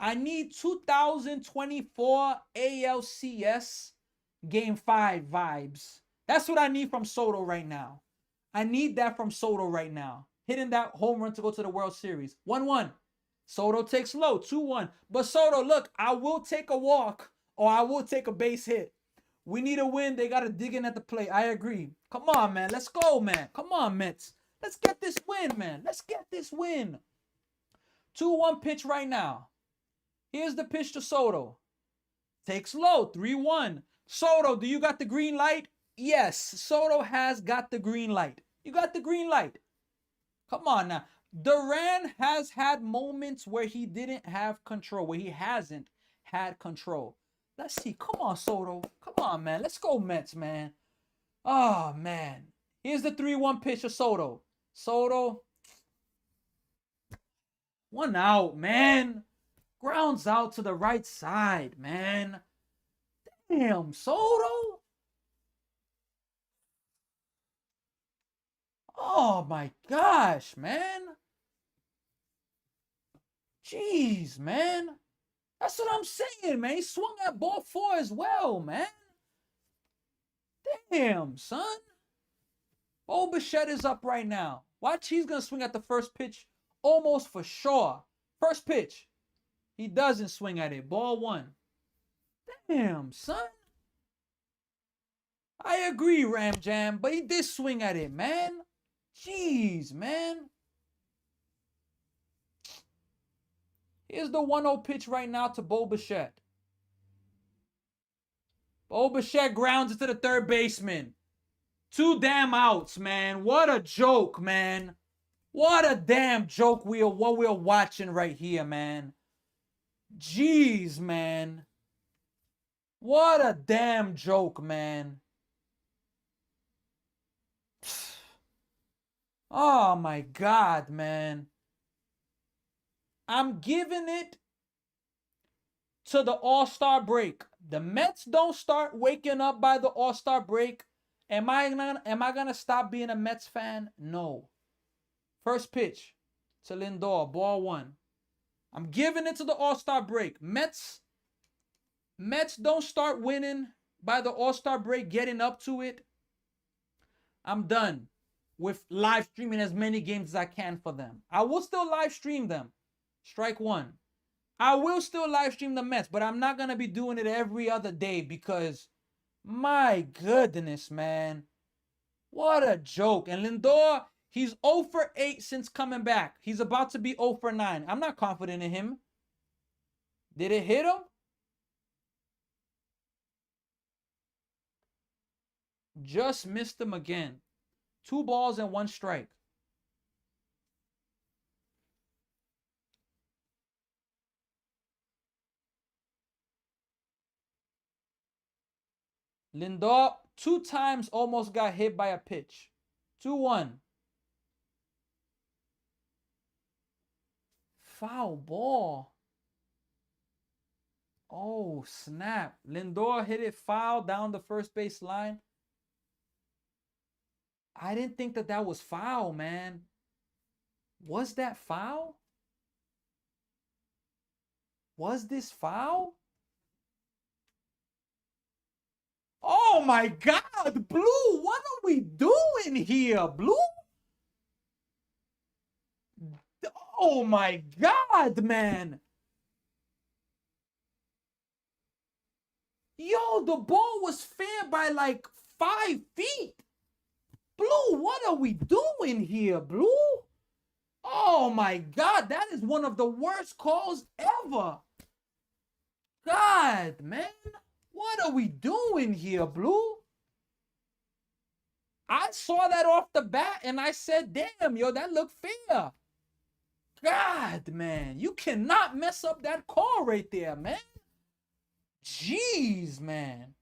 2024 ALCS Game 5 vibes. That's what I need from Soto right now. I need that from Soto right now. Hitting that home run to go to the World Series. 1-1. Soto takes low. 2-1. But Soto, look, I will take a walk or I will take a base hit. We need a win. They got to dig in at the plate. I agree. Come on, man. Let's go, man. Come on, Mets. Let's get this win, man. Let's get this win. 2-1 pitch right now. Here's the pitch to Soto. Takes low. 3-1. Soto, do you got the green light? Yes, Soto has got the green light. You got the green light. Come on now. Duran has had moments where he didn't have control, where he hasn't had control. Let's see. Come on, Soto. Come on, man. Let's go, Mets, man. Oh, man. Here's the 3-1 pitch to Soto. Soto. 1 out, man. Grounds out to the right side, man. Damn, Soto. Oh, my gosh, man. Jeez, man. That's what I'm saying, man. He swung at ball 4 as well, man. Damn, son. Oh, Bichette is up right now. Watch, he's going to swing at the first pitch almost for sure. First pitch. He doesn't swing at it. Ball 1. Damn, son. I agree, Ram Jam, but he did swing at it, man. Jeez, man. Here's the 1-0 pitch right now to Bo Bichette. Bo Bichette grounds it to the third baseman. 2 damn outs, man. What a joke, man. What a damn joke what we're watching right here, man. Jeez, man. What a damn joke, man. Oh, my God, man. I'm giving it to the All-Star break. The Mets don't start waking up by the All-Star break, am I gonna stop being a Mets fan? No. First pitch to Lindor, ball one. I'm giving it to the All-Star break. Mets don't start winning by the All-Star break, getting up to it. I'm done with live streaming as many games as I can for them. I will still live stream them. Strike one. I will still live stream the Mets, but I'm not going to be doing it every other day because, my goodness, man. What a joke. And Lindor, he's 0 for 8 since coming back. He's about to be 0 for 9. I'm not confident in him. Did it hit him? Just missed him again. 2 balls and 1 strike. Lindor 2 times almost got hit by a pitch. 2-1. Foul ball. Oh, snap. Lindor hit it foul down the first base line. I didn't think that was foul, man. Was that foul? Was this foul? Oh my God, Blue, what are we doing here, Blue? Oh my God, man. Yo, the ball was fair by like 5 feet. Blue, what are we doing here, Blue? Oh my God, that is one of the worst calls ever. God, man. What are we doing here, Blue? I saw that off the bat and I said, damn, yo, that looked fair. God, man. You cannot mess up that call right there, man. Jeez, man.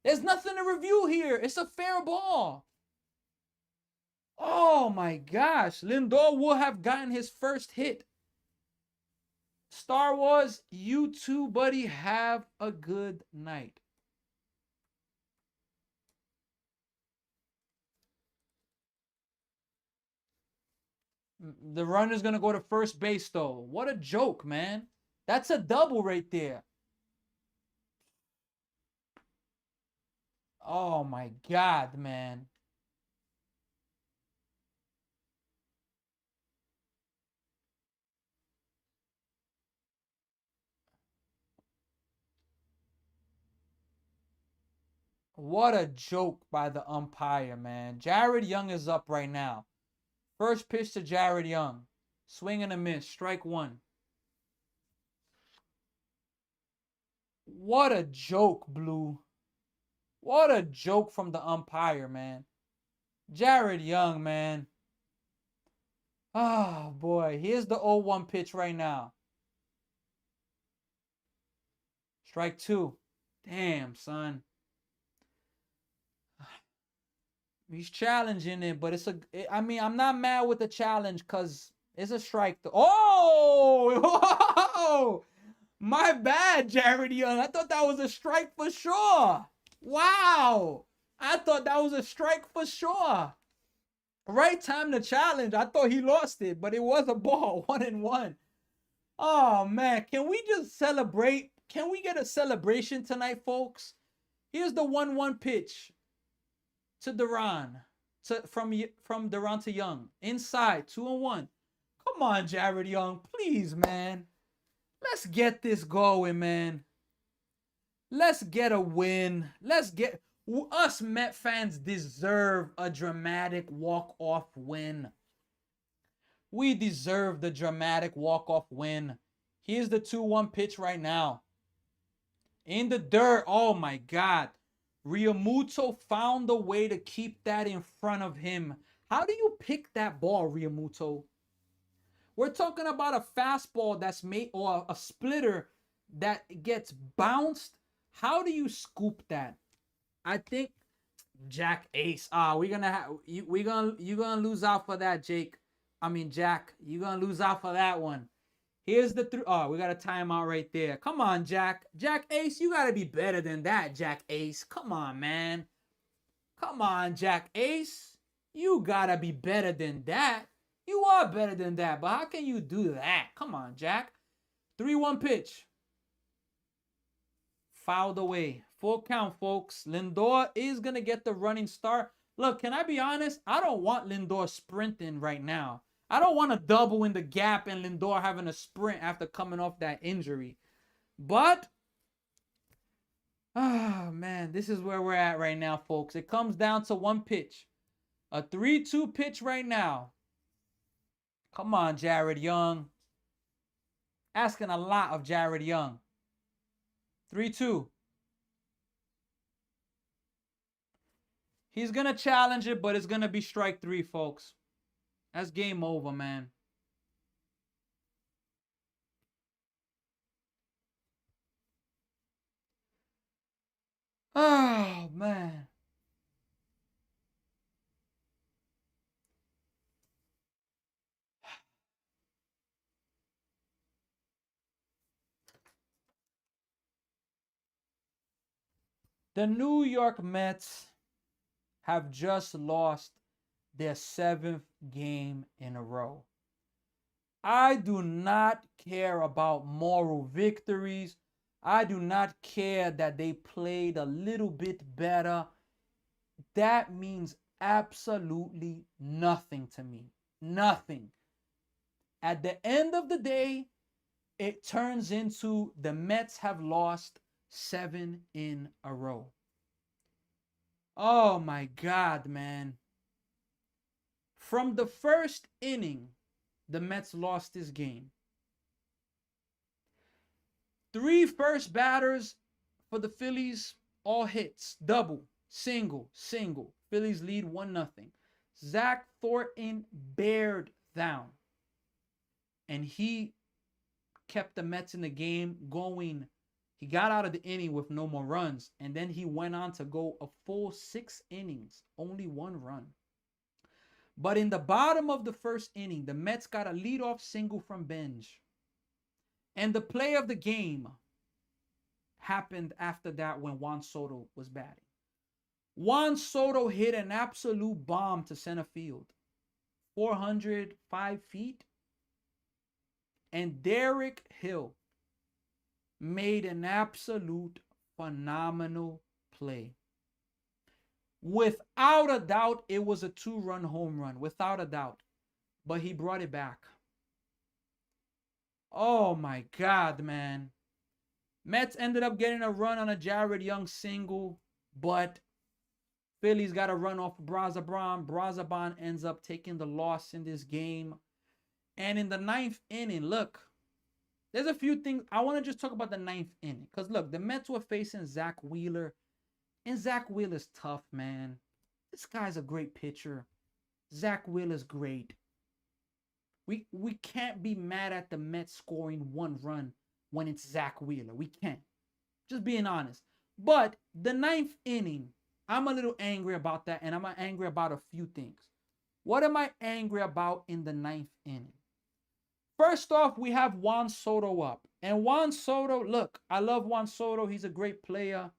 There's nothing to review here. It's a fair ball. Oh, my gosh. Lindor will have gotten his first hit. Star Wars, you too, buddy. Have a good night. The runner's going to go to first base, though. What a joke, man. That's a double right there. Oh, my God, man. What a joke by the umpire, man. Jared Young is up right now. First pitch to Jared Young. Swing and a miss. Strike one. What a joke, Blue. What a joke from the umpire, man. Jared Young, man. Oh, boy. Here's the 0-1 pitch right now. Strike two. Damn, son. He's challenging it, but I mean, I'm not mad with the challenge because it's a strike. Oh, my bad, Jared Young. I thought that was a strike for sure. Wow. I thought that was a strike for sure. Right time to challenge. I thought he lost it, but it was a ball. 1-1. Oh, man. Can we just celebrate? Can we get a celebration tonight, folks? Here's the 1-1 pitch to Duran. From Duran to Young. Inside. 2-1. Come on, Jared Young. Please, man. Let's get this going, man. Let's get a win. Us Met fans deserve a dramatic walk-off win. We deserve the dramatic walk-off win. Here's the 2-1 pitch right now. In the dirt. Oh, my God. Realmuto found a way to keep that in front of him. How do you pick that ball, Realmuto? We're talking about a fastball that's made, or a splitter that gets bounced. How do you scoop that? I think Jack Ace. You're gonna lose out for that, Jake. I mean Jack. You're gonna lose out for that one. Here's the three. Oh, we got a timeout right there. Come on, Jack. Jack Ace, you got to be better than that, Jack Ace. Come on, man. Come on, Jack Ace. You got to be better than that. You are better than that, but how can you do that? Come on, Jack. 3-1 pitch. Fouled away. Full count, folks. Lindor is going to get the running start. Look, can I be honest? I don't want Lindor sprinting right now. I don't want to double in the gap and Lindor having a sprint after coming off that injury. But, oh, man, this is where we're at right now, folks. It comes down to one pitch. A 3-2 pitch right now. Come on, Jared Young. Asking a lot of Jared Young. 3-2. He's going to challenge it, but it's going to be strike 3, folks. That's game over, man. Oh, man. The New York Mets have just lost their 7th game in a row. I do not care about moral victories. I do not care that they played a little bit better. That means absolutely nothing to me. Nothing. At the end of the day, it turns into the Mets have lost 7 in a row. Oh my God, man. From the first inning, the Mets lost this game. 3 first batters for the Phillies, all hits, double, single, single. Phillies lead 1-0. Zach Thornton bared down. And he kept the Mets in the game going. He got out of the inning with no more runs. And then he went on to go a full 6 innings, only 1 run. But in the bottom of the first inning, the Mets got a leadoff single from Benj. And the play of the game happened after that when Juan Soto was batting. Juan Soto hit an absolute bomb to center field. 405 feet. And Derek Hill made an absolute phenomenal play. Without a doubt, it was a 2-run home run. Without a doubt. But he brought it back. Oh my God, man. Mets ended up getting a run on a Jared Young single, but Phillies got a run off of Brazaban. Brazaban ends up taking the loss in this game. And in the 9th inning, look, there's a few things. I want to just talk about the 9th inning. Because look, the Mets were facing Zach Wheeler. And Zach Wheeler's tough, man. This guy's a great pitcher. Zach Wheeler's great. We can't be mad at the Mets scoring 1 run when it's Zach Wheeler. We can't. Just being honest. But the 9th inning, I'm a little angry about that. And I'm angry about a few things. What am I angry about in the 9th inning? First off, we have Juan Soto up. And Juan Soto, look, I love Juan Soto. He's a great player.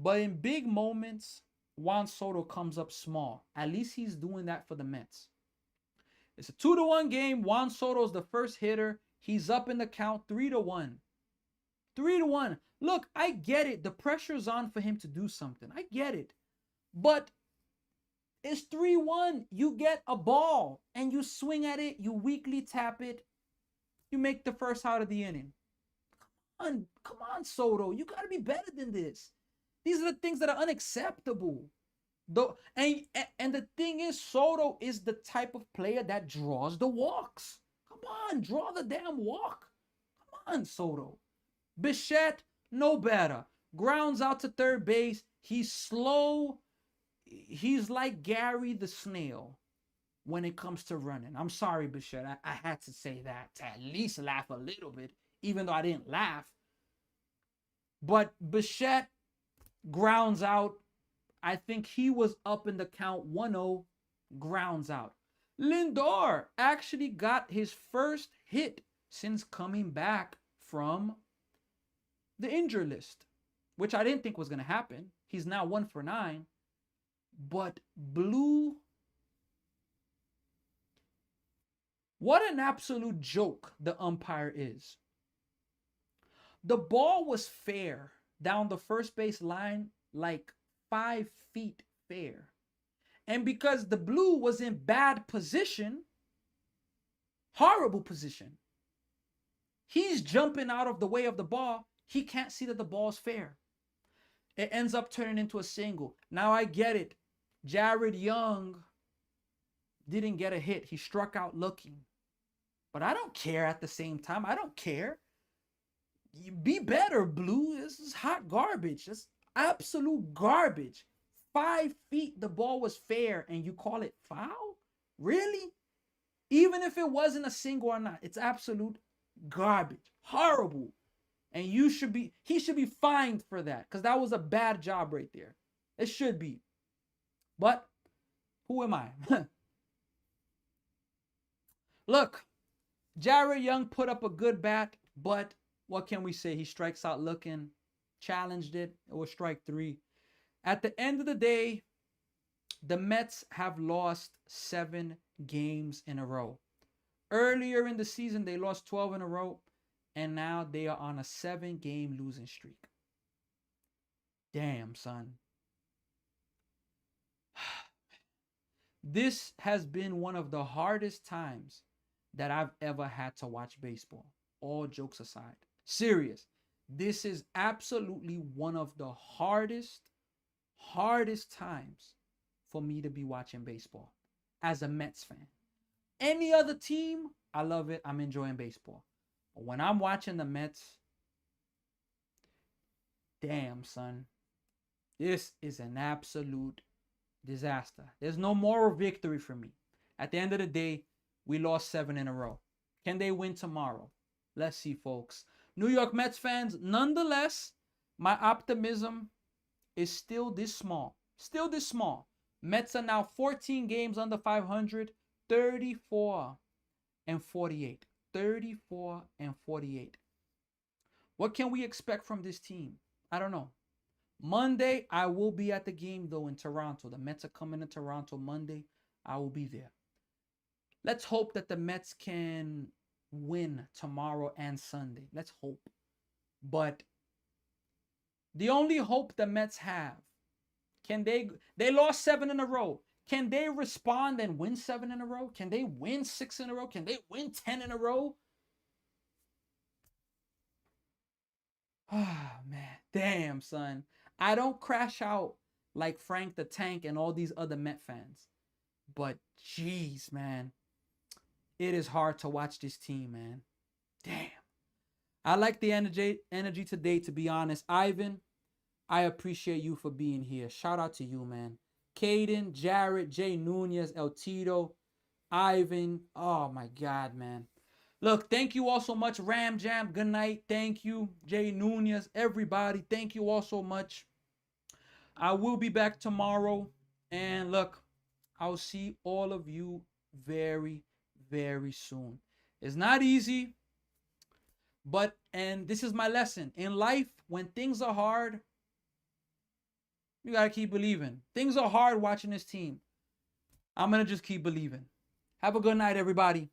But in big moments, Juan Soto comes up small. At least he's doing that for the Mets. It's a 2-1 game. Juan Soto's the first hitter. He's up in the count 3-1. 3-1. Look, I get it. The pressure's on for him to do something. I get it. But it's 3-1. You get a ball and you swing at it. You weakly tap it. You make the first out of the inning. Come on, Soto. You got to be better than this. These are the things that are unacceptable. And the thing is, Soto is the type of player that draws the walks. Come on, draw the damn walk. Come on, Soto. Bichette, no better. Grounds out to third base. He's slow. He's like Gary the Snail when it comes to running. I'm sorry, Bichette. I had to say that to at least laugh a little bit, even though I didn't laugh. But Bichette grounds out. I think he was up in the count 1-0, grounds out. Lindor actually got his first hit since coming back from the injury list, which I didn't think was going to happen. He's now 1 for 9. But Blue, what an absolute joke the umpire is. The ball was fair down the first base line, like 5 feet fair. And because the Blue was in bad position, horrible position, he's jumping out of the way of the ball. He can't see that the ball's fair. It ends up turning into a single. Now I get it. Jared Young didn't get a hit. He struck out looking. But I don't care at the same time. I don't care. You be better, Blue. This is hot garbage. That's absolute garbage. 5 feet, the ball was fair, and you call it foul? Really? Even if it wasn't a single or not, it's absolute garbage. Horrible. And he should be fined for that, because that was a bad job right there. It should be. But who am I? Look, Jared Young put up a good bat, but what can we say? He strikes out looking, challenged it. It was strike 3. At the end of the day, the Mets have lost 7 games in a row. Earlier in the season, they lost 12 in a row, and now they are on a 7-game losing streak. Damn, son. This has been one of the hardest times that I've ever had to watch baseball. All jokes aside. Serious. This is absolutely one of the hardest times for me to be watching baseball as a Mets fan. Any other team, I love it. I'm enjoying baseball. But when I'm watching the Mets, damn, son, this is an absolute disaster. There's no moral victory for me. At the end of the day, we lost 7 in a row. Can they win tomorrow? Let's see, folks. New York Mets fans, nonetheless, my optimism is still this small. Still this small. Mets are now 14 games under 500, 34 and 48. 34 and 48. What can we expect from this team? I don't know. Monday, I will be at the game, though, in Toronto. The Mets are coming to Toronto Monday. I will be there. Let's hope that the Mets can win tomorrow and Sunday. Let's hope. But the only hope the Mets have, they lost 7 in a row. Can they respond and win 7 in a row? Can they win 6 in a row? Can they win 10 in a row? Ah, man. Damn, son. I don't crash out like Frank the Tank and all these other Met fans. But, jeez, man. It is hard to watch this team, man. Damn. I like the energy today, to be honest. Ivan, I appreciate you for being here. Shout out to you, man. Caden, Jared, Jay Nunez, El Tito, Ivan. Oh, my God, man. Look, thank you all so much. Ram Jam, good night. Thank you. Jay Nunez, everybody. Thank you all so much. I will be back tomorrow. And look, I'll see all of you very, very soon. It's not easy. And this is my lesson. In life, when things are hard, you got to keep believing. Things are hard watching this team. I'm going to just keep believing. Have a good night, everybody.